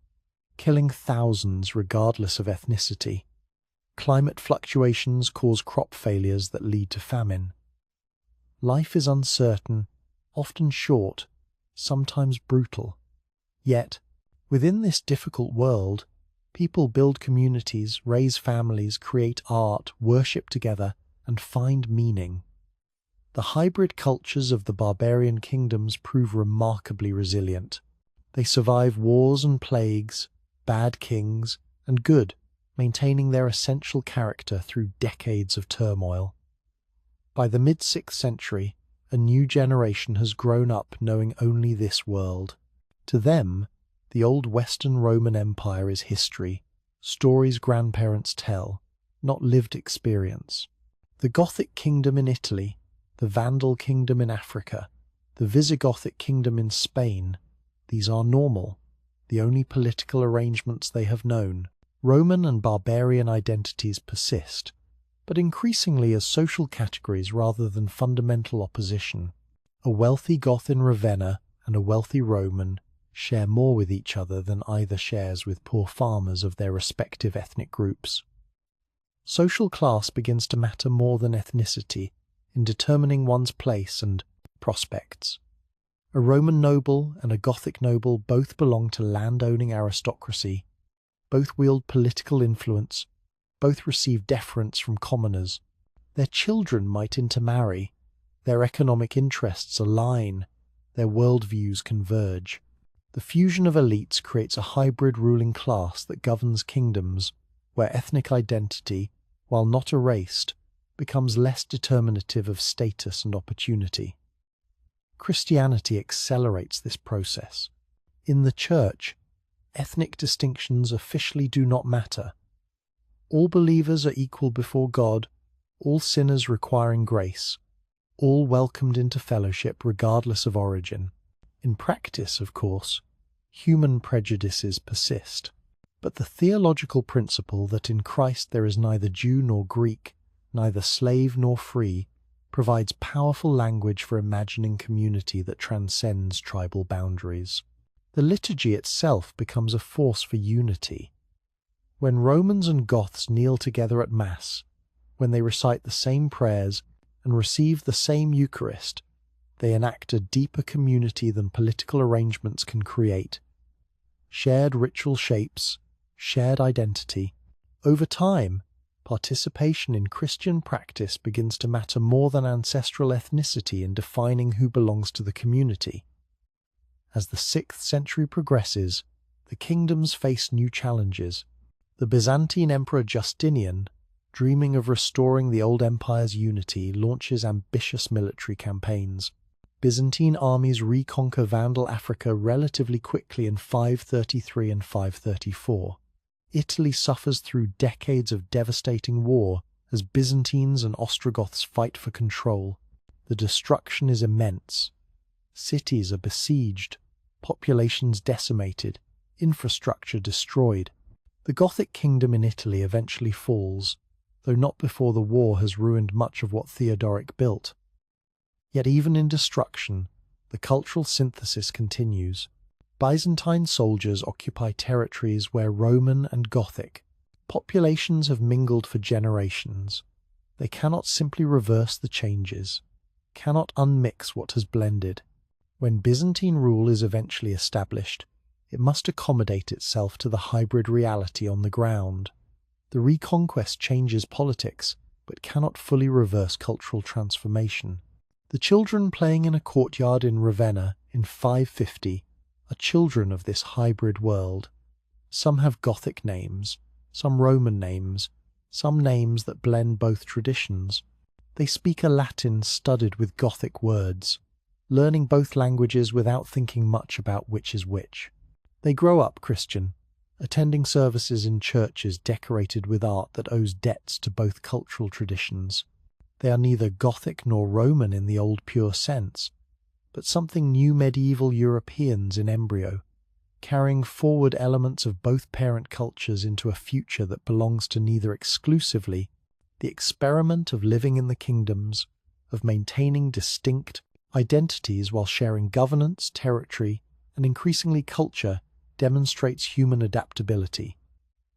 killing thousands regardless of ethnicity. Climate fluctuations cause crop failures that lead to famine. Life is uncertain, often short, sometimes brutal. Yet, within this difficult world, people build communities, raise families, create art, worship together, and find meaning. The hybrid cultures of the barbarian kingdoms prove remarkably resilient. They survive wars and plagues, bad kings, and good, maintaining their essential character through decades of turmoil. By the mid-6th century, a new generation has grown up knowing only this world. To them, the old Western Roman Empire is history, stories grandparents tell, not lived experience. The Gothic kingdom in Italy, the Vandal kingdom in Africa, the Visigothic kingdom in Spain, these are normal, the only political arrangements they have known. Roman and barbarian identities persist, but increasingly as social categories rather than fundamental opposition. A wealthy Goth in Ravenna and a wealthy Roman share more with each other than either shares with poor farmers of their respective ethnic groups. Social class begins to matter more than ethnicity in determining one's place and prospects. A Roman noble and a Gothic noble both belong to land-owning aristocracy, both wield political influence, both receive deference from commoners. Their children might intermarry, their economic interests align, their worldviews converge. The fusion of elites creates a hybrid ruling class that governs kingdoms, where ethnic identity, while not erased, becomes less determinative of status and opportunity. Christianity accelerates this process. In the Church, ethnic distinctions officially do not matter. All believers are equal before God, all sinners requiring grace, all welcomed into fellowship regardless of origin. In practice, of course, human prejudices persist. But the theological principle that in Christ there is neither Jew nor Greek, neither slave nor free, provides powerful language for imagining community that transcends tribal boundaries. The liturgy itself becomes a force for unity. When Romans and Goths kneel together at Mass, when they recite the same prayers and receive the same Eucharist, they enact a deeper community than political arrangements can create. Shared ritual shapes, shared identity. Over time, participation in Christian practice begins to matter more than ancestral ethnicity in defining who belongs to the community. As the 6th century progresses, the kingdoms face new challenges. The Byzantine Emperor Justinian, dreaming of restoring the old empire's unity, launches ambitious military campaigns. Byzantine armies reconquer Vandal Africa relatively quickly in 533 and 534. Italy suffers through decades of devastating war as Byzantines and Ostrogoths fight for control. The destruction is immense. Cities are besieged, populations decimated, infrastructure destroyed. The Gothic kingdom in Italy eventually falls, though not before the war has ruined much of what Theodoric built. Yet even in destruction, the cultural synthesis continues. Byzantine soldiers occupy territories where Roman and Gothic populations have mingled for generations. They cannot simply reverse the changes, cannot unmix what has blended. When Byzantine rule is eventually established, it must accommodate itself to the hybrid reality on the ground. The reconquest changes politics, but cannot fully reverse cultural transformation. The children playing in a courtyard in Ravenna in 550 are children of this hybrid world. Some have Gothic names, some Roman names, some names that blend both traditions. They speak a Latin studded with Gothic words, learning both languages without thinking much about which is which. They grow up Christian, attending services in churches decorated with art that owes debts to both cultural traditions. They are neither Gothic nor Roman in the old pure sense, but something new medieval Europeans in embryo, carrying forward elements of both parent cultures into a future that belongs to neither exclusively. The experiment of living in the kingdoms, of maintaining distinct identities while sharing governance, territory, and increasingly culture, demonstrates human adaptability.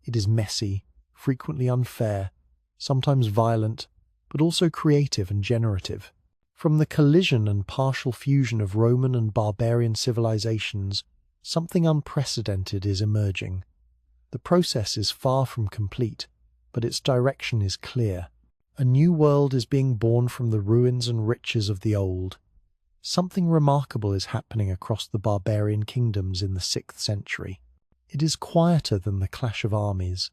It is messy, frequently unfair, sometimes violent, but also creative and generative. From the collision and partial fusion of Roman and barbarian civilizations, something unprecedented is emerging. The process is far from complete, but its direction is clear. A new world is being born from the ruins and riches of the old. Something remarkable is happening across the barbarian kingdoms in the 6th century. It is quieter than the clash of armies,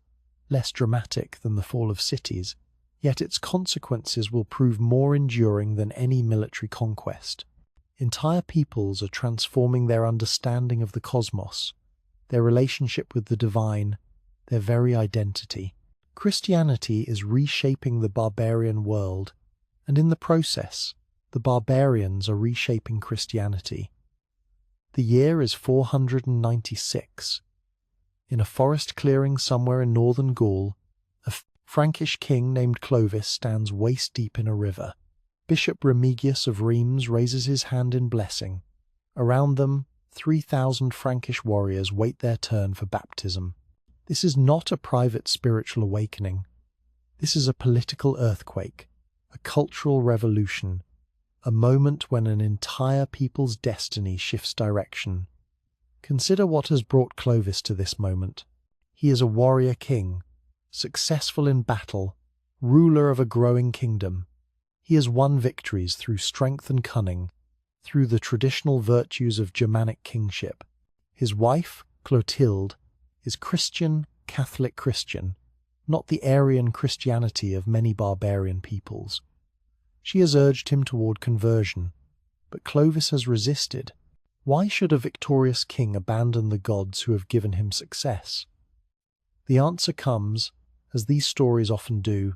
less dramatic than the fall of cities, yet its consequences will prove more enduring than any military conquest. Entire peoples are transforming their understanding of the cosmos, their relationship with the divine, their very identity. Christianity is reshaping the barbarian world, and in the process, the barbarians are reshaping Christianity. The year is 496. In a forest clearing somewhere in northern Gaul, a Frankish king named Clovis stands waist-deep in a river. Bishop Remigius of Rheims raises his hand in blessing. Around them, 3,000 Frankish warriors wait their turn for baptism. This is not a private spiritual awakening. This is a political earthquake, a cultural revolution, a moment when an entire people's destiny shifts direction. Consider what has brought Clovis to this moment. He is a warrior king, successful in battle, ruler of a growing kingdom. He has won victories through strength and cunning, through the traditional virtues of Germanic kingship. His wife, Clotilde, is Christian, Catholic Christian, not the Arian Christianity of many barbarian peoples. She has urged him toward conversion, but Clovis has resisted. Why should a victorious king abandon the gods who have given him success? The answer comes, as these stories often do,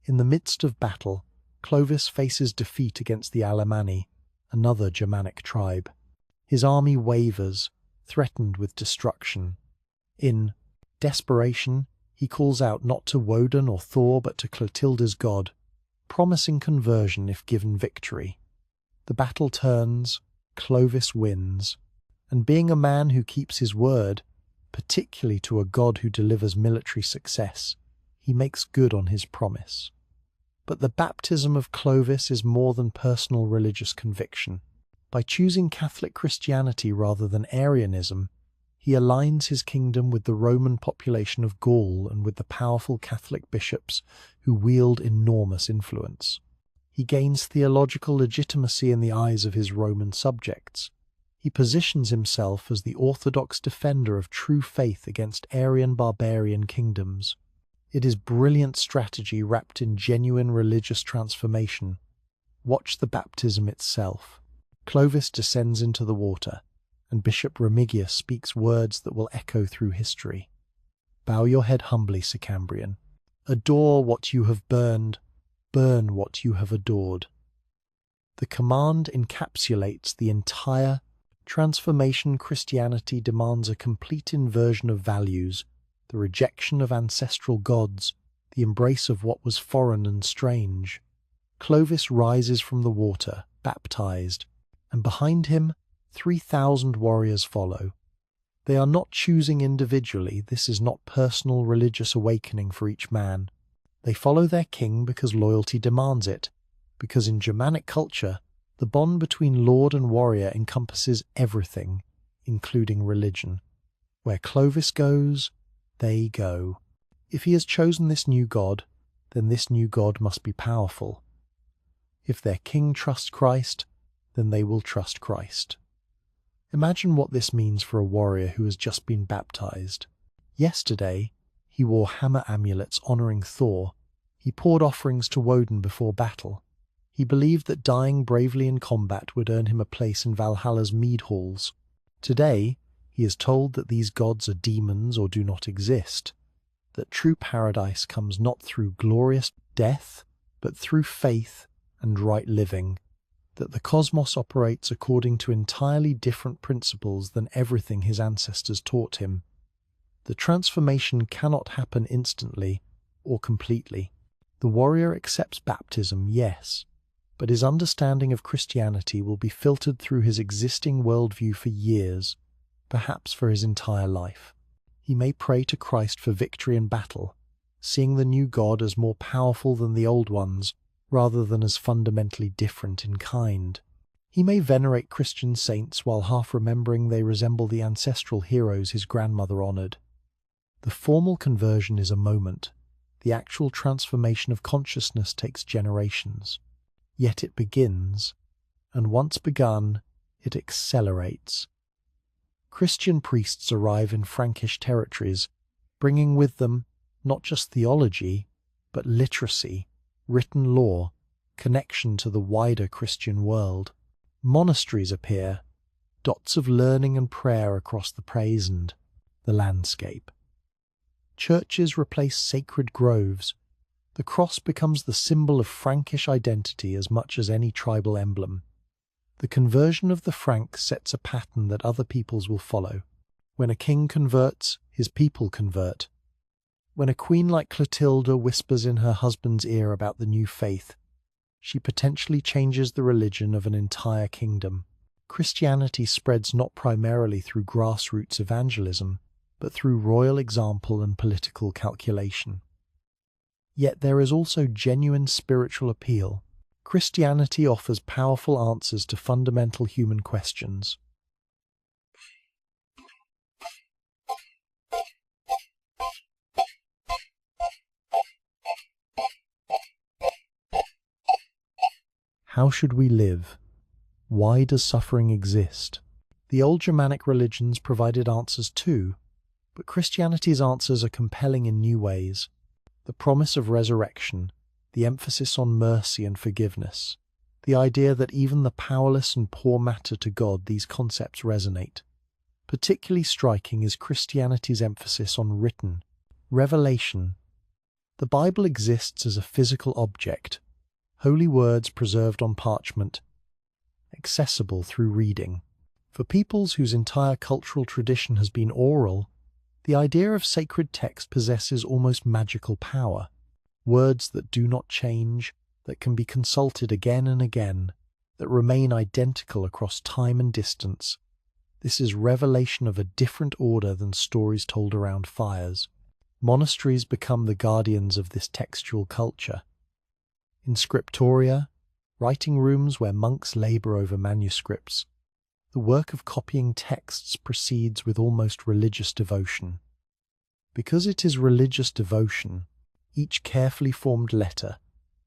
in the midst of battle. Clovis faces defeat against the Alemanni, another Germanic tribe. His army wavers, threatened with destruction. In desperation, he calls out not to Woden or Thor but to Clotilda's god, promising conversion if given victory. The battle turns, Clovis wins, and being a man who keeps his word, particularly to a god who delivers military success, he makes good on his promise. But the baptism of Clovis is more than personal religious conviction. By choosing Catholic Christianity rather than Arianism, he aligns his kingdom with the Roman population of Gaul and with the powerful Catholic bishops who wield enormous influence. He gains theological legitimacy in the eyes of his Roman subjects. He positions himself as the orthodox defender of true faith against Arian barbarian kingdoms. It is brilliant strategy wrapped in genuine religious transformation. Watch the baptism itself. Clovis descends into the water, and Bishop Remigius speaks words that will echo through history. Bow your head humbly, Sicambrian. Adore what you have burned, burn what you have adored. The command encapsulates the entire transformation. Christianity demands a complete inversion of values, the rejection of ancestral gods, the embrace of what was foreign and strange. Clovis rises from the water, baptized, and behind him 3,000 warriors follow. They are not choosing individually. This is not personal religious awakening for each man. They follow their king because loyalty demands it, because in Germanic culture, the bond between lord and warrior encompasses everything, including religion. Where Clovis goes, they go. If he has chosen this new god, then this new god must be powerful. If their king trusts Christ, then they will trust Christ. Imagine what this means for a warrior who has just been baptized. Yesterday, he wore hammer amulets honoring Thor. He poured offerings to Woden before battle. He believed that dying bravely in combat would earn him a place in Valhalla's mead halls. Today, he is told that these gods are demons or do not exist, that true paradise comes not through glorious death, but through faith and right living. that the cosmos operates according to entirely different principles than everything his ancestors taught him. The transformation cannot happen instantly or completely. The warrior accepts baptism, yes, but his understanding of Christianity will be filtered through his existing worldview for years, perhaps for his entire life. He may pray to Christ for victory in battle, seeing the new God as more powerful than the old ones, rather than as fundamentally different in kind. He may venerate Christian saints while half remembering they resemble the ancestral heroes his grandmother honored. The formal conversion is a moment. The actual transformation of consciousness takes generations. Yet it begins, and once begun, it accelerates. Christian priests arrive in Frankish territories, bringing with them not just theology, but literacy, written law, connection to the wider Christian world. Monasteries appear, dots of learning and prayer across the praise and the landscape. Churches replace sacred groves. The cross becomes the symbol of Frankish identity as much as any tribal emblem. The conversion of the Franks sets a pattern that other peoples will follow. When a king converts, his people convert. When a queen like Clotilda whispers in her husband's ear about the new faith, she potentially changes the religion of an entire kingdom. Christianity spreads not primarily through grassroots evangelism, but through royal example and political calculation. Yet there is also genuine spiritual appeal. Christianity offers powerful answers to fundamental human questions. How should we live? Why does suffering exist? The old Germanic religions provided answers too, but Christianity's answers are compelling in new ways. The promise of resurrection, the emphasis on mercy and forgiveness, the idea that even the powerless and poor matter to God, these concepts resonate. Particularly striking is Christianity's emphasis on written revelation. The Bible exists as a physical object, holy words preserved on parchment, accessible through reading. For peoples whose entire cultural tradition has been oral, the idea of sacred text possesses almost magical power. Words that do not change, that can be consulted again and again, that remain identical across time and distance. This is revelation of a different order than stories told around fires. Monasteries become the guardians of this textual culture. In scriptoria, writing rooms where monks labor over manuscripts, the work of copying texts proceeds with almost religious devotion. Because it is religious devotion, each carefully formed letter,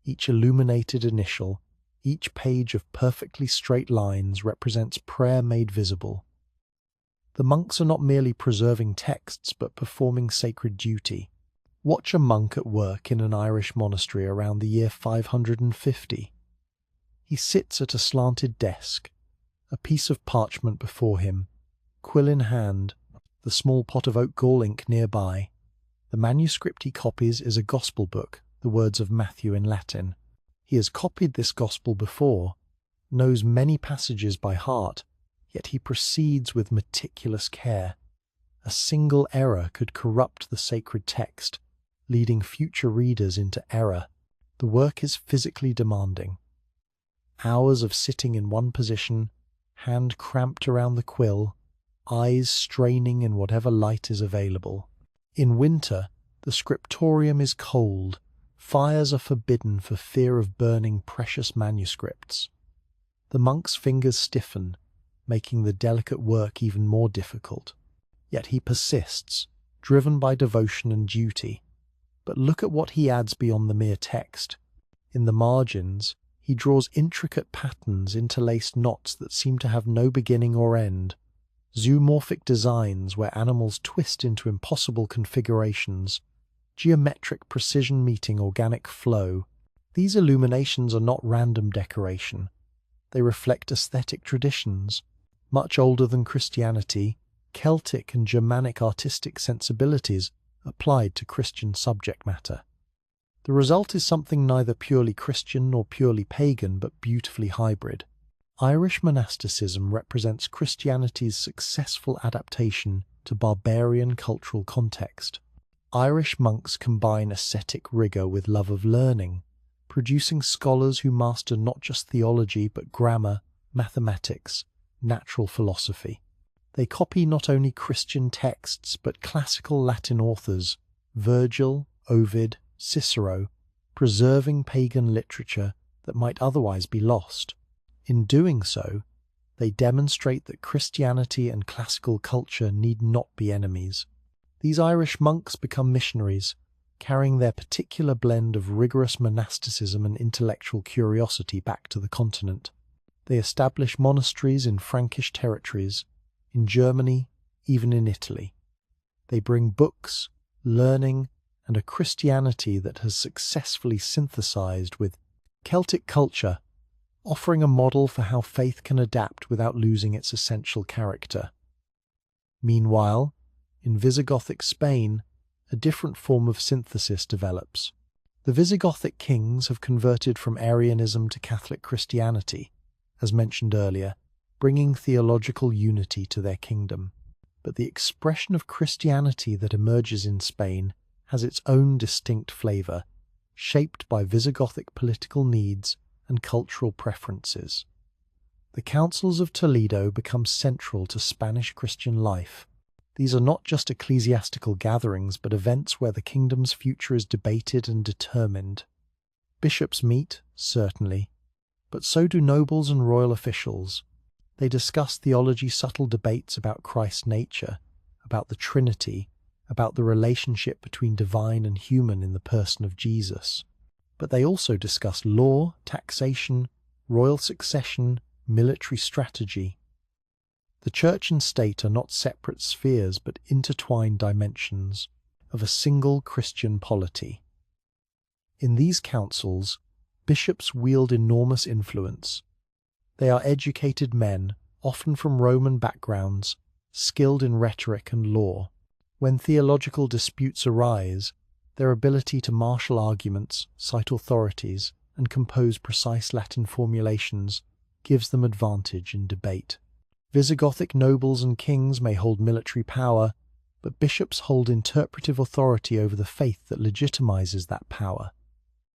each illuminated initial, each page of perfectly straight lines represents prayer made visible. The monks are not merely preserving texts, but performing sacred duty. Watch a monk at work in an Irish monastery around the year 550. He sits at a slanted desk, a piece of parchment before him, quill in hand, the small pot of oak gall ink nearby. The manuscript he copies is a gospel book, the words of Matthew in Latin. He has copied this gospel before, knows many passages by heart, yet he proceeds with meticulous care. A single error could corrupt the sacred text, leading future readers into error. The work is physically demanding. Hours of sitting in one position, hand cramped around the quill, eyes straining in whatever light is available. In winter, the scriptorium is cold. Fires are forbidden for fear of burning precious manuscripts. The monk's fingers stiffen, making the delicate work even more difficult. Yet he persists, driven by devotion and duty. But look at what he adds beyond the mere text. In the margins, he draws intricate patterns, interlaced knots that seem to have no beginning or end, zoomorphic designs where animals twist into impossible configurations, geometric precision meeting organic flow. These illuminations are not random decoration. They reflect aesthetic traditions, much older than Christianity, Celtic and Germanic artistic sensibilities applied to Christian subject matter. The result is something neither purely Christian nor purely pagan, but beautifully hybrid. Irish monasticism represents Christianity's successful adaptation to barbarian cultural context. Irish monks combine ascetic rigor with love of learning, producing scholars who master not just theology but grammar, mathematics, natural philosophy. They copy not only Christian texts but classical Latin authors, Virgil, Ovid, Cicero, preserving pagan literature that might otherwise be lost. In doing so, they demonstrate that Christianity and classical culture need not be enemies. These Irish monks become missionaries, carrying their particular blend of rigorous monasticism and intellectual curiosity back to the continent. They establish monasteries in Frankish territories, in Germany, even in Italy. They bring books, learning, and a Christianity that has successfully synthesized with Celtic culture, offering a model for how faith can adapt without losing its essential character. Meanwhile, in Visigothic Spain, a different form of synthesis develops. The Visigothic kings have converted from Arianism to Catholic Christianity, as mentioned earlier, bringing theological unity to their kingdom. But the expression of Christianity that emerges in Spain has its own distinct flavour, shaped by Visigothic political needs and cultural preferences. The councils of Toledo become central to Spanish Christian life. These are not just ecclesiastical gatherings, but events where the kingdom's future is debated and determined. Bishops meet, certainly, but so do nobles and royal officials. They discuss subtle debates about Christ's nature, about the Trinity, about the relationship between divine and human in the person of Jesus. But they also discuss law, taxation, royal succession, military strategy. The church and state are not separate spheres but intertwined dimensions of a single Christian polity. In these councils, bishops wield enormous influence. They are educated men, often from Roman backgrounds, skilled in rhetoric and law. When theological disputes arise, their ability to marshal arguments, cite authorities, and compose precise Latin formulations gives them advantage in debate. Visigothic nobles and kings may hold military power, but bishops hold interpretive authority over the faith that legitimizes that power.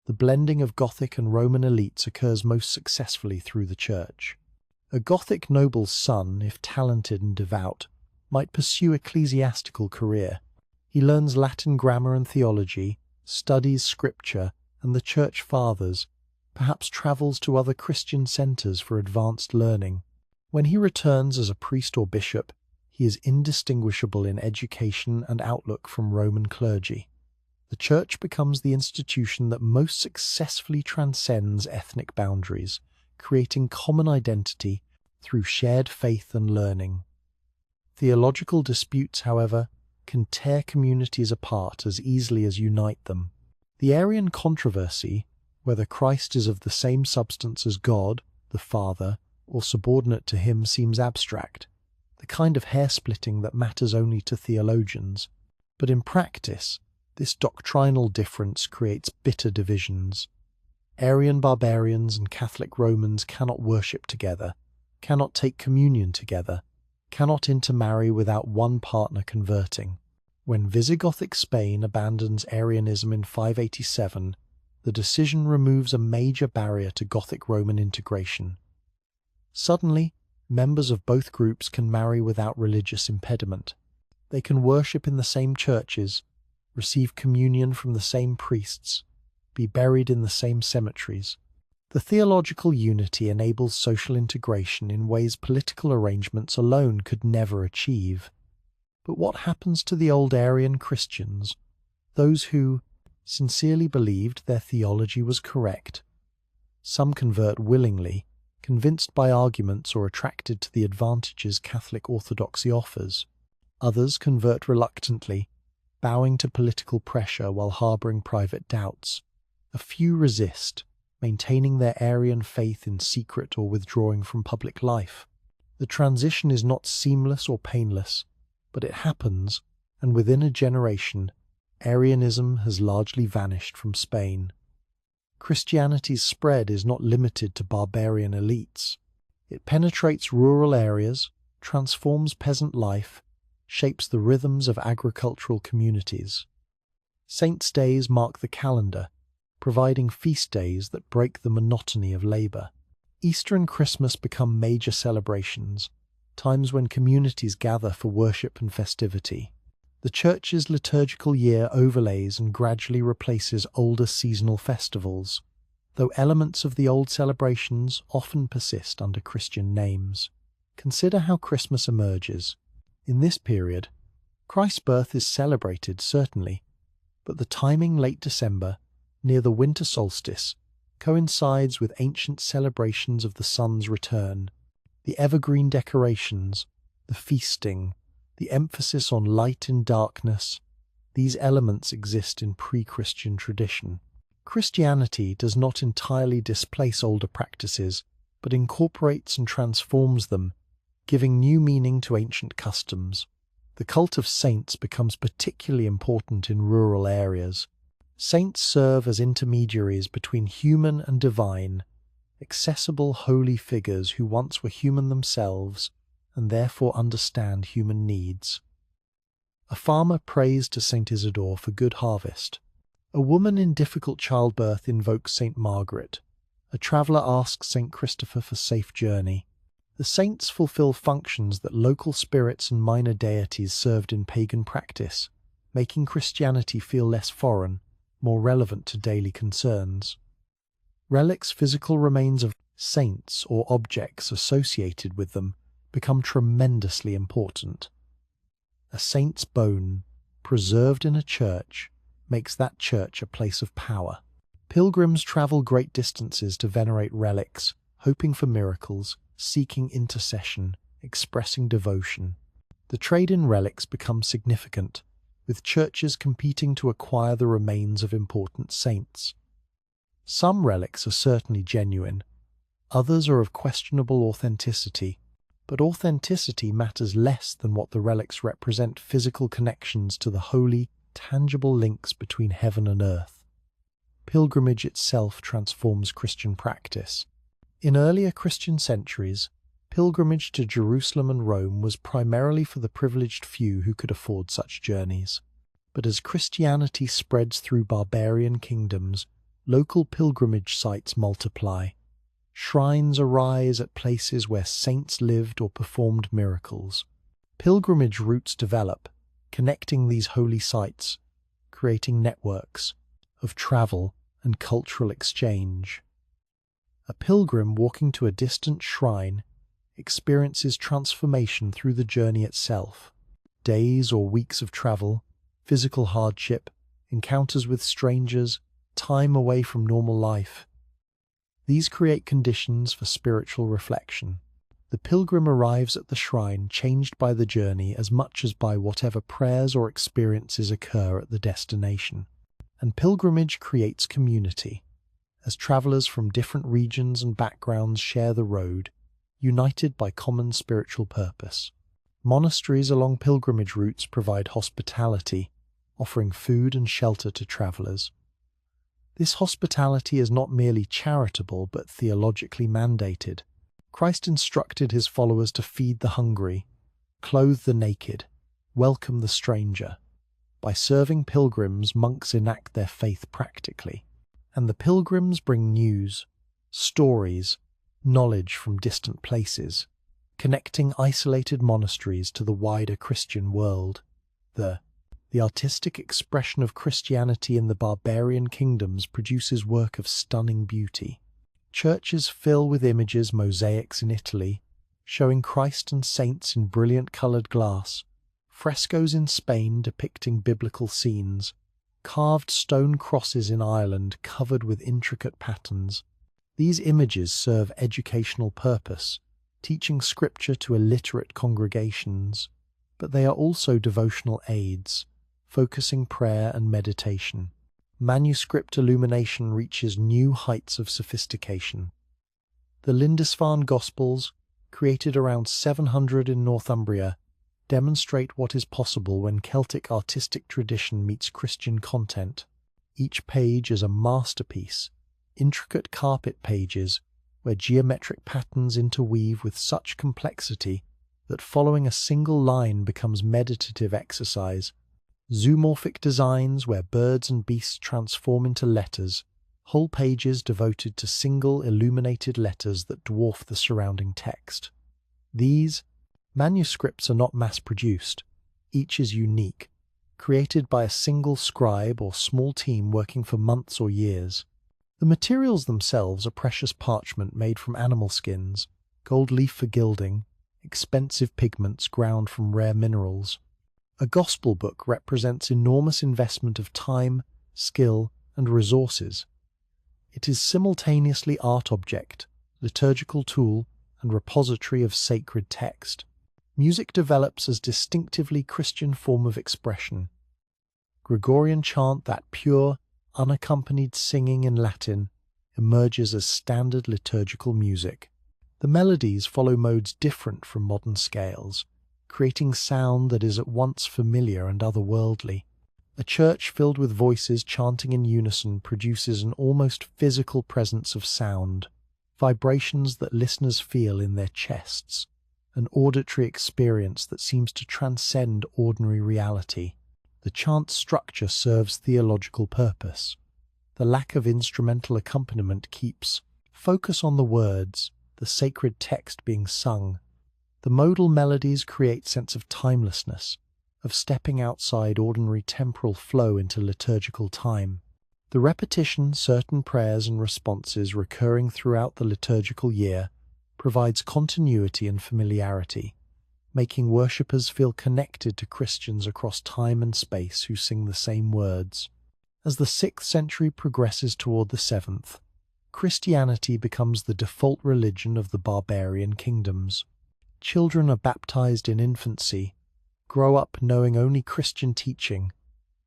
The blending of Gothic and Roman elites occurs most successfully through the church. A Gothic noble's son, if talented and devout, might pursue ecclesiastical career. He learns Latin grammar and theology, studies scripture and the church fathers, perhaps travels to other Christian centers for advanced learning. When he returns as a priest or bishop, he is indistinguishable in education and outlook from Roman clergy. The church becomes the institution that most successfully transcends ethnic boundaries, creating common identity through shared faith and learning. Theological disputes, however, can tear communities apart as easily as unite them. The Arian controversy, whether Christ is of the same substance as God, the Father, or subordinate to him, seems abstract, the kind of hair-splitting that matters only to theologians. But in practice, this doctrinal difference creates bitter divisions. Arian barbarians and Catholic Romans cannot worship together, cannot take communion together, cannot intermarry without one partner converting. When Visigothic Spain abandons Arianism in 587, the decision removes a major barrier to Gothic Roman integration. Suddenly, members of both groups can marry without religious impediment. They can worship in the same churches, receive communion from the same priests, be buried in the same cemeteries. The theological unity enables social integration in ways political arrangements alone could never achieve. But what happens to the old Arian Christians, those who sincerely believed their theology was correct? Some convert willingly, convinced by arguments or attracted to the advantages Catholic orthodoxy offers. Others convert reluctantly, bowing to political pressure while harbouring private doubts. A few resist, maintaining their Arian faith in secret or withdrawing from public life. The transition is not seamless or painless, but it happens, and within a generation, Arianism has largely vanished from Spain. Christianity's spread is not limited to barbarian elites. It penetrates rural areas, transforms peasant life, shapes the rhythms of agricultural communities. Saints' days mark the calendar, providing feast days that break the monotony of labor. Easter and Christmas become major celebrations, times when communities gather for worship and festivity. The Church's liturgical year overlays and gradually replaces older seasonal festivals, though elements of the old celebrations often persist under Christian names. Consider how Christmas emerges. In this period, Christ's birth is celebrated, certainly, but the timing late December, near the winter solstice, coincides with ancient celebrations of the sun's return. The evergreen decorations, the feasting, the emphasis on light in darkness, these elements exist in pre-Christian tradition. Christianity does not entirely displace older practices, but incorporates and transforms them, giving new meaning to ancient customs. The cult of saints becomes particularly important in rural areas. Saints serve as intermediaries between human and divine, accessible holy figures who once were human themselves and therefore understand human needs. A farmer prays to Saint Isidore for good harvest. A woman in difficult childbirth invokes Saint Margaret. A traveller asks Saint Christopher for safe journey. The saints fulfill functions that local spirits and minor deities served in pagan practice, making Christianity feel less foreign, more relevant to daily concerns. Relics, physical remains of saints or objects associated with them, become tremendously important. A saint's bone, preserved in a church, makes that church a place of power. Pilgrims travel great distances to venerate relics, hoping for miracles, seeking intercession, expressing devotion. The trade in relics becomes significant, with churches competing to acquire the remains of important saints. Some relics are certainly genuine, others are of questionable authenticity, but authenticity matters less than what the relics represent: physical connections to the holy, tangible links between heaven and earth. Pilgrimage itself transforms Christian practice. In earlier Christian centuries, pilgrimage to Jerusalem and Rome was primarily for the privileged few who could afford such journeys. But as Christianity spreads through barbarian kingdoms, local pilgrimage sites multiply. Shrines arise at places where saints lived or performed miracles. Pilgrimage routes develop, connecting these holy sites, creating networks of travel and cultural exchange. A pilgrim walking to a distant shrine experiences transformation through the journey itself. Days or weeks of travel, physical hardship, encounters with strangers, time away from normal life. These create conditions for spiritual reflection. The pilgrim arrives at the shrine changed by the journey as much as by whatever prayers or experiences occur at the destination. And pilgrimage creates community. As travelers from different regions and backgrounds share the road, united by common spiritual purpose. Monasteries along pilgrimage routes provide hospitality, offering food and shelter to travelers. This hospitality is not merely charitable but theologically mandated. Christ instructed his followers to feed the hungry, clothe the naked, welcome the stranger. By serving pilgrims, monks enact their faith practically. And the pilgrims bring news, stories, knowledge from distant places, connecting isolated monasteries to the wider Christian world. The artistic expression of Christianity in the barbarian kingdoms produces work of stunning beauty. Churches fill with images, mosaics in Italy, showing Christ and saints in brilliant coloured glass, frescoes in Spain depicting biblical scenes, carved stone crosses in Ireland covered with intricate patterns. These images serve educational purpose, teaching scripture to illiterate congregations, but they are also devotional aids, focusing prayer and meditation. Manuscript illumination reaches new heights of sophistication. The Lindisfarne Gospels, created around 700 in Northumbria, demonstrate what is possible when Celtic artistic tradition meets Christian content. Each page is a masterpiece, intricate carpet pages where geometric patterns interweave with such complexity that following a single line becomes meditative exercise. Zoomorphic designs where birds and beasts transform into letters, whole pages devoted to single illuminated letters that dwarf the surrounding text. These manuscripts are not mass-produced. Each is unique, created by a single scribe or small team working for months or years. The materials themselves are precious parchment made from animal skins, gold leaf for gilding, expensive pigments ground from rare minerals. A gospel book represents enormous investment of time, skill, and resources. It is simultaneously art object, liturgical tool, and repository of sacred text. Music develops as distinctively Christian form of expression. Gregorian chant, that pure, unaccompanied singing in Latin, emerges as standard liturgical music. The melodies follow modes different from modern scales, creating sound that is at once familiar and otherworldly. A church filled with voices chanting in unison produces an almost physical presence of sound, vibrations that listeners feel in their chests, an auditory experience that seems to transcend ordinary reality. The chant structure serves theological purpose. The lack of instrumental accompaniment keeps focus on the words, the sacred text being sung. The modal melodies create sense of timelessness, of stepping outside ordinary temporal flow into liturgical time. The repetition, certain prayers and responses recurring throughout the liturgical year provides continuity and familiarity, making worshippers feel connected to Christians across time and space who sing the same words. As the 6th century progresses toward the 7th, Christianity becomes the default religion of the barbarian kingdoms. Children are baptized in infancy, grow up knowing only Christian teaching,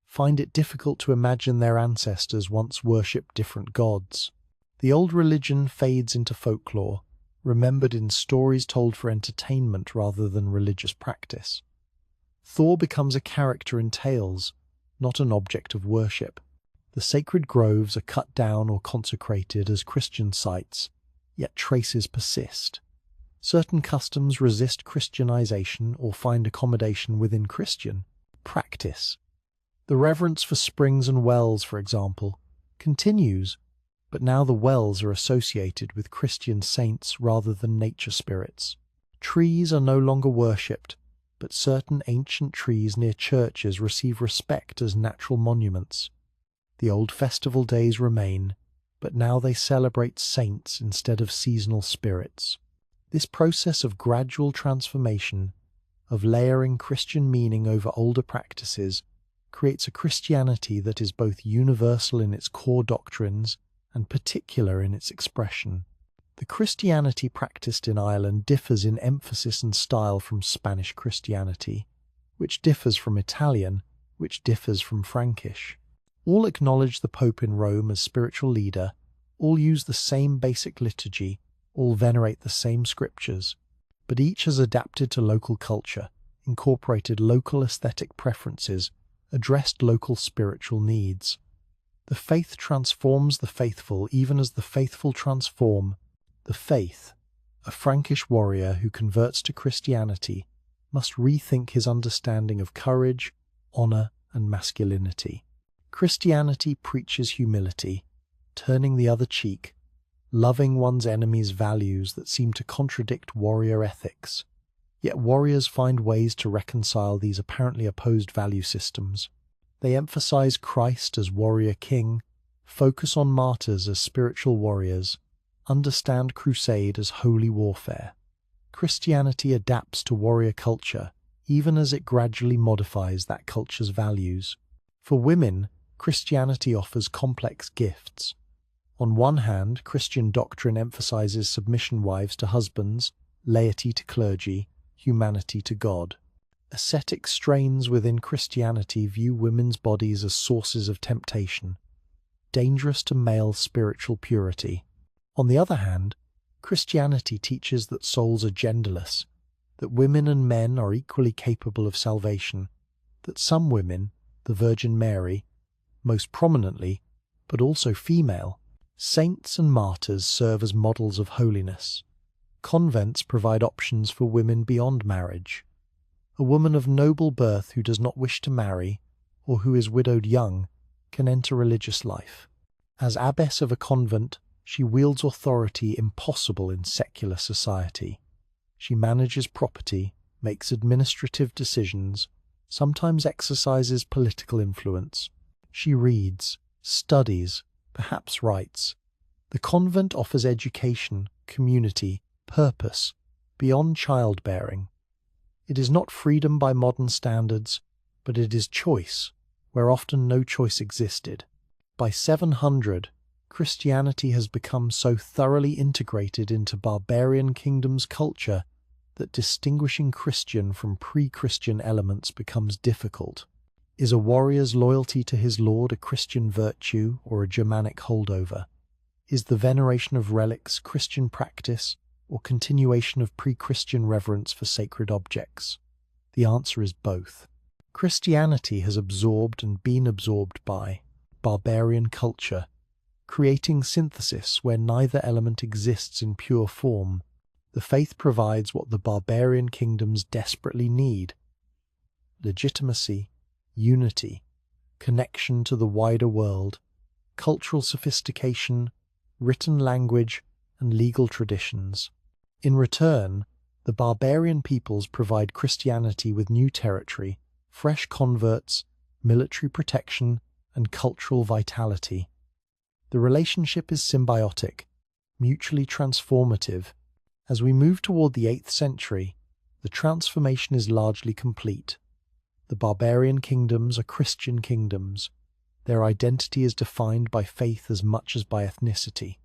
find it difficult to imagine their ancestors once worshipped different gods. The old religion fades into folklore, remembered in stories told for entertainment rather than religious practice. Thor becomes a character in tales, not an object of worship. The sacred groves are cut down or consecrated as Christian sites, yet traces persist. Certain customs resist Christianization or find accommodation within Christian practice. The reverence for springs and wells, for example, continues, but now the wells are associated with Christian saints rather than nature spirits. Trees are no longer worshipped, but certain ancient trees near churches receive respect as natural monuments. The old festival days remain, but now they celebrate saints instead of seasonal spirits. This process of gradual transformation, of layering Christian meaning over older practices, creates a Christianity that is both universal in its core doctrines and particular in its expression. The Christianity practiced in Ireland differs in emphasis and style from Spanish Christianity, which differs from Italian, which differs from Frankish. All acknowledge the Pope in Rome as spiritual leader, all use the same basic liturgy, all venerate the same scriptures, but each has adapted to local culture, incorporated local aesthetic preferences, addressed local spiritual needs. The faith transforms the faithful even as the faithful transform. The faith, a Frankish warrior who converts to Christianity, must rethink his understanding of courage, honor, and masculinity. Christianity preaches humility, turning the other cheek, loving one's enemies' values that seem to contradict warrior ethics. Yet warriors find ways to reconcile these apparently opposed value systems. They emphasize Christ as warrior king, focus on martyrs as spiritual warriors, understand crusade as holy warfare. Christianity adapts to warrior culture, even as it gradually modifies that culture's values. For women, Christianity offers complex gifts. On one hand, Christian doctrine emphasizes submission wives to husbands, laity to clergy, humanity to God. Ascetic strains within Christianity view women's bodies as sources of temptation, dangerous to male spiritual purity. On the other hand, Christianity teaches that souls are genderless, that women and men are equally capable of salvation, that some women, the Virgin Mary, most prominently, but also female, Saints and martyrs serve as models of holiness. Convents provide options for women beyond marriage. A woman of noble birth who does not wish to marry, or who is widowed young, can enter religious life. As abbess of a convent, she wields authority impossible in secular society. She manages property, makes administrative decisions, sometimes exercises political influence. She reads, studies, perhaps writes. The convent offers education, community, purpose, beyond childbearing. It is not freedom by modern standards, but it is choice, where often no choice existed. By 700, Christianity has become so thoroughly integrated into barbarian kingdoms' culture that distinguishing Christian from pre-Christian elements becomes difficult. Is a warrior's loyalty to his lord a Christian virtue or a Germanic holdover? Is the veneration of relics Christian practice or continuation of pre-Christian reverence for sacred objects? The answer is both. Christianity has absorbed and been absorbed by barbarian culture, creating synthesis where neither element exists in pure form. The faith provides what the barbarian kingdoms desperately need: legitimacy, unity, connection to the wider world, cultural sophistication, written language, and legal traditions. In return, the barbarian peoples provide Christianity with new territory, fresh converts, military protection, and cultural vitality. The relationship is symbiotic, mutually transformative. As we move toward the 8th century, the transformation is largely complete. The barbarian kingdoms are Christian kingdoms. Their identity is defined by faith as much as by ethnicity.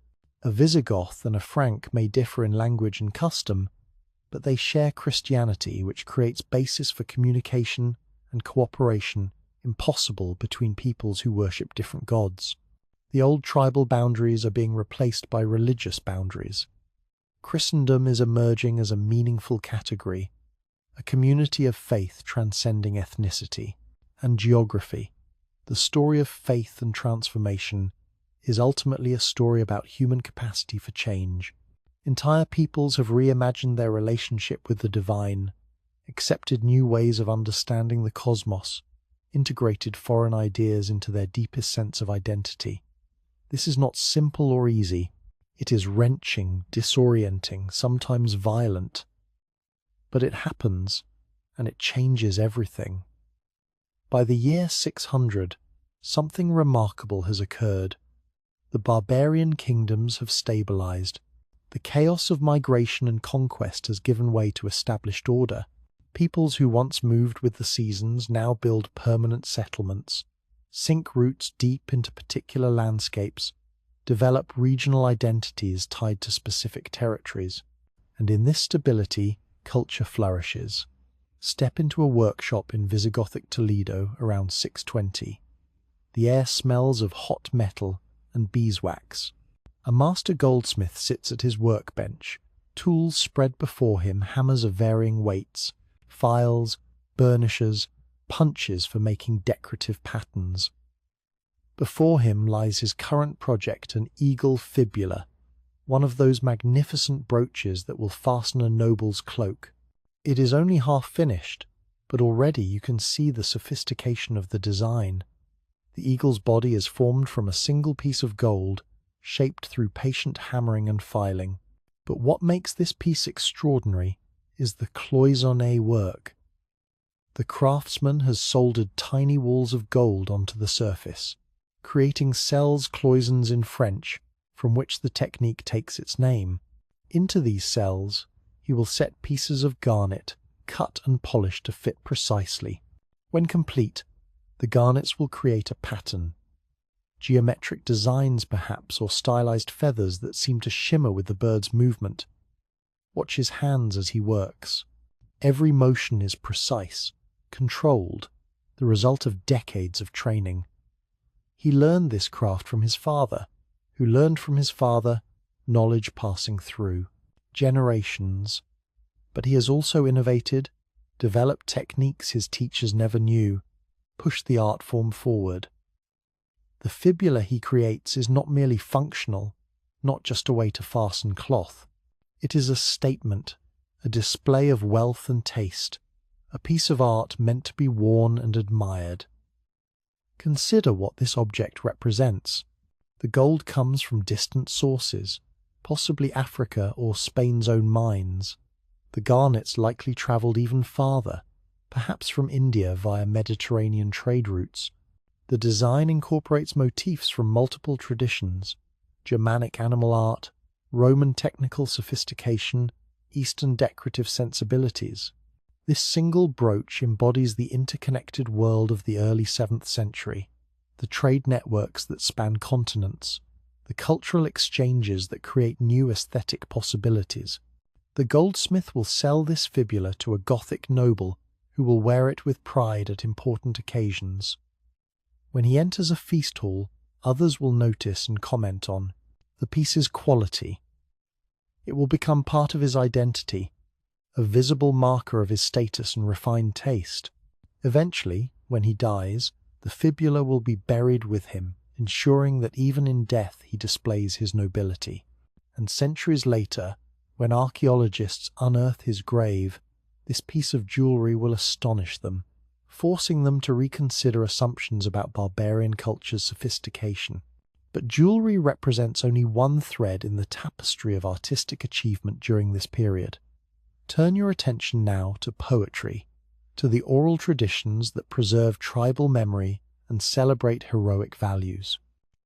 A Visigoth and a Frank may differ in language and custom, but they share Christianity, which creates basis for communication and cooperation impossible between peoples who worship different gods. The old tribal boundaries are being replaced by religious boundaries. Christendom is emerging as a meaningful category, a community of faith transcending ethnicity and geography. The story of faith and transformation is ultimately a story about human capacity for change. Entire peoples have reimagined their relationship with the divine, accepted new ways of understanding the cosmos, integrated foreign ideas into their deepest sense of identity. This is not simple or easy. It is wrenching, disorienting, sometimes violent. But it happens, and it changes everything. By the year 600, something remarkable has occurred. The barbarian kingdoms have stabilized. The chaos of migration and conquest has given way to established order. Peoples who once moved with the seasons now build permanent settlements, sink roots deep into particular landscapes, develop regional identities tied to specific territories. And in this stability, culture flourishes. Step into a workshop in Visigothic Toledo around 620. The air smells of hot metal and beeswax. A master goldsmith sits at his workbench, tools spread before him, hammers of varying weights, files, burnishers, punches for making decorative patterns. Before him lies his current project, an eagle fibula, one of those magnificent brooches that will fasten a noble's cloak. It is only half finished, but already you can see the sophistication of the design. The eagle's body is formed from a single piece of gold, shaped through patient hammering and filing. But what makes this piece extraordinary is the cloisonné work. The craftsman has soldered tiny walls of gold onto the surface, creating cells, cloisons in French, from which the technique takes its name. Into these cells, he will set pieces of garnet, cut and polished to fit precisely. When complete, the garnets will create a pattern. Geometric designs perhaps, or stylized feathers that seem to shimmer with the bird's movement. Watch his hands as he works. Every motion is precise, controlled, the result of decades of training. He learned this craft from his father, who learned from his father, knowledge passing through generations. But he has also innovated, developed techniques his teachers never knew, pushed the art form forward. The fibula he creates is not merely functional, not just a way to fasten cloth. It is a statement, a display of wealth and taste, a piece of art meant to be worn and admired. Consider what this object represents. The gold comes from distant sources, possibly Africa or Spain's own mines. The garnets likely travelled even farther, perhaps from India via Mediterranean trade routes. The design incorporates motifs from multiple traditions: Germanic animal art, Roman technical sophistication, Eastern decorative sensibilities. This single brooch embodies the interconnected world of the early 7th century, the trade networks that span continents, the cultural exchanges that create new aesthetic possibilities. The goldsmith will sell this fibula to a Gothic noble who will wear it with pride at important occasions. When he enters a feast hall, others will notice and comment on the piece's quality. It will become part of his identity, a visible marker of his status and refined taste. Eventually, when he dies, the fibula will be buried with him, ensuring that even in death he displays his nobility. And centuries later, when archaeologists unearth his grave, this piece of jewellery will astonish them, forcing them to reconsider assumptions about barbarian culture's sophistication. But jewellery represents only one thread in the tapestry of artistic achievement during this period. Turn your attention now to poetry, to the oral traditions that preserve tribal memory and celebrate heroic values.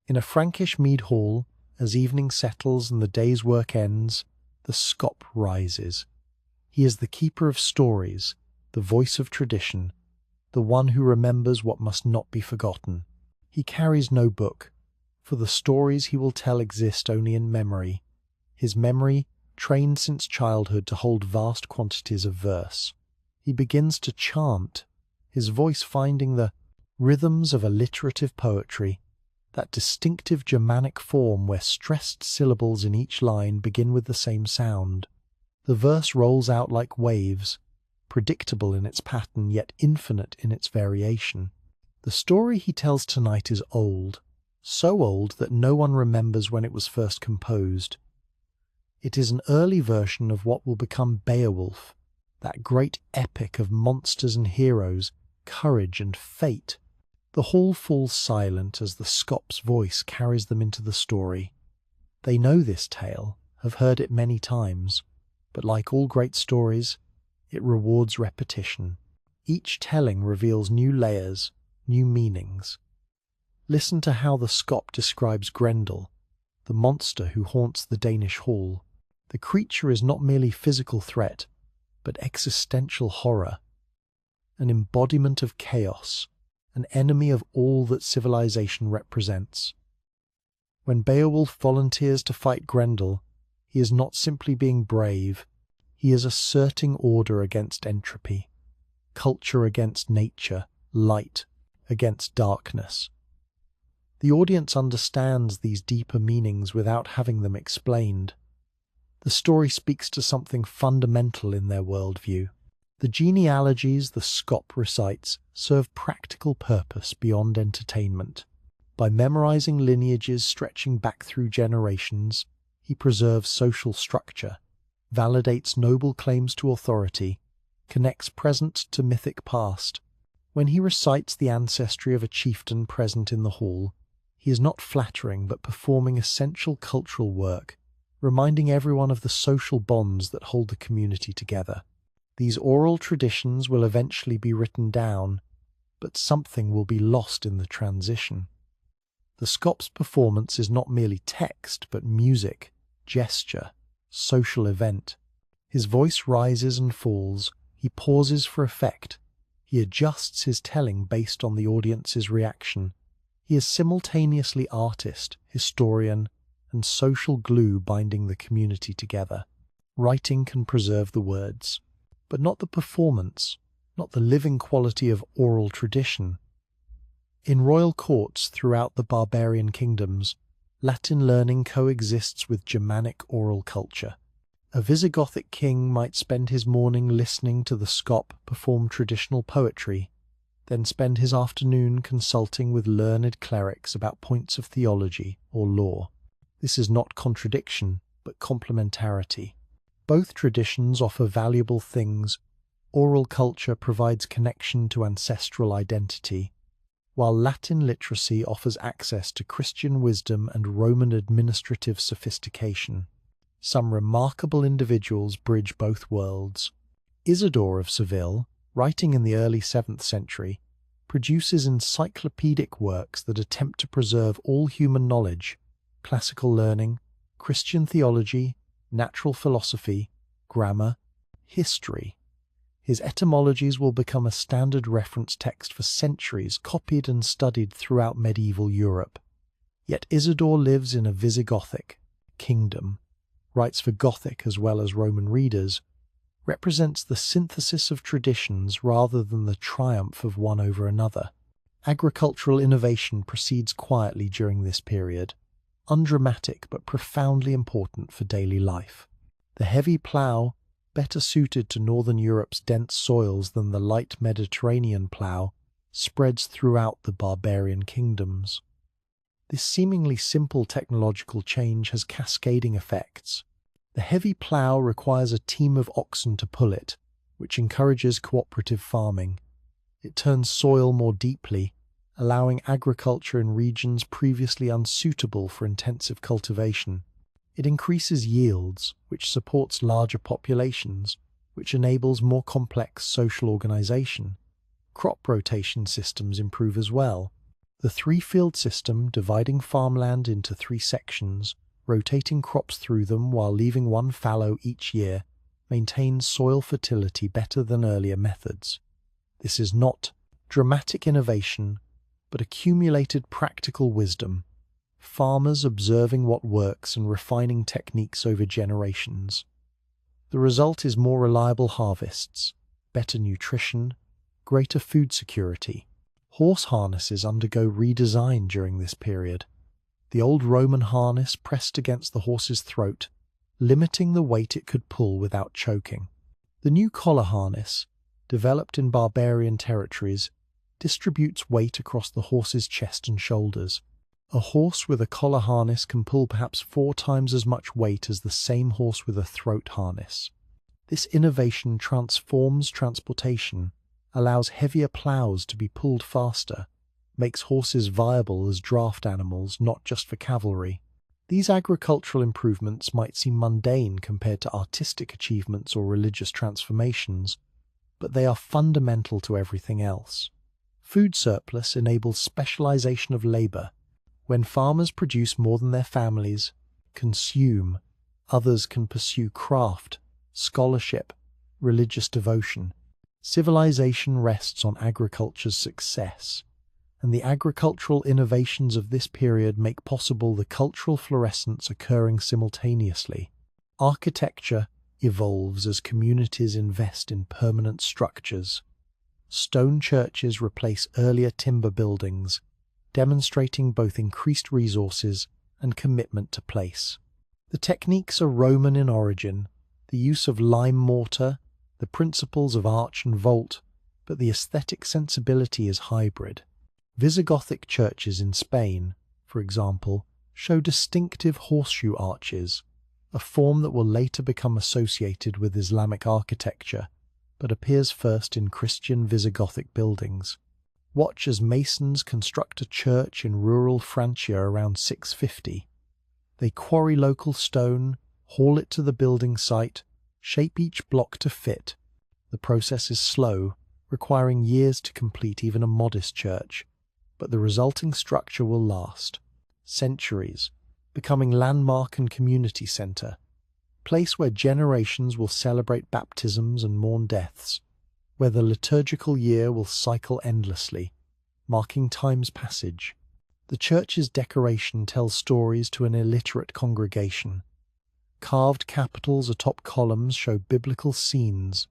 In a Frankish mead hall, as evening settles and the day's work ends, the scop rises. He is the keeper of stories, the voice of tradition, the one who remembers what must not be forgotten. He carries no book, for the stories he will tell exist only in memory. His memory, trained since childhood to hold vast quantities of verse. He begins to chant, his voice finding the rhythms of alliterative poetry, that distinctive Germanic form where stressed syllables in each line begin with the same sound. The verse rolls out like waves, predictable in its pattern yet infinite in its variation. The story he tells tonight is old, so old that no one remembers when it was first composed. It is an early version of what will become Beowulf, that great epic of monsters and heroes, courage and fate. The hall falls silent as the scop's voice carries them into the story. They know this tale, have heard it many times, but like all great stories, it rewards repetition. Each telling reveals new layers, new meanings. Listen to how the scop describes Grendel, the monster who haunts the Danish hall. The creature is not merely physical threat, but existential horror, an embodiment of chaos, an enemy of all that civilization represents. When Beowulf volunteers to fight Grendel, he is not simply being brave, he is asserting order against entropy, culture against nature, light against darkness. The audience understands these deeper meanings without having them explained. The story speaks to something fundamental in their worldview. The genealogies the scop recites serve practical purpose beyond entertainment. By memorizing lineages stretching back through generations, he preserves social structure, validates noble claims to authority, connects present to mythic past. When he recites the ancestry of a chieftain present in the hall, he is not flattering but performing essential cultural work, reminding everyone of the social bonds that hold the community together. These oral traditions will eventually be written down, but something will be lost in the transition. The scop's performance is not merely text, but music, gesture, social event. His voice rises and falls, he pauses for effect, he adjusts his telling based on the audience's reaction. He is simultaneously artist, historian, and social glue binding the community together. Writing can preserve the words, but not the performance, not the living quality of oral tradition. In royal courts throughout the barbarian kingdoms, Latin learning coexists with Germanic oral culture. A Visigothic king might spend his morning listening to the scop perform traditional poetry, then spend his afternoon consulting with learned clerics about points of theology or law. This is not contradiction, but complementarity. Both traditions offer valuable things. Oral culture provides connection to ancestral identity, while Latin literacy offers access to Christian wisdom and Roman administrative sophistication. Some remarkable individuals bridge both worlds. Isidore of Seville, writing in the early 7th century, produces encyclopedic works that attempt to preserve all human knowledge, classical learning, Christian theology, natural philosophy, grammar, history. His etymologies will become a standard reference text for centuries, copied and studied throughout medieval Europe. Yet Isidore lives in a Visigothic kingdom, writes for Gothic as well as Roman readers, represents the synthesis of traditions rather than the triumph of one over another. Agricultural innovation proceeds quietly during this period, undramatic but profoundly important for daily life. The heavy plough, better suited to northern Europe's dense soils than the light Mediterranean plough, spreads throughout the barbarian kingdoms. This seemingly simple technological change has cascading effects. The heavy plough requires a team of oxen to pull it, which encourages cooperative farming. It turns soil more deeply, allowing agriculture in regions previously unsuitable for intensive cultivation. It increases yields, which supports larger populations, which enables more complex social organization. Crop rotation systems improve as well. The three-field system, dividing farmland into 3 sections, rotating crops through them while leaving one fallow each year, maintains soil fertility better than earlier methods. This is not dramatic innovation, but accumulated practical wisdom, farmers observing what works and refining techniques over generations. The result is more reliable harvests, better nutrition, greater food security. Horse harnesses undergo redesign during this period. The old Roman harness pressed against the horse's throat, limiting the weight it could pull without choking. The new collar harness, developed in barbarian territories, distributes weight across the horse's chest and shoulders. A horse with a collar harness can pull perhaps 4 times as much weight as the same horse with a throat harness. This innovation transforms transportation, allows heavier ploughs to be pulled faster, makes horses viable as draft animals, not just for cavalry. These agricultural improvements might seem mundane compared to artistic achievements or religious transformations, but they are fundamental to everything else. Food surplus enables specialization of labor. When farmers produce more than their families consume, others can pursue craft, scholarship, religious devotion. Civilization rests on agriculture's success, and the agricultural innovations of this period make possible the cultural fluorescence occurring simultaneously. Architecture evolves as communities invest in permanent structures. Stone churches replace earlier timber buildings, demonstrating both increased resources and commitment to place. The techniques are Roman in origin, the use of lime mortar, the principles of arch and vault, but the aesthetic sensibility is hybrid. Visigothic churches in Spain, for example, show distinctive horseshoe arches, a form that will later become associated with Islamic architecture, but appears first in Christian Visigothic buildings. Watch as masons construct a church in rural Francia around 650. They quarry local stone, haul it to the building site, shape each block to fit. The process is slow, requiring years to complete even a modest church, but the resulting structure will last centuries, becoming landmark and community center, place where generations will celebrate baptisms and mourn deaths, where the liturgical year will cycle endlessly, marking time's passage. The church's decoration tells stories to an illiterate congregation. Carved capitals atop columns show biblical scenes: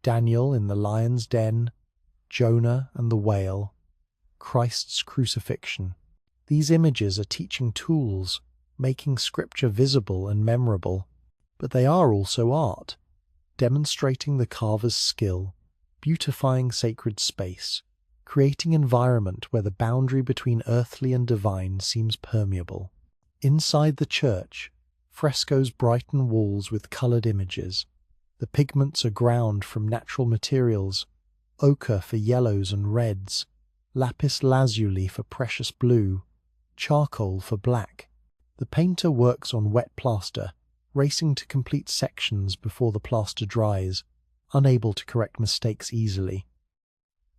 Daniel in the lion's den, Jonah and the whale, Christ's crucifixion. These images are teaching tools, making scripture visible and memorable, but they are also art, demonstrating the carver's skill, beautifying sacred space, creating an environment where the boundary between earthly and divine seems permeable. Inside the church, frescoes brighten walls with coloured images. The pigments are ground from natural materials, ochre for yellows and reds, lapis lazuli for precious blue, charcoal for black. The painter works on wet plaster, racing to complete sections before the plaster dries, unable to correct mistakes easily.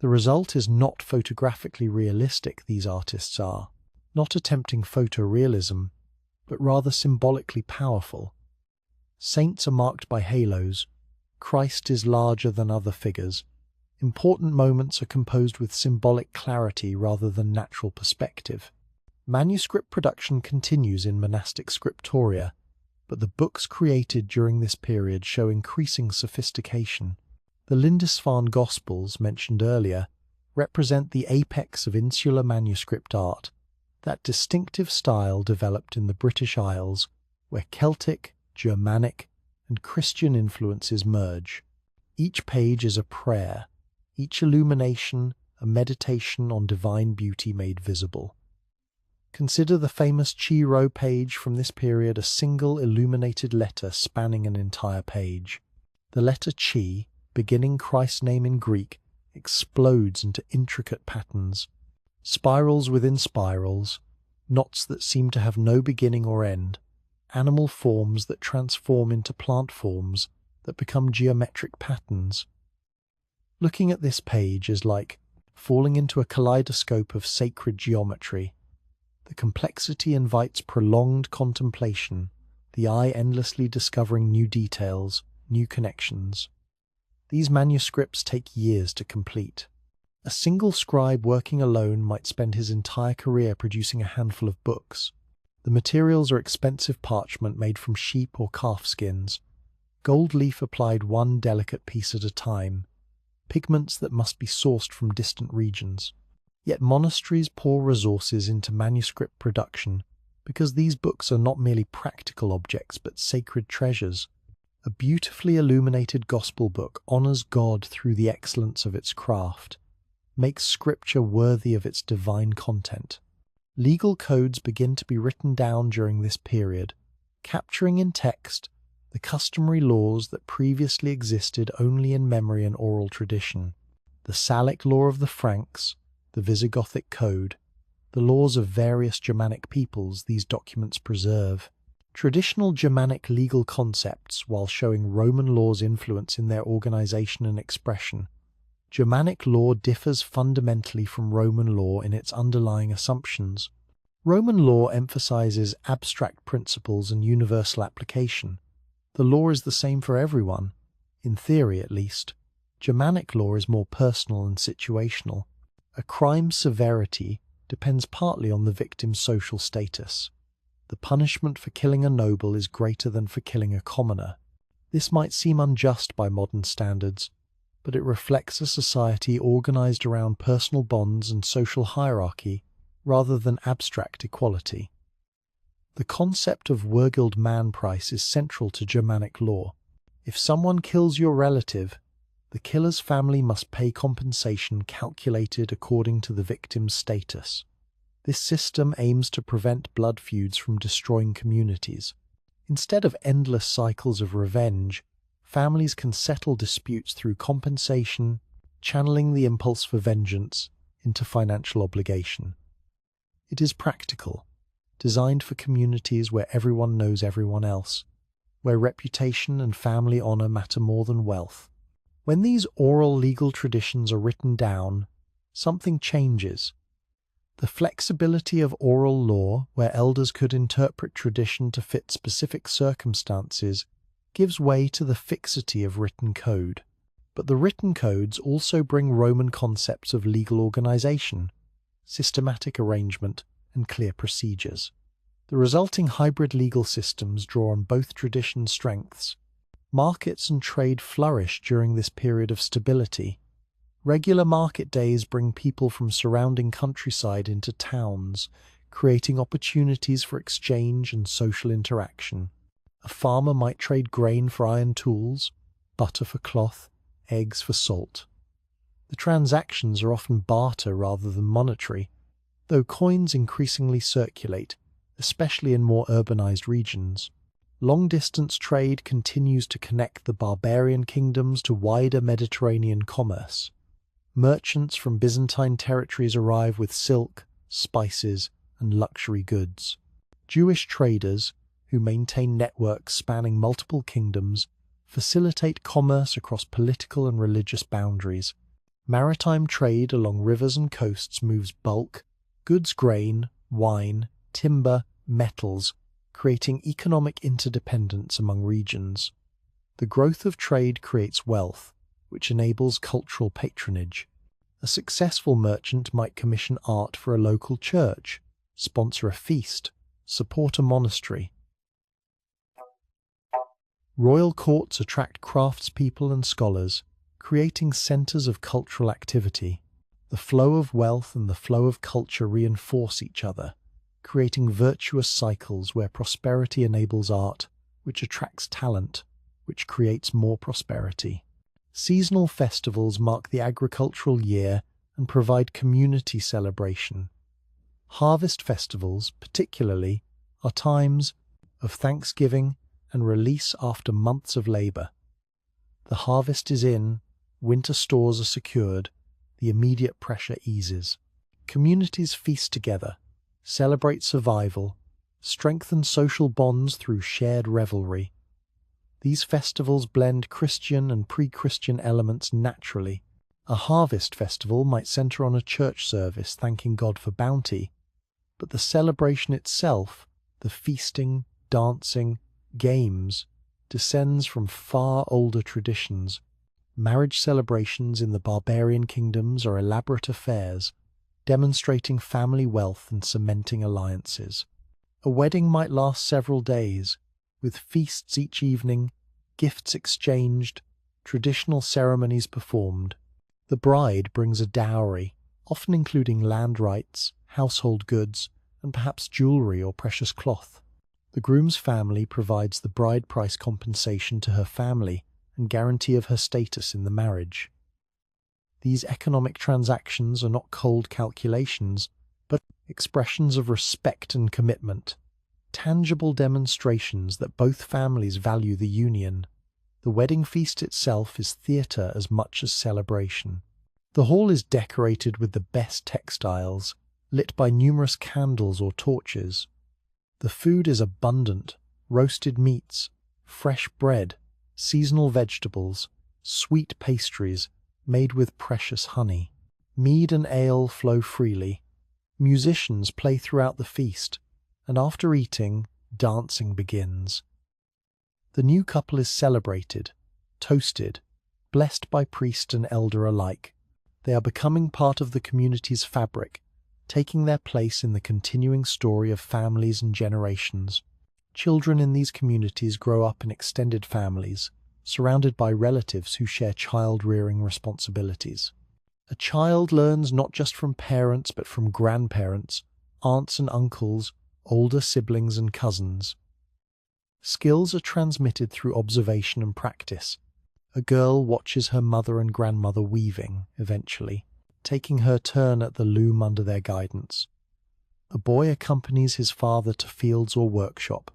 The result is not photographically realistic, these artists are, not attempting photorealism, but rather symbolically powerful. Saints are marked by halos, Christ is larger than other figures. Important moments are composed with symbolic clarity rather than natural perspective. Manuscript production continues in monastic scriptoria, but the books created during this period show increasing sophistication. The Lindisfarne Gospels, mentioned earlier, represent the apex of insular manuscript art, that distinctive style developed in the British Isles, where Celtic, Germanic, and Christian influences merge. Each page is a prayer, each illumination a meditation on divine beauty made visible. Consider the famous Chi Rho page from this period, a single illuminated letter spanning an entire page. The letter Chi, beginning Christ's name in Greek, explodes into intricate patterns, spirals within spirals, knots that seem to have no beginning or end, animal forms that transform into plant forms that become geometric patterns. Looking at this page is like falling into a kaleidoscope of sacred geometry. The complexity invites prolonged contemplation, the eye endlessly discovering new details, new connections. These manuscripts take years to complete. A single scribe working alone might spend his entire career producing a handful of books. The materials are expensive parchment made from sheep or calf skins, gold leaf applied one delicate piece at a time, pigments that must be sourced from distant regions. Yet monasteries pour resources into manuscript production because these books are not merely practical objects but sacred treasures. A beautifully illuminated gospel book honors God through the excellence of its craft, makes scripture worthy of its divine content. Legal codes begin to be written down during this period, capturing in text the customary laws that previously existed only in memory and oral tradition. The Salic law of the Franks, the Visigothic Code, the laws of various Germanic peoples these documents preserve. Traditional Germanic legal concepts, while showing Roman law's influence in their organization and expression, Germanic law differs fundamentally from Roman law in its underlying assumptions. Roman law emphasizes abstract principles and universal application. The law is the same for everyone, in theory at least. Germanic law is more personal and situational. A crime's severity depends partly on the victim's social status. The punishment for killing a noble is greater than for killing a commoner. This might seem unjust by modern standards, but it reflects a society organized around personal bonds and social hierarchy rather than abstract equality. The concept of Wergild manprice is central to Germanic law. If someone kills your relative, the killer's family must pay compensation calculated according to the victim's status. This system aims to prevent blood feuds from destroying communities. Instead of endless cycles of revenge, families can settle disputes through compensation, channeling the impulse for vengeance into financial obligation. It is practical, designed for communities where everyone knows everyone else, where reputation and family honor matter more than wealth. When these oral legal traditions are written down, something changes. The flexibility of oral law, where elders could interpret tradition to fit specific circumstances, gives way to the fixity of written code. But the written codes also bring Roman concepts of legal organization, systematic arrangement, and clear procedures. The resulting hybrid legal systems draw on both tradition strengths. Markets and trade flourish during this period of stability. Regular market days bring people from surrounding countryside into towns, creating opportunities for exchange and social interaction. A farmer might trade grain for iron tools, butter for cloth, eggs for salt. The transactions are often barter rather than monetary, though coins increasingly circulate, especially in more urbanized regions. Long-distance trade continues to connect the barbarian kingdoms to wider Mediterranean commerce. Merchants from Byzantine territories arrive with silk, spices, and luxury goods. Jewish traders, who maintain networks spanning multiple kingdoms, facilitate commerce across political and religious boundaries. Maritime trade along rivers and coasts moves bulk, goods, grain, wine, timber, metals, creating economic interdependence among regions. The growth of trade creates wealth, which enables cultural patronage. A successful merchant might commission art for a local church, sponsor a feast, support a monastery. Royal courts attract craftspeople and scholars, creating centers of cultural activity. The flow of wealth and the flow of culture reinforce each other, creating virtuous cycles where prosperity enables art, which attracts talent, which creates more prosperity. Seasonal festivals mark the agricultural year and provide community celebration. Harvest festivals, particularly, are times of thanksgiving and release after months of labor. The harvest is in, winter stores are secured, the immediate pressure eases. Communities feast together, celebrate survival, strengthen social bonds through shared revelry. These festivals blend Christian and pre-Christian elements naturally. A harvest festival might center on a church service thanking God for bounty, but the celebration itself, the feasting, dancing, games, descends from far older traditions. Marriage celebrations in the barbarian kingdoms are elaborate affairs, demonstrating family wealth and cementing alliances. A wedding might last several days, with feasts each evening, gifts exchanged, traditional ceremonies performed. The bride brings a dowry, often including land rights, household goods, and perhaps jewelry or precious cloth. The groom's family provides the bride price compensation to her family and guarantee of her status in the marriage. These economic transactions are not cold calculations, but expressions of respect and commitment, tangible demonstrations that both families value the union. The wedding feast itself is theatre as much as celebration. The hall is decorated with the best textiles, lit by numerous candles or torches. The food is abundant: roasted meats, fresh bread, seasonal vegetables, sweet pastries made with precious honey. Mead and ale flow freely. Musicians play throughout the feast, and after eating, dancing begins. The new couple is celebrated, toasted, blessed by priest and elder alike. They are becoming part of the community's fabric, taking their place in the continuing story of families and generations. Children in these communities grow up in extended families, surrounded by relatives who share child-rearing responsibilities. A child learns not just from parents but from grandparents, aunts and uncles, older siblings and cousins. Skills are transmitted through observation and practice. A girl watches her mother and grandmother weaving, eventually, taking her turn at the loom under their guidance. A boy accompanies his father to fields or workshop,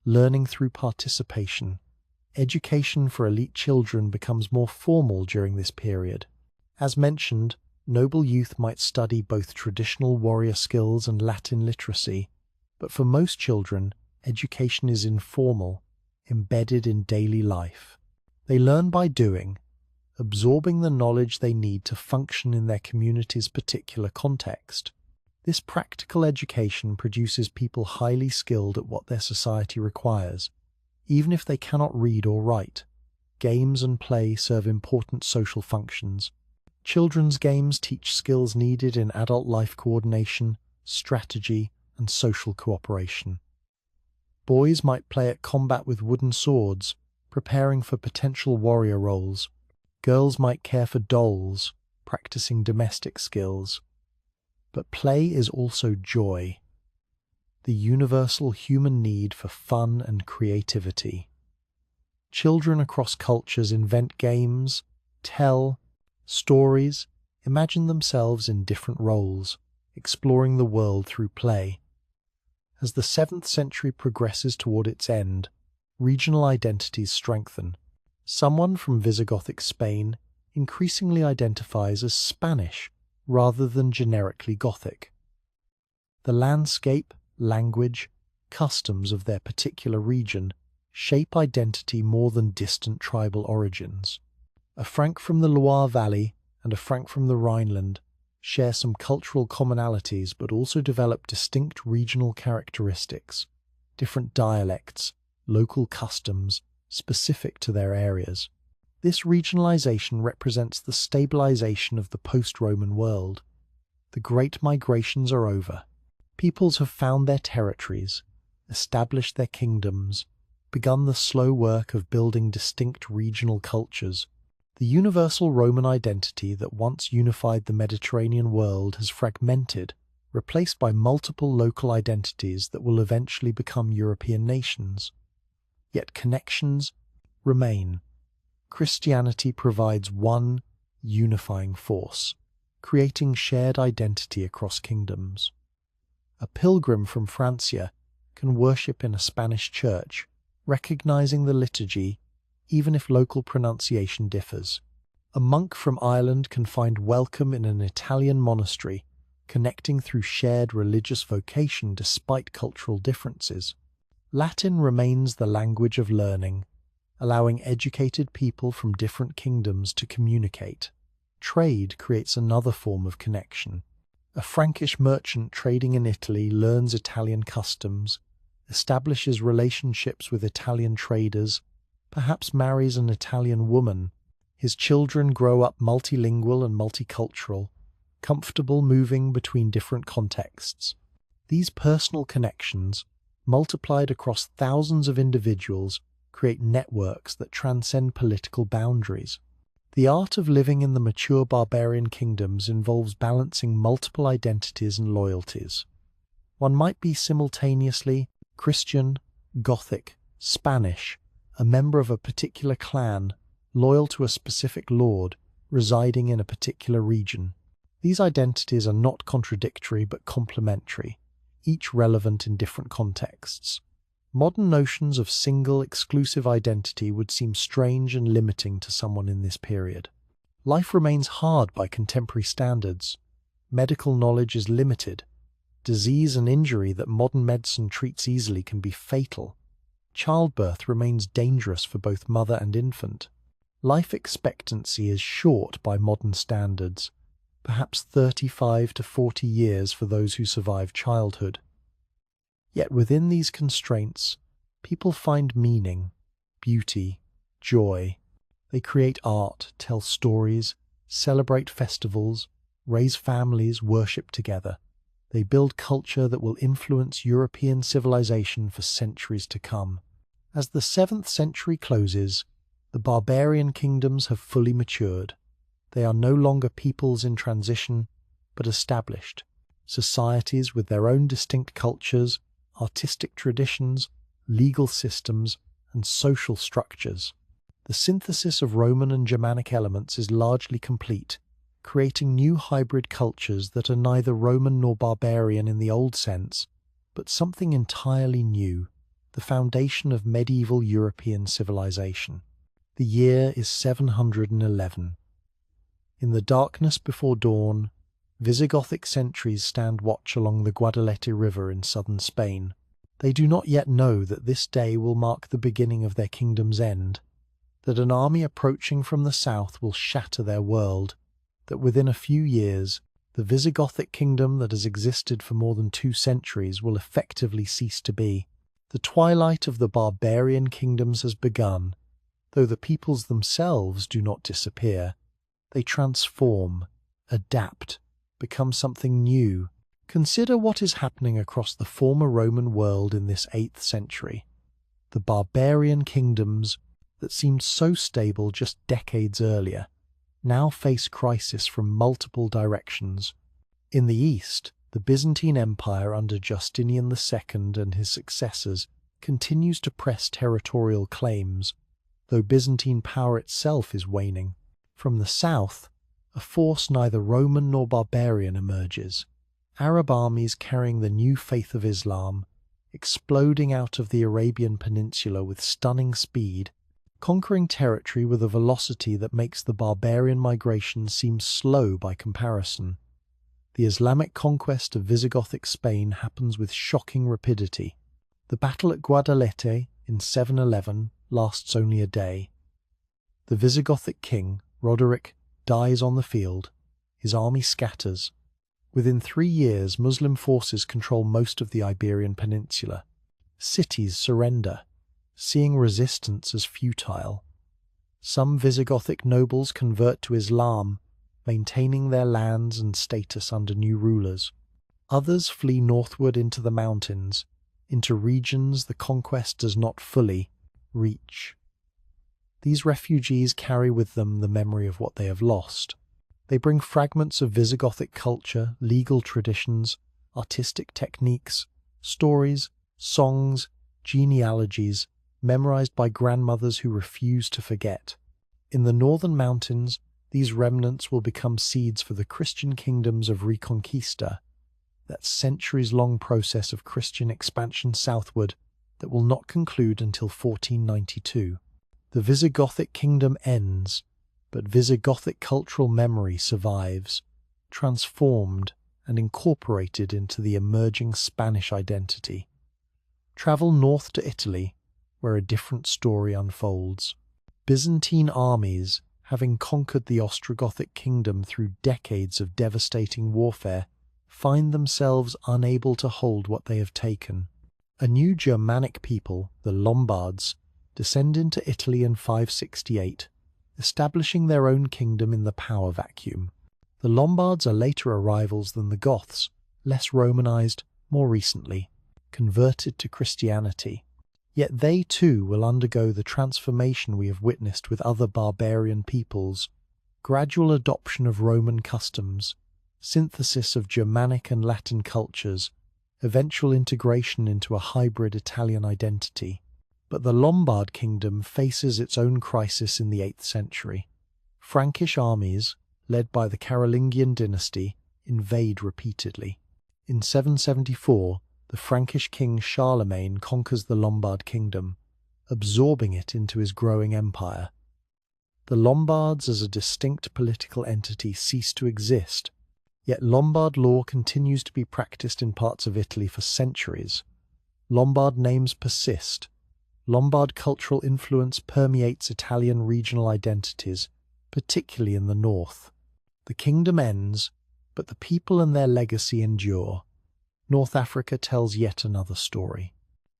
learning through participation. Education for elite children becomes more formal during this period. As mentioned, noble youth might study both traditional warrior skills and Latin literacy, but for most children, education is informal, embedded in daily life. They learn by doing, absorbing the knowledge they need to function in their community's particular context. This practical education produces people highly skilled at what their society requires, even if they cannot read or write. Games and play serve important social functions. Children's games teach skills needed in adult life coordination, strategy, and social cooperation. Boys might play at combat with wooden swords, preparing for potential warrior roles. Girls might care for dolls, practicing domestic skills. But play is also joy, the universal human need for fun and creativity. Children across cultures invent games, tell stories, imagine themselves in different roles, exploring the world through play. As the 7th century progresses toward its end, regional identities strengthen. Someone from Visigothic Spain increasingly identifies as Spanish rather than generically Gothic. The landscape, language, customs of their particular region shape identity more than distant tribal origins. A Frank from the Loire Valley and a Frank from the Rhineland share some cultural commonalities but also develop distinct regional characteristics, different dialects, local customs specific to their areas. This regionalization represents the stabilization of the post-Roman world. The great migrations are over. Peoples have found their territories, established their kingdoms, begun the slow work of building distinct regional cultures. The universal Roman identity that once unified the Mediterranean world has fragmented, replaced by multiple local identities that will eventually become European nations. Yet connections remain. Christianity provides one unifying force, creating shared identity across kingdoms. A pilgrim from Francia can worship in a Spanish church, recognizing the liturgy even if local pronunciation differs. A monk from Ireland can find welcome in an Italian monastery, connecting through shared religious vocation despite cultural differences. Latin remains the language of learning, allowing educated people from different kingdoms to communicate. Trade creates another form of connection. A Frankish merchant trading in Italy learns Italian customs, establishes relationships with Italian traders, perhaps marries an Italian woman. His children grow up multilingual and multicultural, comfortable moving between different contexts. These personal connections, multiplied across thousands of individuals, create networks that transcend political boundaries. The art of living in the mature barbarian kingdoms involves balancing multiple identities and loyalties. One might be simultaneously Christian, Gothic, Spanish, a member of a particular clan, loyal to a specific lord, residing in a particular region. These identities are not contradictory but complementary, each relevant in different contexts. Modern notions of single, exclusive identity would seem strange and limiting to someone in this period. Life remains hard by contemporary standards. Medical knowledge is limited. Disease and injury that modern medicine treats easily can be fatal. Childbirth remains dangerous for both mother and infant. Life expectancy is short by modern standards, perhaps 35 to 40 years for those who survive childhood. Yet within these constraints, people find meaning, beauty, joy. They create art, tell stories, celebrate festivals, raise families, worship together. They build culture that will influence European civilization for centuries to come. As the 7th century closes, the barbarian kingdoms have fully matured. They are no longer peoples in transition, but established societies with their own distinct cultures, artistic traditions, legal systems, and social structures. The synthesis of Roman and Germanic elements is largely complete, creating new hybrid cultures that are neither Roman nor barbarian in the old sense, but something entirely new, the foundation of medieval European civilization. The year is 711. In the darkness before dawn, Visigothic sentries stand watch along the Guadalete River in southern Spain. They do not yet know that this day will mark the beginning of their kingdom's end, that an army approaching from the south will shatter their world, that within a few years, the Visigothic kingdom that has existed for more than 2 centuries will effectively cease to be. The twilight of the barbarian kingdoms has begun, though the peoples themselves do not disappear. They transform, adapt, become something new. Consider what is happening across the former Roman world in this 8th century. The barbarian kingdoms that seemed so stable just decades earlier now face crisis from multiple directions. In the east, the Byzantine Empire under Justinian II and his successors continues to press territorial claims, though Byzantine power itself is waning. From the south, a force neither Roman nor barbarian emerges. Arab armies carrying the new faith of Islam, exploding out of the Arabian Peninsula with stunning speed, conquering territory with a velocity that makes the barbarian migration seem slow by comparison. The Islamic conquest of Visigothic Spain happens with shocking rapidity. The battle at Guadalete in 711 lasts only a day. The Visigothic king, Roderick, dies on the field. His army scatters. Within 3 years, Muslim forces control most of the Iberian Peninsula. Cities surrender, seeing resistance as futile. Some Visigothic nobles convert to Islam, maintaining their lands and status under new rulers. Others flee northward into the mountains, into regions the conquest does not fully reach. These refugees carry with them the memory of what they have lost. They bring fragments of Visigothic culture, legal traditions, artistic techniques, stories, songs, genealogies, memorized by grandmothers who refuse to forget. In the northern mountains, these remnants will become seeds for the Christian kingdoms of Reconquista, that centuries-long process of Christian expansion southward that will not conclude until 1492. The Visigothic kingdom ends, but Visigothic cultural memory survives, transformed and incorporated into the emerging Spanish identity. Travel north to Italy, where a different story unfolds. Byzantine armies, having conquered the Ostrogothic kingdom through decades of devastating warfare, find themselves unable to hold what they have taken. A new Germanic people, the Lombards, descend into Italy in 568, establishing their own kingdom in the power vacuum. The Lombards are later arrivals than the Goths, less Romanized, more recently, converted to Christianity. Yet they too will undergo the transformation we have witnessed with other barbarian peoples: gradual adoption of Roman customs, synthesis of Germanic and Latin cultures, eventual integration into a hybrid Italian identity. But the Lombard kingdom faces its own crisis in the 8th century. Frankish armies, led by the Carolingian dynasty, invade repeatedly. In 774, the Frankish king Charlemagne conquers the Lombard kingdom, absorbing it into his growing empire. The Lombards as a distinct political entity cease to exist, yet Lombard law continues to be practiced in parts of Italy for centuries. Lombard names persist. Lombard cultural influence permeates Italian regional identities, particularly in the north. The kingdom ends, but the people and their legacy endure. North Africa tells yet another story.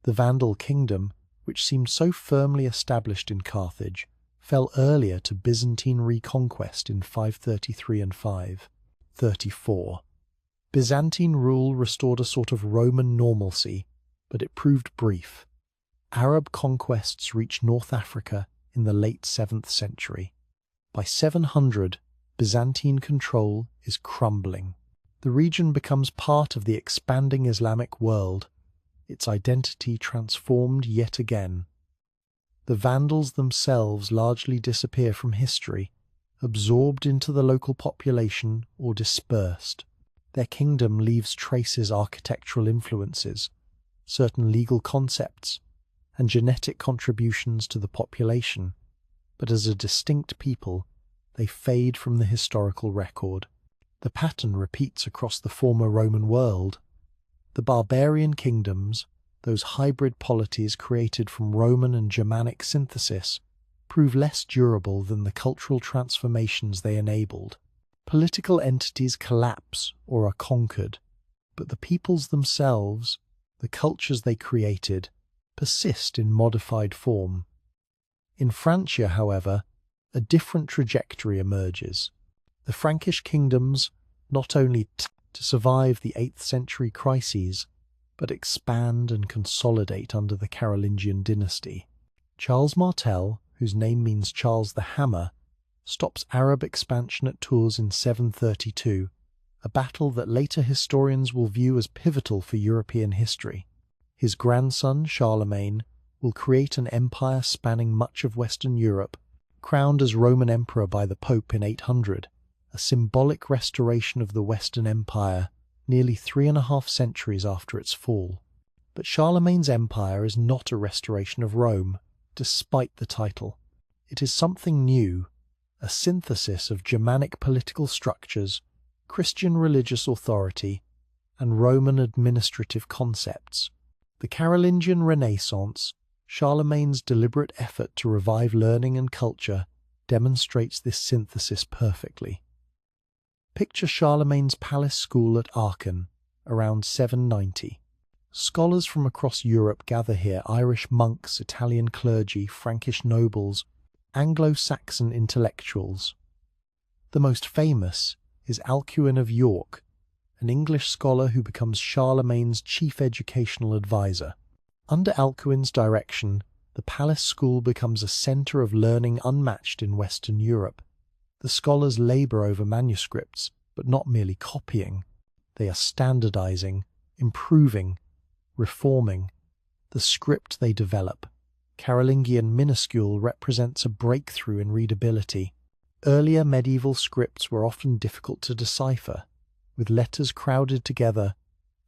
The Vandal kingdom, which seemed so firmly established in Carthage, fell earlier to Byzantine reconquest in 533 and 534. Byzantine rule restored a sort of Roman normalcy, but it proved brief. Arab conquests reached North Africa in the late 7th century. By 700, Byzantine control is crumbling. The region becomes part of the expanding Islamic world, its identity transformed yet again. The Vandals themselves largely disappear from history, absorbed into the local population or dispersed. Their kingdom leaves traces architectural influences, certain legal concepts, and genetic contributions to the population, but as a distinct people, they fade from the historical record. The pattern repeats across the former Roman world. The barbarian kingdoms, those hybrid polities created from Roman and Germanic synthesis, prove less durable than the cultural transformations they enabled. Political entities collapse or are conquered, but the peoples themselves, the cultures they created, persist in modified form. In Francia, however, a different trajectory emerges. The Frankish kingdoms not only to survive the 8th century crises, but expand and consolidate under the Carolingian dynasty. Charles Martel, whose name means Charles the Hammer, stops Arab expansion at Tours in 732, a battle that later historians will view as pivotal for European history. His grandson, Charlemagne, will create an empire spanning much of Western Europe, crowned as Roman emperor by the Pope in 800, a symbolic restoration of the Western Empire nearly 3.5 centuries after its fall. But Charlemagne's empire is not a restoration of Rome, despite the title. It is something new, a synthesis of Germanic political structures, Christian religious authority, and Roman administrative concepts. The Carolingian Renaissance, Charlemagne's deliberate effort to revive learning and culture, demonstrates this synthesis perfectly. Picture Charlemagne's palace school at Aachen, around 790. Scholars from across Europe gather here: Irish monks, Italian clergy, Frankish nobles, Anglo-Saxon intellectuals. The most famous is Alcuin of York, an English scholar who becomes Charlemagne's chief educational advisor. Under Alcuin's direction, the palace school becomes a centre of learning unmatched in Western Europe. The scholars labour over manuscripts, but not merely copying. They are standardising, improving, reforming. The script they develop, Carolingian minuscule, represents a breakthrough in readability. Earlier medieval scripts were often difficult to decipher, with letters crowded together,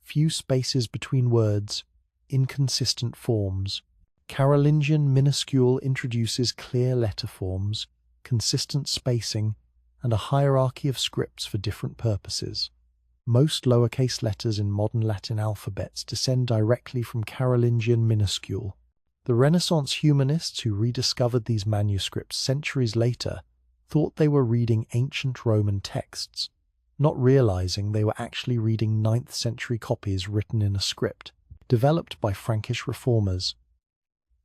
few spaces between words, inconsistent forms. Carolingian minuscule introduces clear letter forms, consistent spacing, and a hierarchy of scripts for different purposes. Most lowercase letters in modern Latin alphabets descend directly from Carolingian minuscule. The Renaissance humanists who rediscovered these manuscripts centuries later thought they were reading ancient Roman texts, not realizing they were actually reading 9th century copies written in a script, developed by Frankish reformers.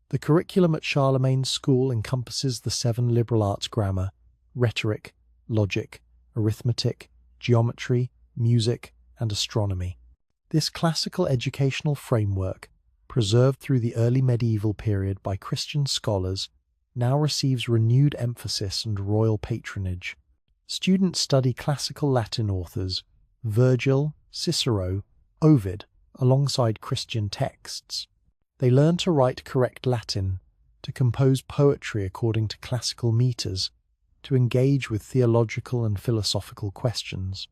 The curriculum at Charlemagne's school encompasses the 7 liberal arts: grammar, rhetoric, logic, arithmetic, geometry, music, and astronomy. This classical educational framework, preserved through the early medieval period by Christian scholars, now receives renewed emphasis and royal patronage. Students study classical Latin authors, Virgil, Cicero, Ovid, alongside Christian texts. They learn to write correct Latin, to compose poetry according to classical meters, to engage with theological and philosophical questions.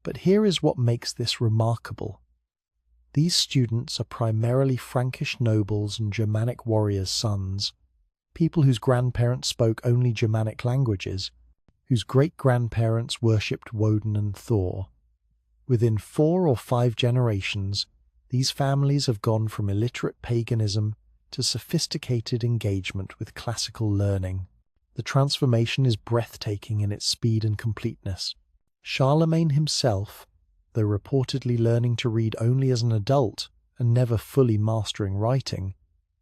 But here is what makes this remarkable. These students are primarily Frankish nobles and Germanic warriors' sons, people whose grandparents spoke only Germanic languages, whose great-grandparents worshipped Woden and Thor. Within 4 or 5 generations, these families have gone from illiterate paganism to sophisticated engagement with classical learning. The transformation is breathtaking in its speed and completeness. Charlemagne himself, though reportedly learning to read only as an adult and never fully mastering writing,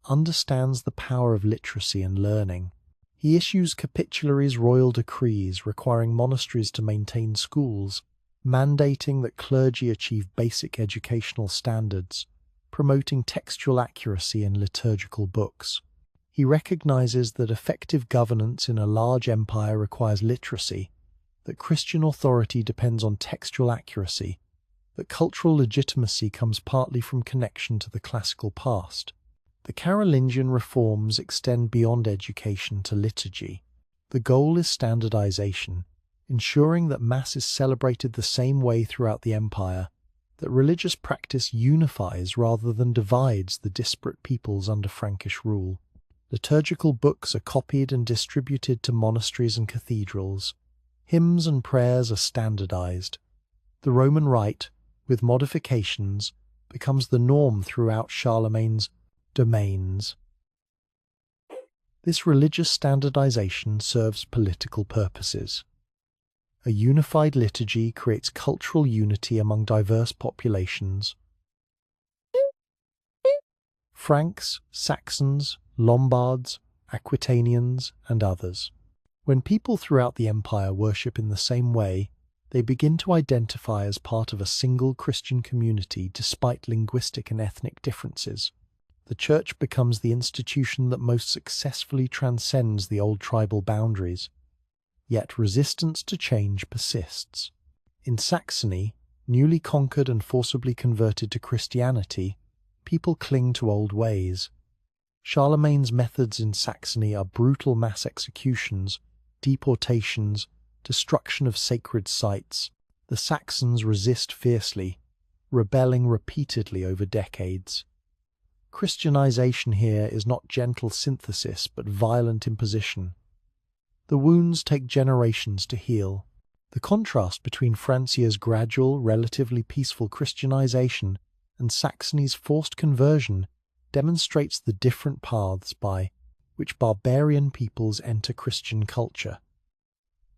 understands the power of literacy and learning. He issues capitularies, royal decrees requiring monasteries to maintain schools, mandating that clergy achieve basic educational standards, promoting textual accuracy in liturgical books. He recognizes that effective governance in a large empire requires literacy, that Christian authority depends on textual accuracy, that cultural legitimacy comes partly from connection to the classical past. The Carolingian reforms extend beyond education to liturgy. The goal is standardization, ensuring that Mass is celebrated the same way throughout the empire, that religious practice unifies rather than divides the disparate peoples under Frankish rule. Liturgical books are copied and distributed to monasteries and cathedrals. Hymns and prayers are standardized. The Roman Rite, with modifications, becomes the norm throughout Charlemagne's domains. This religious standardization serves political purposes. A unified liturgy creates cultural unity among diverse populations. Franks, Saxons, Lombards, Aquitanians, and others. When people throughout the empire worship in the same way, they begin to identify as part of a single Christian community despite linguistic and ethnic differences. The Church becomes the institution that most successfully transcends the old tribal boundaries. Yet resistance to change persists. In Saxony, newly conquered and forcibly converted to Christianity, people cling to old ways. Charlemagne's methods in Saxony are brutal mass executions, deportations, destruction of sacred sites, the Saxons resist fiercely, rebelling repeatedly over decades. Christianization here is not gentle synthesis but violent imposition. The wounds take generations to heal. The contrast between Francia's gradual, relatively peaceful Christianization and Saxony's forced conversion demonstrates the different paths by which barbarian peoples enter Christian culture.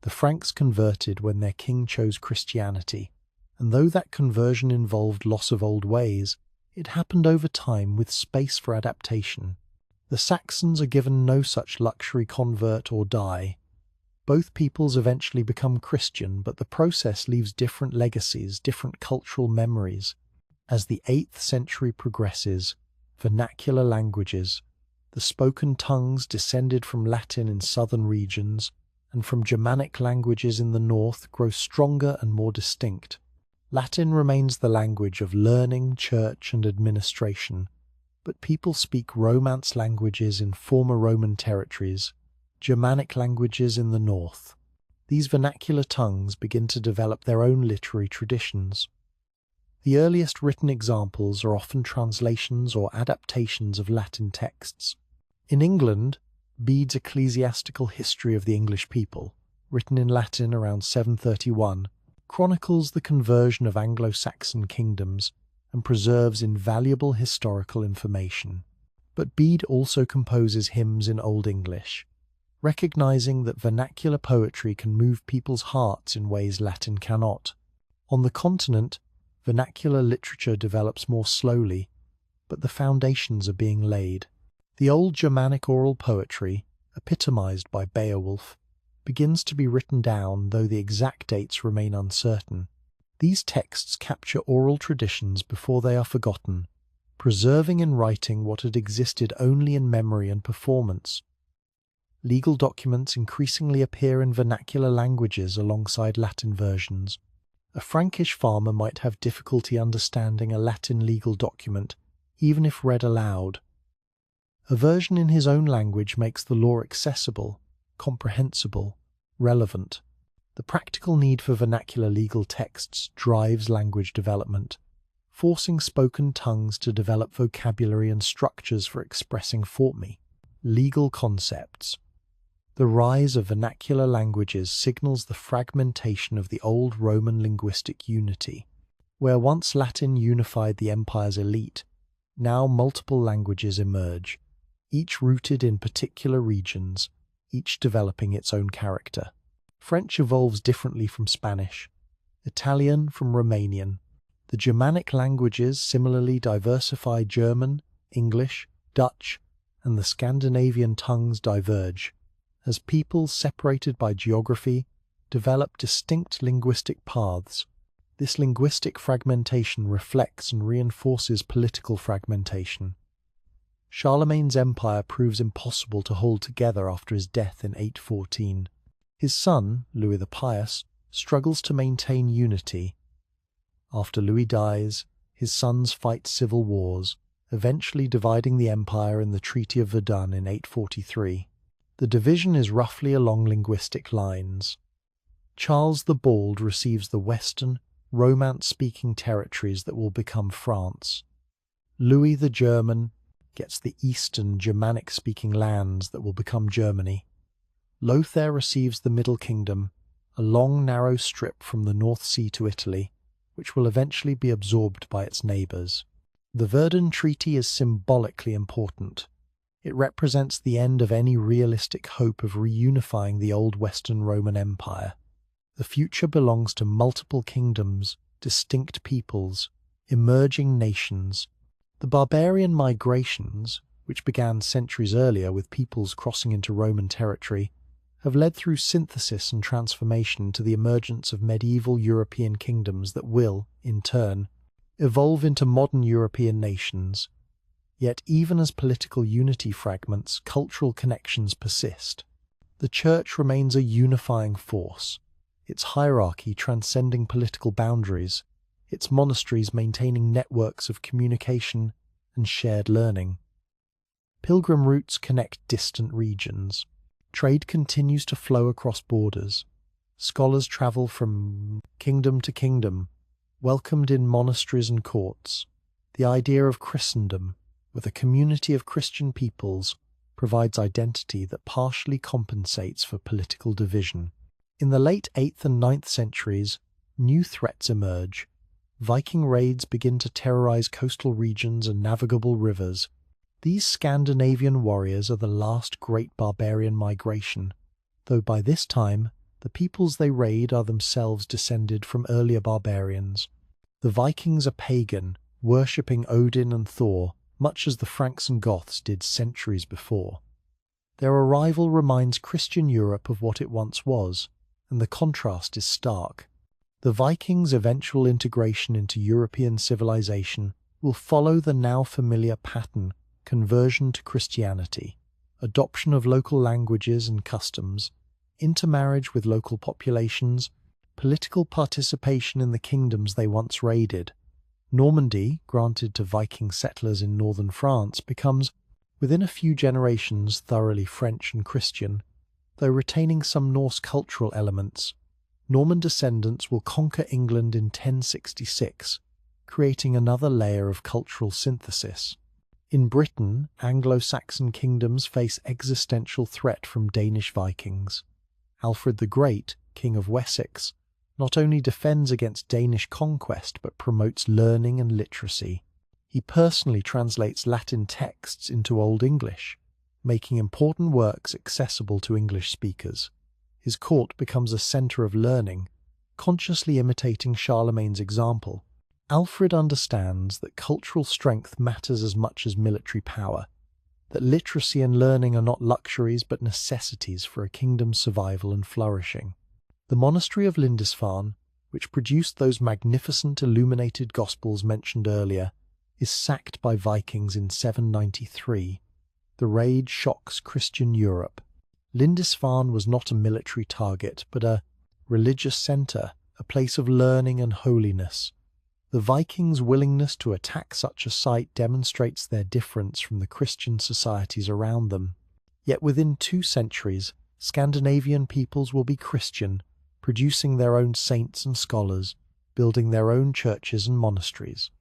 The Franks converted when their king chose Christianity, and though that conversion involved loss of old ways, it happened over time with space for adaptation. The Saxons are given no such luxury: convert or die. Both peoples eventually become Christian, but the process leaves different legacies, different cultural memories. As the 8th century progresses, vernacular languages, the spoken tongues descended from Latin in southern regions and from Germanic languages in the north, grow stronger and more distinct. Latin remains the language of learning, church, and administration, but people speak Romance languages in former Roman territories, Germanic languages in the north. These vernacular tongues begin to develop their own literary traditions. The earliest written examples are often translations or adaptations of Latin texts. In England, Bede's Ecclesiastical History of the English People, written in Latin around 731, chronicles the conversion of Anglo-Saxon kingdoms and preserves invaluable historical information. But Bede also composes hymns in Old English, recognizing that vernacular poetry can move people's hearts in ways Latin cannot. On the continent, vernacular literature develops more slowly, but the foundations are being laid. The old Germanic oral poetry, epitomized by Beowulf, begins to be written down, though the exact dates remain uncertain. These texts capture oral traditions before they are forgotten, preserving in writing what had existed only in memory and performance. Legal documents increasingly appear in vernacular languages alongside Latin versions. A Frankish farmer might have difficulty understanding a Latin legal document, even if read aloud. A version in his own language makes the law accessible, comprehensible, relevant. The practical need for vernacular legal texts drives language development, forcing spoken tongues to develop vocabulary and structures for expressing legal concepts. The rise of vernacular languages signals the fragmentation of the old Roman linguistic unity. Where once Latin unified the empire's elite, now multiple languages emerge, each rooted in particular regions, each developing its own character. French evolves differently from Spanish, Italian from Romanian. The Germanic languages similarly diversify. German, English, Dutch, and the Scandinavian tongues diverge, as peoples separated by geography develop distinct linguistic paths. This linguistic fragmentation reflects and reinforces political fragmentation. Charlemagne's empire proves impossible to hold together after his death in 814. His son, Louis the Pious, struggles to maintain unity. After Louis dies, his sons fight civil wars, eventually dividing the empire in the Treaty of Verdun in 843. The division is roughly along linguistic lines. Charles the Bald receives the western, Romance-speaking territories that will become France. Louis the German gets the eastern, Germanic-speaking lands that will become Germany. Lothair receives the Middle Kingdom, a long, narrow strip from the North Sea to Italy, which will eventually be absorbed by its neighbours. The Verdun Treaty is symbolically important. It represents the end of any realistic hope of reunifying the old Western Roman Empire. The future belongs to multiple kingdoms, distinct peoples, emerging nations. The barbarian migrations, which began centuries earlier with peoples crossing into Roman territory, have led through synthesis and transformation to the emergence of medieval European kingdoms that will, in turn, evolve into modern European nations. Yet even as political unity fragments, cultural connections persist. The Church remains a unifying force, its hierarchy transcending political boundaries, its monasteries maintaining networks of communication and shared learning. Pilgrim routes connect distant regions. Trade continues to flow across borders. Scholars travel from kingdom to kingdom, welcomed in monasteries and courts. The idea of Christendom, with a community of Christian peoples, provides identity that partially compensates for political division. In the late 8th and 9th centuries, new threats emerge. Viking raids begin to terrorize coastal regions and navigable rivers. These Scandinavian warriors are the last great barbarian migration, though by this time the peoples they raid are themselves descended from earlier barbarians. The Vikings are pagan, worshipping Odin and Thor, much as the Franks and Goths did centuries before. Their arrival reminds Christian Europe of what it once was, and the contrast is stark. The Vikings' eventual integration into European civilization will follow the now familiar pattern: conversion to Christianity, adoption of local languages and customs, intermarriage with local populations, political participation in the kingdoms they once raided. Normandy, granted to Viking settlers in northern France, becomes, within a few generations, thoroughly French and Christian, though retaining some Norse cultural elements. Norman descendants will conquer England in 1066, creating another layer of cultural synthesis. In Britain, Anglo-Saxon kingdoms face existential threat from Danish Vikings. Alfred the Great, King of Wessex, not only defends against Danish conquest but promotes learning and literacy. He personally translates Latin texts into Old English, making important works accessible to English speakers. His court becomes a centre of learning, consciously imitating Charlemagne's example. Alfred understands that cultural strength matters as much as military power, that literacy and learning are not luxuries but necessities for a kingdom's survival and flourishing. The monastery of Lindisfarne, which produced those magnificent illuminated Gospels mentioned earlier, is sacked by Vikings in 793. The raid shocks Christian Europe. Lindisfarne was not a military target, but a religious centre, a place of learning and holiness. The Vikings' willingness to attack such a site demonstrates their difference from the Christian societies around them. Yet within 2 centuries, Scandinavian peoples will be Christian, producing their own saints and scholars, building their own churches and monasteries.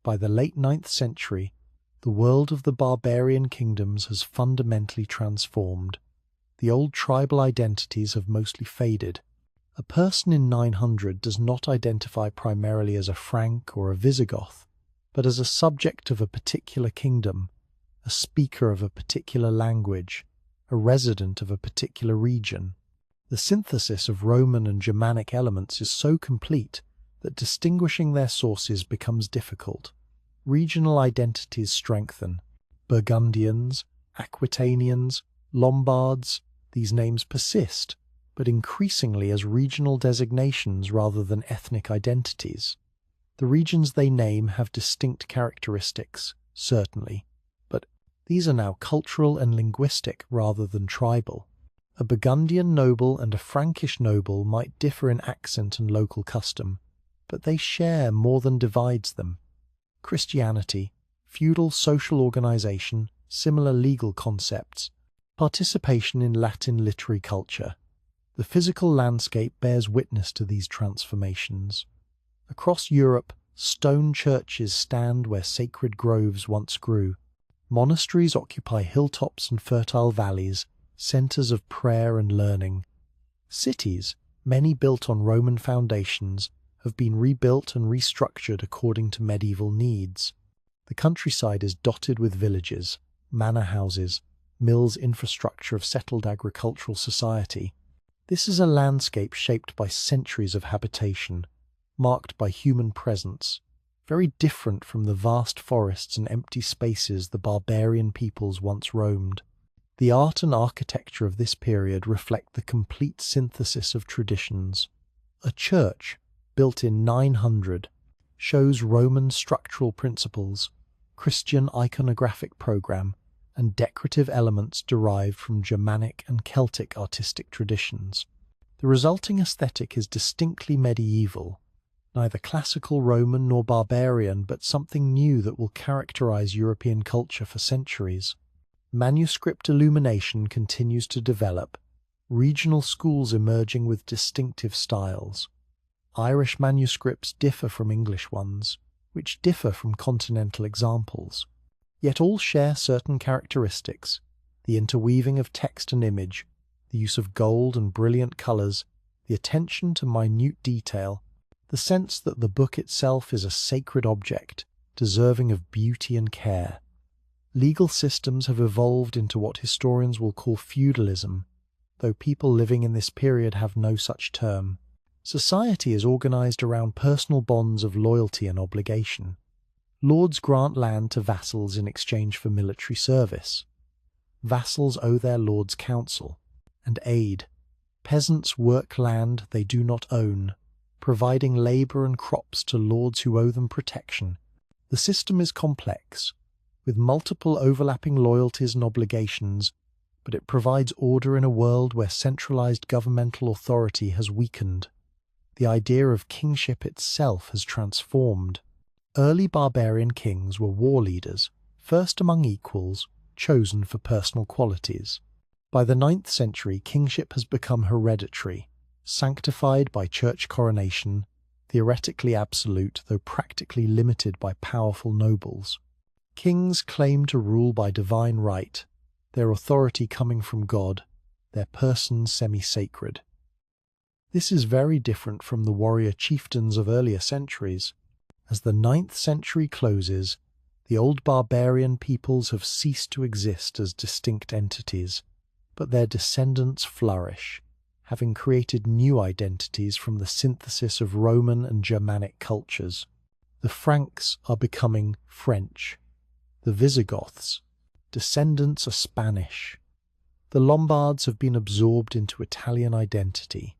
By the late 9th century, the world of the barbarian kingdoms has fundamentally transformed. The old tribal identities have mostly faded. A person in 900 does not identify primarily as a Frank or a Visigoth, but as a subject of a particular kingdom, a speaker of a particular language, a resident of a particular region. The synthesis of Roman and Germanic elements is so complete that distinguishing their sources becomes difficult. Regional identities strengthen. Burgundians, Aquitanians, Lombards, these names persist, but increasingly as regional designations rather than ethnic identities. The regions they name have distinct characteristics, certainly, but these are now cultural and linguistic rather than tribal. A Burgundian noble and a Frankish noble might differ in accent and local custom, but they share more than divides them. Christianity, feudal social organization, similar legal concepts, participation in Latin literary culture. The physical landscape bears witness to these transformations. Across Europe, stone churches stand where sacred groves once grew. Monasteries occupy hilltops and fertile valleys, centers of prayer and learning. Cities, many built on Roman foundations, have been rebuilt and restructured according to medieval needs. The countryside is dotted with villages, manor houses, mills, infrastructure of settled agricultural society. This is a landscape shaped by centuries of habitation, marked by human presence, very different from the vast forests and empty spaces the barbarian peoples once roamed. The art and architecture of this period reflect the complete synthesis of traditions. A church, built in 900, shows Roman structural principles, Christian iconographic program, and decorative elements derived from Germanic and Celtic artistic traditions. The resulting aesthetic is distinctly medieval, neither classical Roman nor barbarian, but something new that will characterize European culture for centuries. Manuscript illumination continues to develop. regional schools emerging with distinctive styles. Irish manuscripts differ from English ones, which differ from continental examples, yet all share certain characteristics: the interweaving of text and image, the use of gold and brilliant colours, the attention to minute detail, the sense that the book itself is a sacred object, deserving of beauty and care. Legal systems have evolved into what historians will call feudalism, though people living in this period have no such term. Society is organised around personal bonds of loyalty and obligation. Lords grant land to vassals in exchange for military service. Vassals owe their lords counsel and aid. Peasants work land they do not own, providing labour and crops to lords who owe them protection. The system is complex, with multiple overlapping loyalties and obligations, but it provides order in a world where centralised governmental authority has weakened. The idea of kingship itself has transformed. Early barbarian kings were war leaders, first among equals, chosen for personal qualities. By the 9th century, kingship has become hereditary, sanctified by church coronation, theoretically absolute, though practically limited by powerful nobles. Kings claim to rule by divine right, their authority coming from God, their persons semi-sacred. This is very different from the warrior chieftains of earlier centuries. As the 9th century closes, the old barbarian peoples have ceased to exist as distinct entities, but their descendants flourish, having created new identities from the synthesis of Roman and Germanic cultures. The Franks are becoming French. The Visigoths, descendants are Spanish. The Lombards have been absorbed into Italian identity.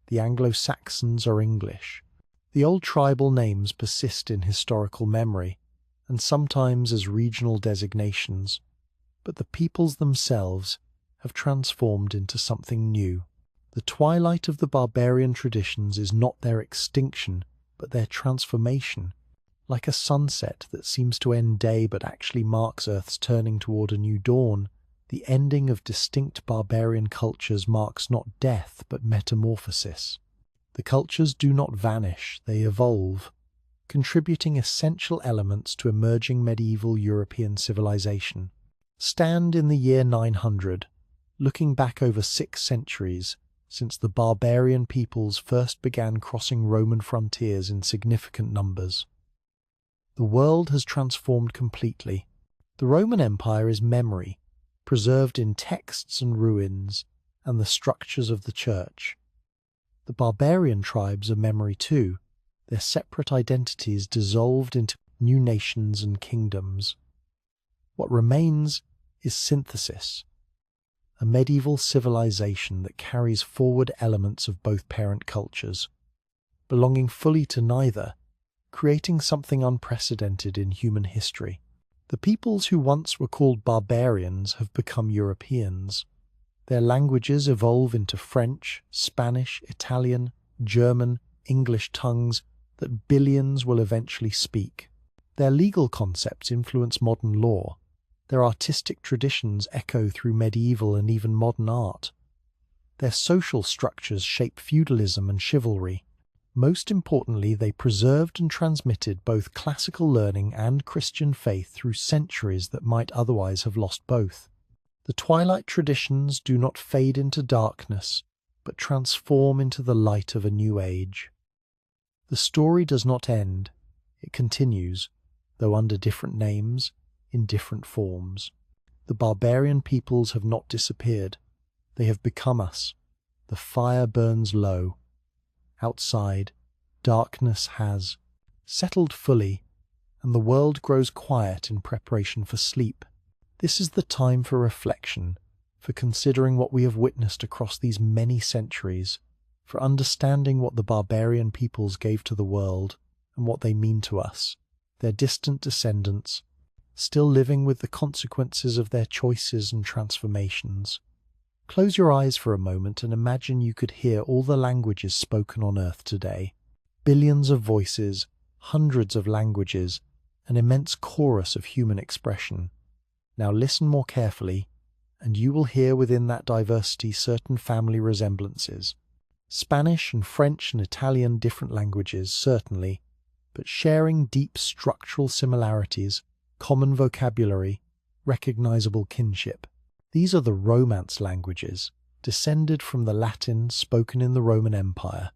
The Anglo-Saxons are English. The old tribal names persist in historical memory, and sometimes as regional designations, but the peoples themselves have transformed into something new. The twilight of the barbarian traditions is not their extinction, but their transformation, like a sunset that seems to end day but actually marks Earth's turning toward a new dawn. The ending of distinct barbarian cultures marks not death but metamorphosis. The cultures do not vanish, they evolve, contributing essential elements to emerging medieval European civilization. Stand in the year 900, looking back over 6 centuries since the barbarian peoples first began crossing Roman frontiers in significant numbers. The world has transformed completely. The Roman Empire is memory, preserved in texts and ruins, and the structures of the church. The barbarian tribes are memory too, their separate identities dissolved into new nations and kingdoms. What remains is synthesis, a medieval civilization that carries forward elements of both parent cultures, belonging fully to neither, creating something unprecedented in human history. The peoples who once were called barbarians have become Europeans. Their languages evolve into French, Spanish, Italian, German, English tongues that billions will eventually speak. Their legal concepts influence modern law. Their artistic traditions echo through medieval and even modern art. Their social structures shape feudalism and chivalry. Most importantly, they preserved and transmitted both classical learning and Christian faith through centuries that might otherwise have lost both. The twilight traditions do not fade into darkness, but transform into the light of a new age. The story does not end, it continues, though under different names, in different forms. The barbarian peoples have not disappeared, they have become us. The fire burns low. Outside, darkness has settled fully, and the world grows quiet in preparation for sleep. This is the time for reflection, for considering what we have witnessed across these many centuries, for understanding what the barbarian peoples gave to the world and what they mean to us, their distant descendants, still living with the consequences of their choices and transformations. Close your eyes for a moment and imagine you could hear all the languages spoken on Earth today. Billions of voices, hundreds of languages, an immense chorus of human expression. Now listen more carefully and you will hear within that diversity certain family resemblances. Spanish and French and Italian different languages, certainly, but sharing deep structural similarities, common vocabulary, recognizable kinship. These are the Romance languages, descended from the Latin spoken in the Roman Empire,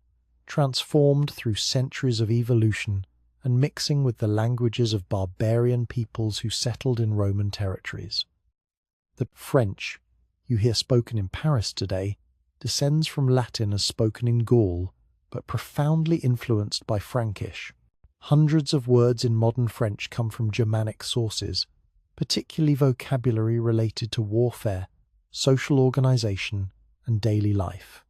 transformed through centuries of evolution and mixing with the languages of barbarian peoples who settled in Roman territories. The French you hear spoken in Paris today descends from Latin as spoken in Gaul, but profoundly influenced by Frankish. Hundreds of words in modern French come from Germanic sources, particularly vocabulary related to warfare, social organization, and daily life.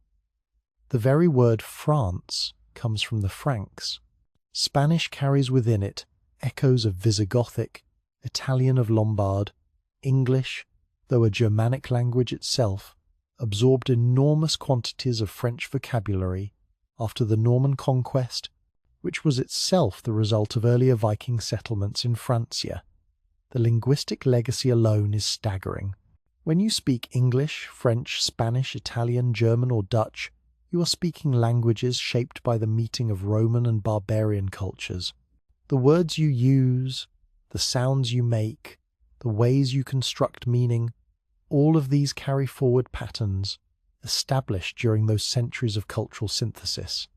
The very word France comes from the Franks. Spanish carries within it echoes of Visigothic, Italian of Lombard, English, though a Germanic language itself, absorbed enormous quantities of French vocabulary after the Norman conquest, which was itself the result of earlier Viking settlements in Francia. The linguistic legacy alone is staggering. When you speak English, French, Spanish, Italian, German, or Dutch, you are speaking languages shaped by the meeting of Roman and barbarian cultures. The words you use, the sounds you make, the ways you construct meaning, all of these carry forward patterns established during those centuries of cultural synthesis.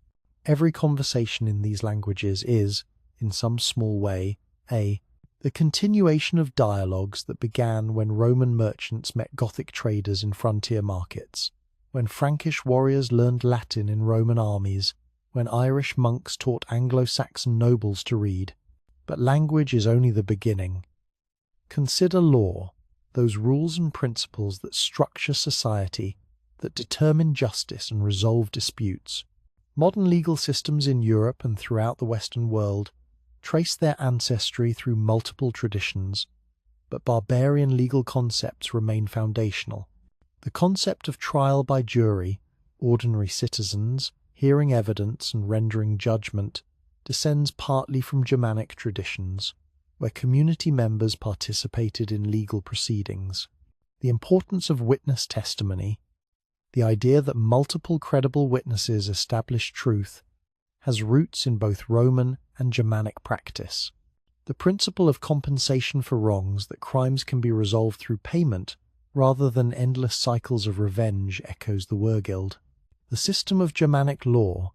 Every conversation in these languages is, in some small way, the continuation of dialogues that began when Roman merchants met Gothic traders in frontier markets, when Frankish warriors learned Latin in Roman armies, when Irish monks taught Anglo-Saxon nobles to read. But language is only the beginning. Consider law, those rules and principles that structure society, that determine justice and resolve disputes. Modern legal systems in Europe and throughout the Western world trace their ancestry through multiple traditions, but barbarian legal concepts remain foundational. The concept of trial by jury, ordinary citizens, hearing evidence and rendering judgment, descends partly from Germanic traditions, where community members participated in legal proceedings. The importance of witness testimony, the idea that multiple credible witnesses establish truth, has roots in both Roman and Germanic practice. The principle of compensation for wrongs, that crimes can be resolved through payment rather than endless cycles of revenge, echoes the Wergild. The system of Germanic law,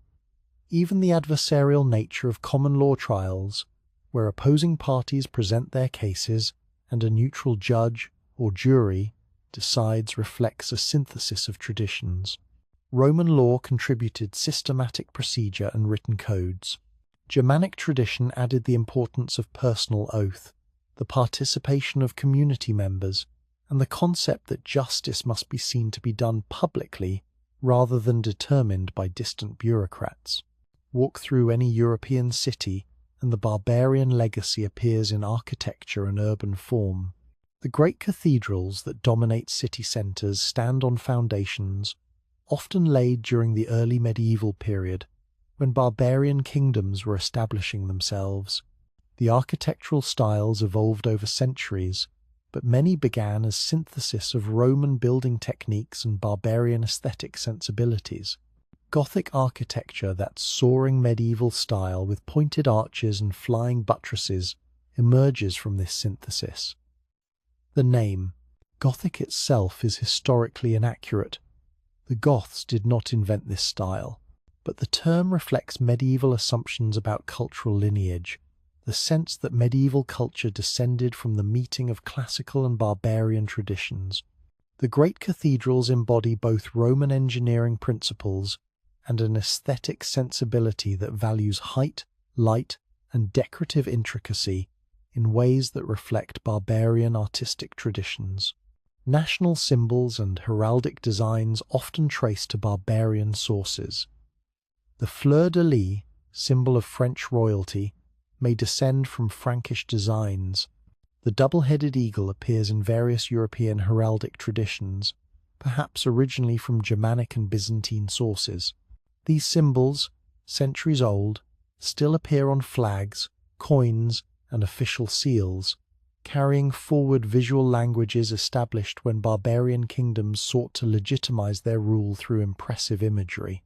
even the adversarial nature of common law trials, where opposing parties present their cases and a neutral judge or jury decides, reflects a synthesis of traditions. Roman law contributed systematic procedure and written codes. Germanic tradition added the importance of personal oath, the participation of community members, and the concept that justice must be seen to be done publicly rather than determined by distant bureaucrats. Walk through any European city, and the barbarian legacy appears in architecture and urban form. The great cathedrals that dominate city centres stand on foundations often laid during the early medieval period, when barbarian kingdoms were establishing themselves. The architectural styles evolved over centuries, but many began as synthesis of Roman building techniques and barbarian aesthetic sensibilities. Gothic architecture, that soaring medieval style with pointed arches and flying buttresses, emerges from this synthesis. The name Gothic itself is historically inaccurate. The Goths did not invent this style, but the term reflects medieval assumptions about cultural lineage, the sense that medieval culture descended from the meeting of classical and barbarian traditions. The great cathedrals embody both Roman engineering principles and an aesthetic sensibility that values height, light, and decorative intricacy in ways that reflect barbarian artistic traditions. National symbols and heraldic designs often trace to barbarian sources. The fleur-de-lis, symbol of French royalty, may descend from Frankish designs. The double-headed eagle appears in various European heraldic traditions, perhaps originally from Germanic and Byzantine sources. These symbols, centuries old, still appear on flags, coins, and official seals, carrying forward visual languages established when barbarian kingdoms sought to legitimize their rule through impressive imagery.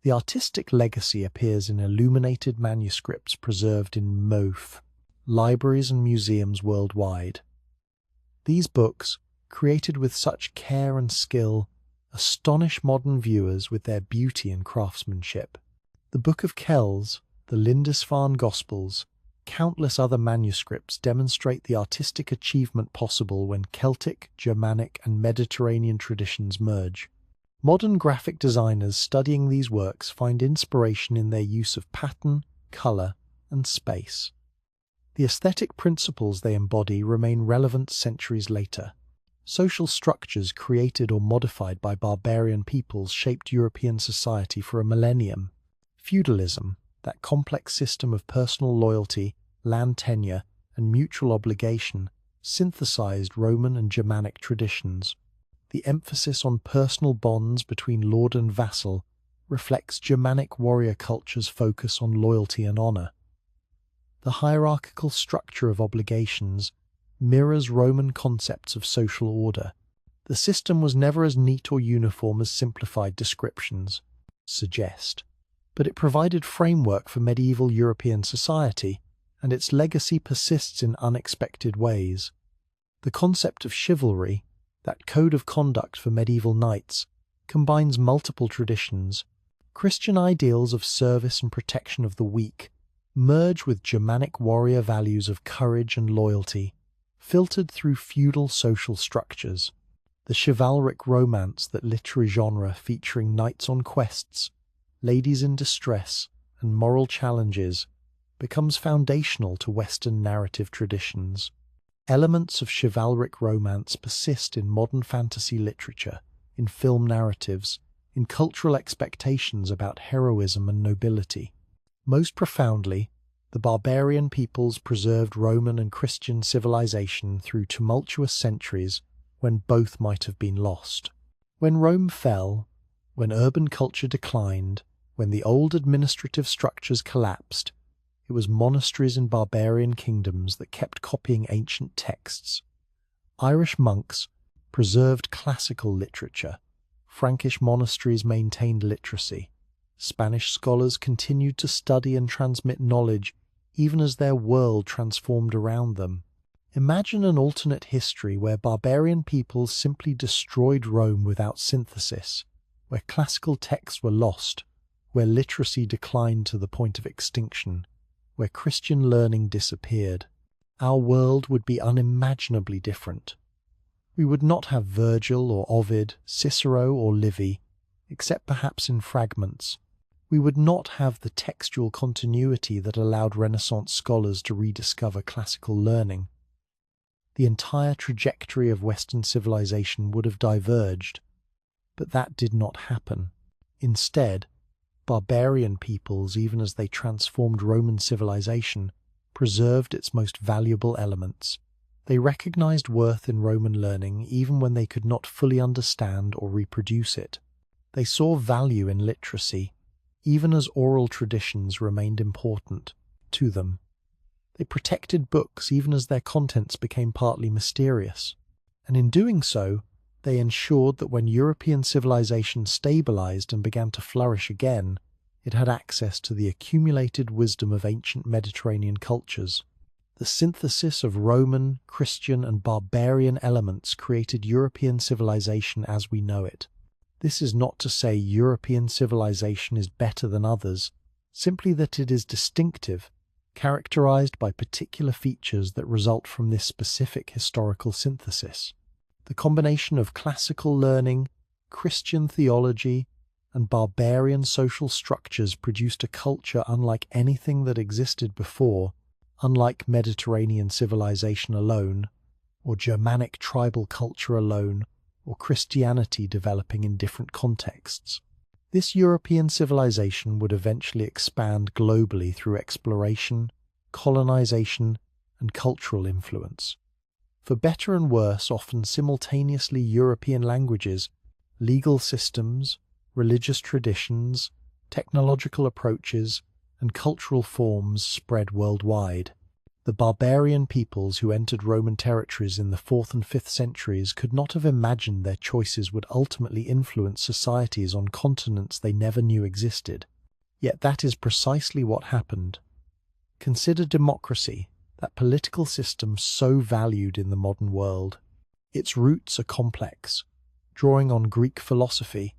The artistic legacy appears in illuminated manuscripts preserved in MOF, libraries and museums worldwide. These books, created with such care and skill, astonish modern viewers with their beauty and craftsmanship. The Book of Kells, the Lindisfarne Gospels, countless other manuscripts demonstrate the artistic achievement possible when Celtic, Germanic, and Mediterranean traditions merge. Modern graphic designers studying these works find inspiration in their use of pattern, color, and space. The aesthetic principles they embody remain relevant centuries later. Social structures created or modified by barbarian peoples shaped European society for a millennium. Feudalism, that complex system of personal loyalty, land tenure, and mutual obligation, synthesized Roman and Germanic traditions. The emphasis on personal bonds between lord and vassal reflects Germanic warrior culture's focus on loyalty and honor. The hierarchical structure of obligations mirrors Roman concepts of social order. The system was never as neat or uniform as simplified descriptions suggest, but it provided framework for medieval European society, and its legacy persists in unexpected ways. The concept of chivalry, that code of conduct for medieval knights, combines multiple traditions. Christian ideals of service and protection of the weak merge with Germanic warrior values of courage and loyalty, filtered through feudal social structures. The chivalric romance, that literary genre featuring knights on quests, ladies in distress, and moral challenges, becomes foundational to Western narrative traditions. Elements of chivalric romance persist in modern fantasy literature, in film narratives, in cultural expectations about heroism and nobility. Most profoundly, the barbarian peoples preserved Roman and Christian civilization through tumultuous centuries when both might have been lost. When Rome fell, when urban culture declined, when the old administrative structures collapsed, it was monasteries in barbarian kingdoms that kept copying ancient texts. Irish monks preserved classical literature. Frankish monasteries maintained literacy. Spanish scholars continued to study and transmit knowledge even as their world transformed around them. Imagine an alternate history where barbarian peoples simply destroyed Rome without synthesis, where classical texts were lost, where literacy declined to the point of extinction, where Christian learning disappeared. Our world would be unimaginably different. We would not have Virgil or Ovid, Cicero or Livy, except perhaps in fragments. We would not have the textual continuity that allowed Renaissance scholars to rediscover classical learning. The entire trajectory of Western civilization would have diverged, but that did not happen. Instead, barbarian peoples, even as they transformed Roman civilization, preserved its most valuable elements. They recognized worth in Roman learning even when they could not fully understand or reproduce it. They saw value in literacy, even as oral traditions remained important to them. They protected books even as their contents became partly mysterious. And in doing so, they ensured that when European civilization stabilized and began to flourish again, it had access to the accumulated wisdom of ancient Mediterranean cultures. The synthesis of Roman, Christian, and barbarian elements created European civilization as we know it. This is not to say European civilization is better than others, simply that it is distinctive, characterized by particular features that result from this specific historical synthesis. The combination of classical learning, Christian theology, and barbarian social structures produced a culture unlike anything that existed before, unlike Mediterranean civilization alone, or Germanic tribal culture alone, or Christianity developing in different contexts. This European civilization would eventually expand globally through exploration, colonization, and cultural influence. For better and worse, often simultaneously, European languages, legal systems, religious traditions, technological approaches, and cultural forms spread worldwide. The barbarian peoples who entered Roman territories in the 4th and 5th centuries could not have imagined their choices would ultimately influence societies on continents they never knew existed. Yet that is precisely what happened. Consider democracy, that political system so valued in the modern world. Its roots are complex, drawing on Greek philosophy,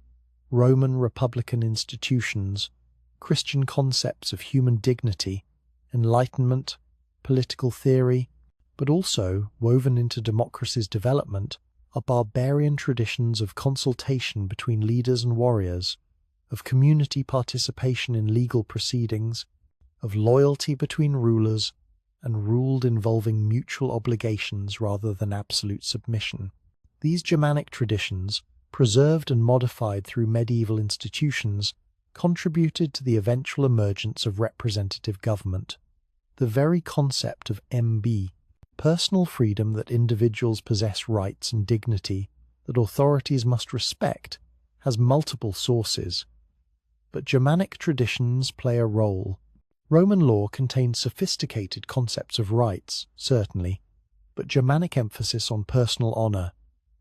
Roman republican institutions, Christian concepts of human dignity, enlightenment, political theory, but also, woven into democracy's development, are barbarian traditions of consultation between leaders and warriors, of community participation in legal proceedings, of loyalty between rulers, and ruled involving mutual obligations rather than absolute submission. These Germanic traditions, preserved and modified through medieval institutions, contributed to the eventual emergence of representative government. The very concept of MB, personal freedom, that individuals possess rights and dignity that authorities must respect, has multiple sources. But Germanic traditions play a role. Roman law contained sophisticated concepts of rights, certainly, but Germanic emphasis on personal honor,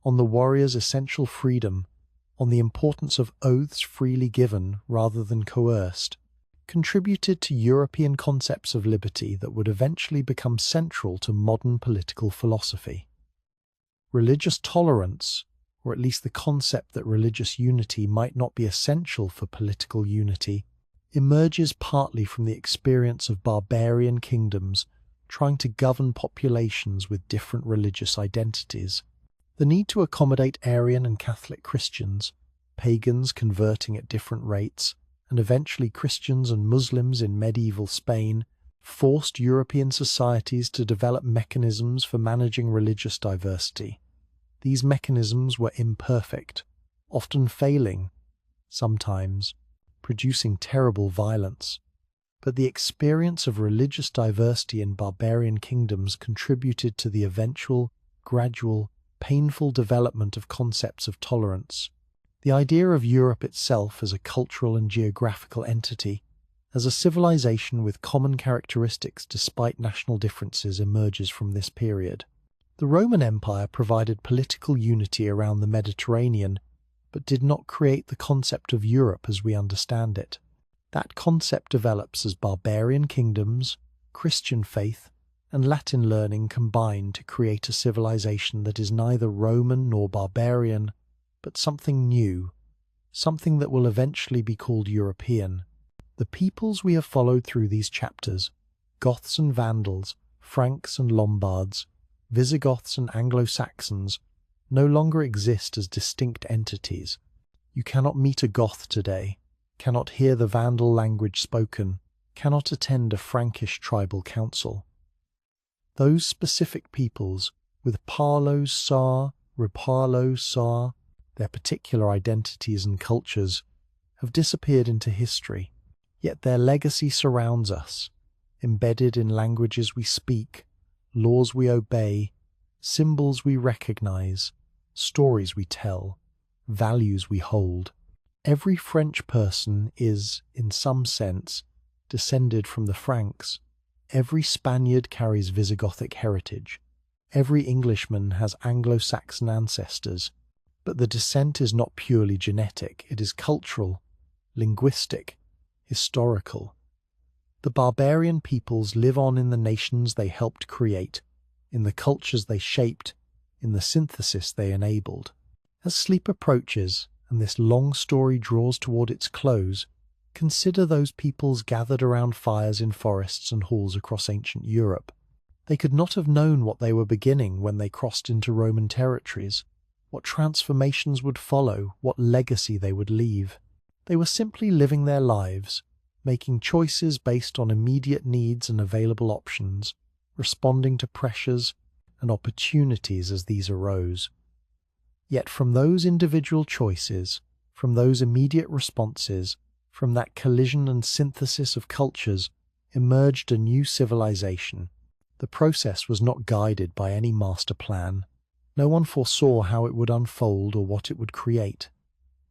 on the warrior's essential freedom, on the importance of oaths freely given rather than coerced, contributed to European concepts of liberty that would eventually become central to modern political philosophy. Religious tolerance, or at least the concept that religious unity might not be essential for political unity, emerges partly from the experience of barbarian kingdoms trying to govern populations with different religious identities. The need to accommodate Arian and Catholic Christians, pagans converting at different rates, and eventually Christians and Muslims in medieval Spain, forced European societies to develop mechanisms for managing religious diversity. These mechanisms were imperfect, often failing, sometimes producing terrible violence. But the experience of religious diversity in barbarian kingdoms contributed to the eventual, gradual, painful development of concepts of tolerance. The idea of Europe itself as a cultural and geographical entity, as a civilization with common characteristics despite national differences, emerges from this period. The Roman Empire provided political unity around the Mediterranean, but did not create the concept of Europe as we understand it. That concept develops as barbarian kingdoms, Christian faith, and Latin learning combine to create a civilization that is neither Roman nor barbarian, but something new, something that will eventually be called European. The peoples we have followed through these chapters, Goths and Vandals, Franks and Lombards, Visigoths and Anglo-Saxons, no longer exist as distinct entities. You cannot meet a Goth today, cannot hear the Vandal language spoken, cannot attend a Frankish tribal council. Those specific peoples, with Parlo, Sar, Reparlo, Sar, their particular identities and cultures, have disappeared into history, yet their legacy surrounds us, embedded in languages we speak, laws we obey, symbols we recognize, stories we tell, values we hold. Every French person is, in some sense, descended from the Franks. Every Spaniard carries Visigothic heritage. Every Englishman has Anglo-Saxon ancestors. But the descent is not purely genetic, it is cultural, linguistic, historical. The barbarian peoples live on in the nations they helped create, in the cultures they shaped, in the synthesis they enabled. As sleep approaches, and this long story draws toward its close, consider those peoples gathered around fires in forests and halls across ancient Europe. They could not have known what they were beginning when they crossed into Roman territories, what transformations would follow, what legacy they would leave. They were simply living their lives, making choices based on immediate needs and available options, responding to pressures and opportunities as these arose. Yet from those individual choices, from those immediate responses, from that collision and synthesis of cultures, emerged a new civilization. The process was not guided by any master plan. No one foresaw how it would unfold or what it would create.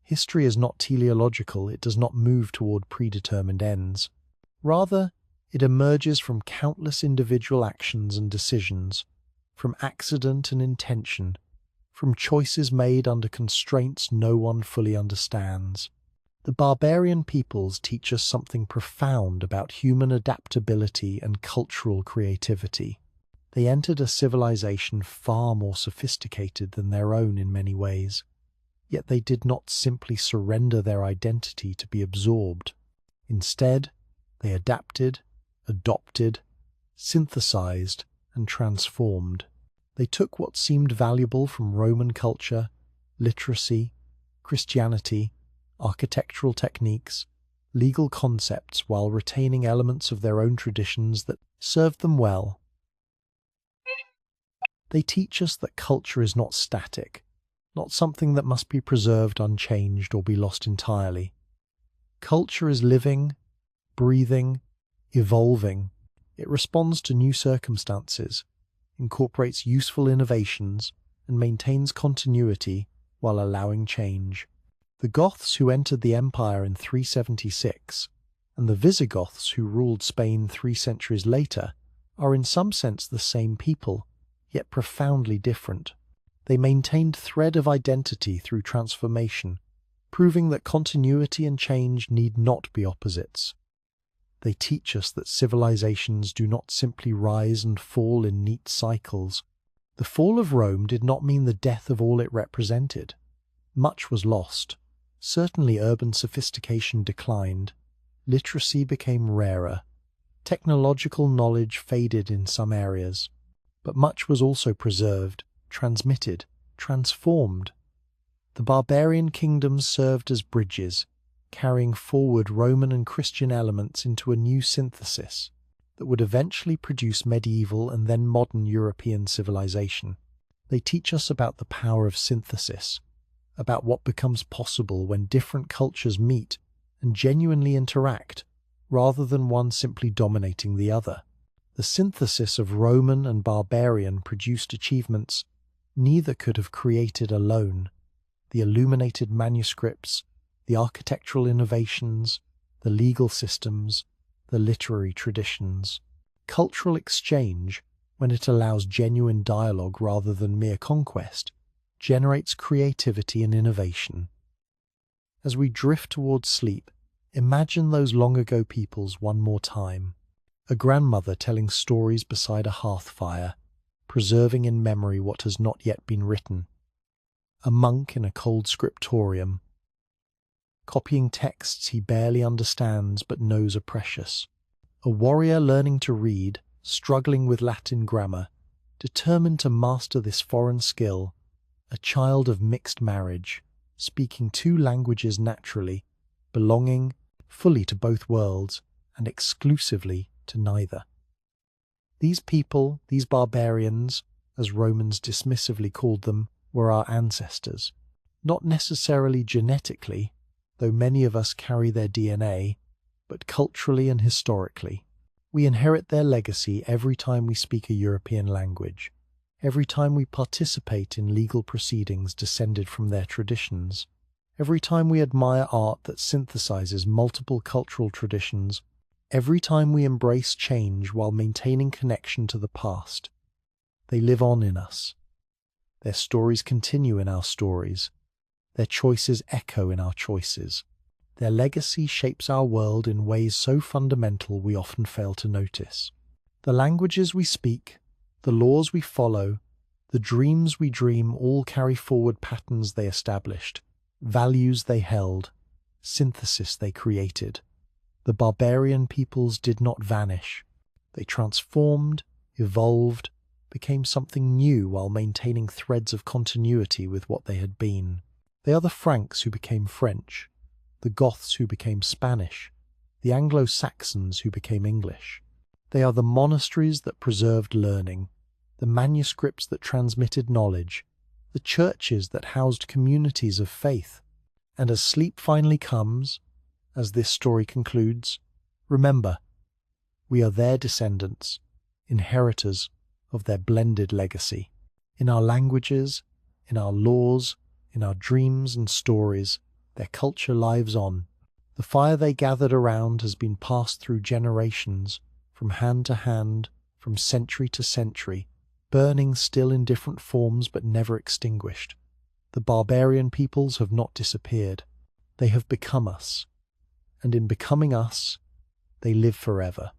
History is not teleological, it does not move toward predetermined ends. Rather, It emerges from countless individual actions and decisions, from accident and intention, from choices made under constraints no one fully understands. The barbarian peoples teach us something profound about human adaptability and cultural creativity. They entered a civilization far more sophisticated than their own in many ways, yet they did not simply surrender their identity to be absorbed. Instead, they adapted, adopted, synthesized, and transformed. They took what seemed valuable from Roman culture, literacy, Christianity, architectural techniques, legal concepts, while retaining elements of their own traditions that served them well. They teach us that culture is not static, not something that must be preserved unchanged or be lost entirely. Culture is living, breathing, evolving. It responds to new circumstances, incorporates useful innovations, and maintains continuity while allowing change. The Goths who entered the empire in 376 and the Visigoths who ruled Spain 3 centuries later are in some sense the same people, yet profoundly different. They maintained thread of identity through transformation, proving that continuity and change need not be opposites. They teach us that civilizations do not simply rise and fall in neat cycles. The fall of Rome did not mean the death of all it represented. Much was lost. Certainly urban sophistication declined, literacy became rarer, technological knowledge faded in some areas, but much was also preserved, transmitted, transformed. The barbarian kingdoms served as bridges, carrying forward Roman and Christian elements into a new synthesis that would eventually produce medieval and then modern European civilization. They teach us about the power of synthesis, about what becomes possible when different cultures meet and genuinely interact, rather than one simply dominating the other. The synthesis of Roman and barbarian produced achievements neither could have created alone. The illuminated manuscripts, the architectural innovations, the legal systems, the literary traditions. Cultural exchange, when it allows genuine dialogue rather than mere conquest, generates creativity and innovation. As we drift towards sleep, imagine those long-ago peoples one more time. A grandmother telling stories beside a hearth fire, preserving in memory what has not yet been written. A monk in a cold scriptorium, copying texts he barely understands but knows are precious. A warrior learning to read, struggling with Latin grammar, determined to master this foreign skill. A child of mixed marriage, speaking 2 languages naturally, belonging fully to both worlds and exclusively to neither. These people, these barbarians, as Romans dismissively called them, were our ancestors. Not necessarily genetically, though many of us carry their DNA, but culturally and historically. We inherit their legacy every time we speak a European language, every time we participate in legal proceedings descended from their traditions, every time we admire art that synthesizes multiple cultural traditions, every time we embrace change while maintaining connection to the past. They live on in us. Their stories continue in our stories. Their choices echo in our choices. Their legacy shapes our world in ways so fundamental we often fail to notice. The languages we speak, the laws we follow, the dreams we dream all carry forward patterns they established, values they held, synthesis they created. The barbarian peoples did not vanish. They transformed, evolved, became something new while maintaining threads of continuity with what they had been. They are the Franks who became French, the Goths who became Spanish, the Anglo-Saxons who became English. They are the monasteries that preserved learning, the manuscripts that transmitted knowledge, the churches that housed communities of faith. And as sleep finally comes, as this story concludes, remember, we are their descendants, inheritors of their blended legacy. In our languages, in our laws, in our dreams and stories, their culture lives on. The fire they gathered around has been passed through generations, from hand to hand, from century to century, burning still in different forms but never extinguished. The barbarian peoples have not disappeared. They have become us, and in becoming us, they live forever.